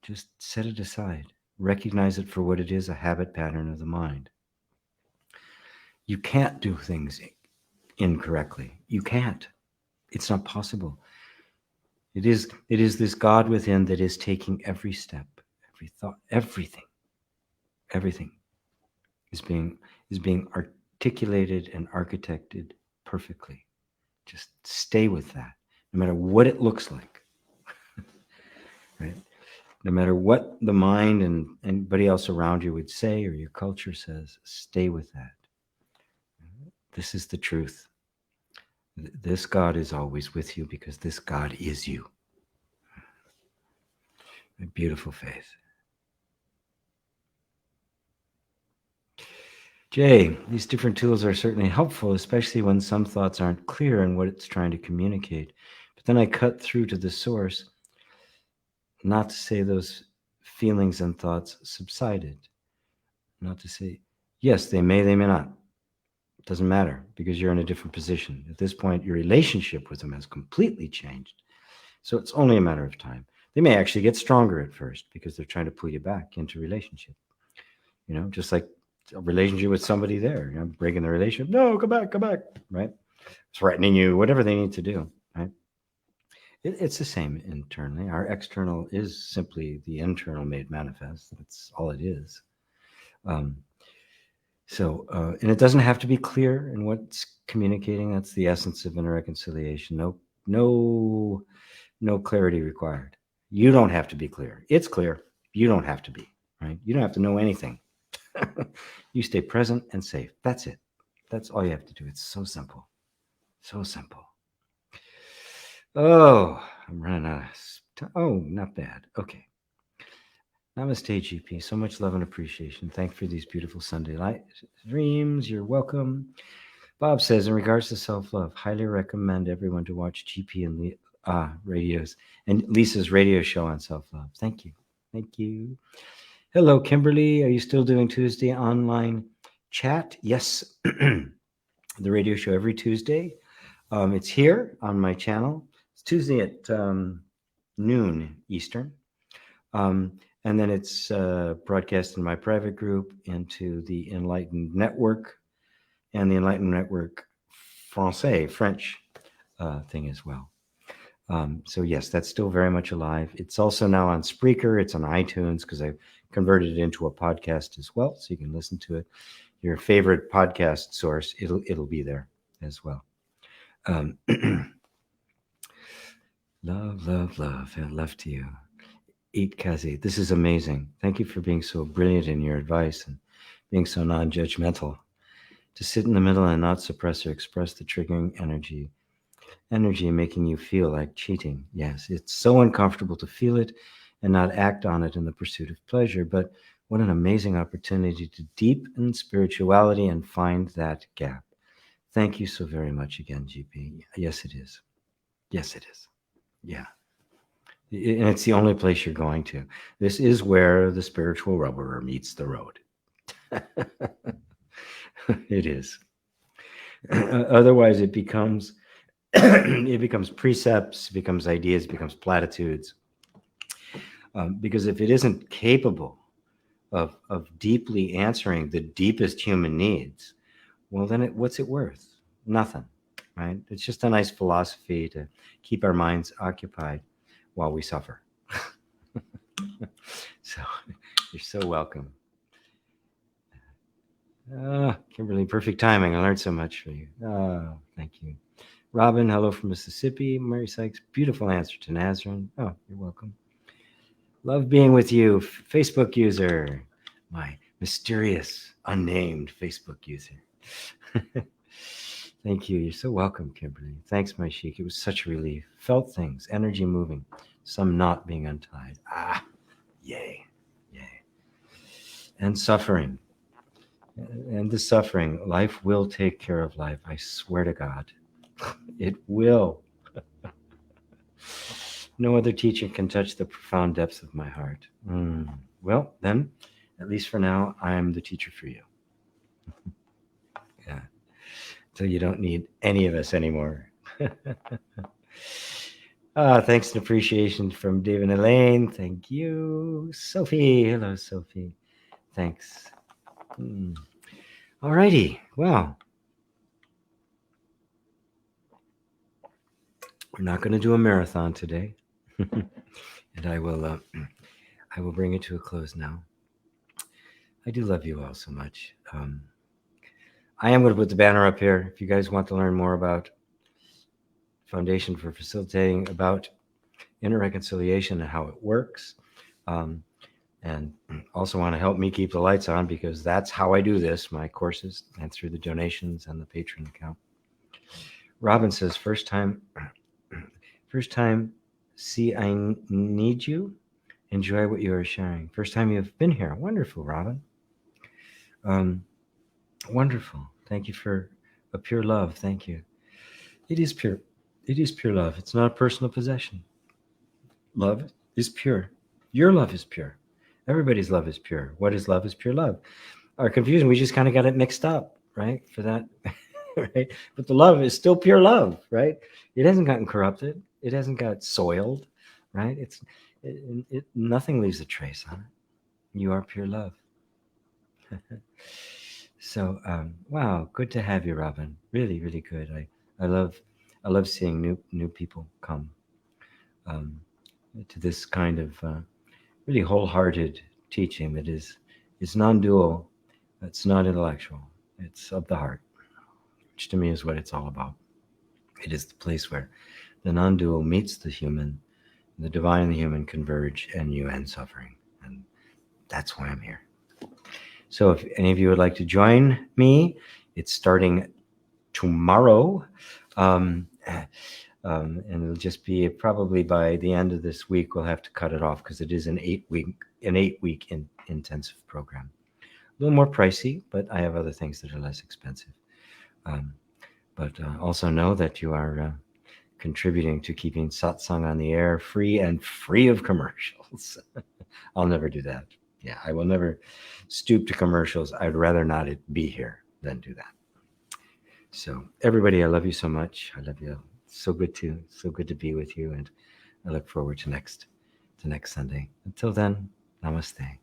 just set it aside. Recognize it for what it is, a habit pattern of the mind. You can't do things incorrectly. You can't. It's not possible. It is this God within that is taking every step, every thought, everything is being articulated and architected perfectly. Just stay with that, no matter what it looks like. Right? No matter what the mind and anybody else around you would say or your culture says, stay with that. This is the truth. This God is always with you because this God is you. A beautiful faith. Jay, these different tools are certainly helpful, especially when some thoughts aren't clear in what it's trying to communicate. But then I cut through to the source, not to say those feelings and thoughts subsided. Not to say, yes, they may not. It doesn't matter, because you're in a different position. At this point, your relationship with them has completely changed. So it's only a matter of time. They may actually get stronger at first because they're trying to pull you back into relationship. Just like a relationship with somebody there, breaking the relationship. No, come back, right? Threatening you, whatever they need to do, right? It's the same internally. Our external is simply the internal made manifest. That's all it is. And it doesn't have to be clear in what's communicating. That's the essence of inner reconciliation. No clarity required. You don't have to be clear. It's clear. You don't have to be, right? You don't have to know anything. You stay present and safe. That's it. That's all you have to do. It's so simple. So simple. Oh, I'm running out of time. Oh, not bad. Okay. Namaste, GP. So much love and appreciation. Thank you for these beautiful Sunday light dreams. You're welcome. Bob says, in regards to self-love, highly recommend everyone to watch GP and radios and Lisa's radio show on self-love. Thank you. Thank you. Hello, Kimberly. Are you still doing Tuesday online chat? Yes. The radio show every Tuesday. It's here on my channel. It's Tuesday at noon Eastern. And then it's broadcast in my private group into the Enlightened Network and the Enlightened Network French thing as well. So yes, that's still very much alive. It's also now on Spreaker. It's on iTunes because I converted it into a podcast as well, so you can listen to it. Your favorite podcast source, it'll be there as well. Love, love, love. Love to you. Eat Kazi. This is amazing. Thank you for being so brilliant in your advice and being so non-judgmental. To sit in the middle and not suppress or express the triggering energy making you feel like cheating. Yes, it's so uncomfortable to feel it and not act on it in the pursuit of pleasure, but what an amazing opportunity to deepen spirituality and find that gap. Thank you so very much again, GP. Yes, it is. Yes, it is. Yeah. And it's the only place you're going to. This is where the spiritual rubber meets the road. It is. Otherwise, it becomes precepts, it becomes ideas, it becomes platitudes. Because if it isn't capable of deeply answering the deepest human needs, well, then what's it worth? Nothing, right? It's just a nice philosophy to keep our minds occupied while we suffer. So you're so welcome. Kimberly, perfect timing. I learned so much from you. Oh, thank you. Robin, hello from Mississippi. Mary Sykes, beautiful answer to Nazarene. Oh, you're welcome. Love being with you, Facebook user. My mysterious, unnamed Facebook user. Thank you. You're so welcome, Kimberly. Thanks, my Sheik. It was such a relief. Felt things, energy moving, some knot being untied. Yay, yay. And suffering. And the suffering, life will take care of life. I swear to God. It will. No other teacher can touch the profound depths of my heart. Well, then, at least for now, I'm the teacher for you. Yeah. So you don't need any of us anymore. Thanks and appreciation from Dave and Elaine. Thank you. Sophie. Hello, Sophie. Thanks. All righty. Well, we're not going to do a marathon today. And I will bring it to a close now. I do love you all so much. I am going to put the banner up here if you guys want to learn more about Foundation for Facilitating, about inner reconciliation and how it works, and also want to help me keep the lights on, because that's how I do this, my courses, and through the donations and the Patreon account. Robin says, first time, see, I need you. Enjoy what you are sharing. First time you've been here. Wonderful, Robin. Wonderful. Thank you for a pure love. Thank you. It is pure. It is pure love. It's not a personal possession. Love is pure. Your love is pure. Everybody's love is pure. What is love? Is pure love. Our confusion, we just kind of got it mixed up, right? For that, right? But the love is still pure love, right? It hasn't gotten corrupted. It hasn't got soiled, right? Nothing leaves a trace on it. You are pure love. So, wow, good to have you, Robin. Really, really good. I love seeing new people come to this kind of really wholehearted teaching that is non-dual. It's not intellectual. It's of the heart, which to me is what it's all about. It is the place where the non-dual meets the human, the divine and the human converge, and you end suffering. And that's why I'm here. So if any of you would like to join me, it's starting tomorrow. And it'll just be probably by the end of this week, we'll have to cut it off, because it is an 8-week intensive program. A little more pricey, but I have other things that are less expensive. But also know that you are contributing to keeping Satsang on the air, free of commercials. I'll never do that. Yeah, I will never stoop to commercials. I'd rather not be here than do that. So everybody, I love you so much. I love you. So good to be with you, and I look forward to next Sunday. Until then, namaste.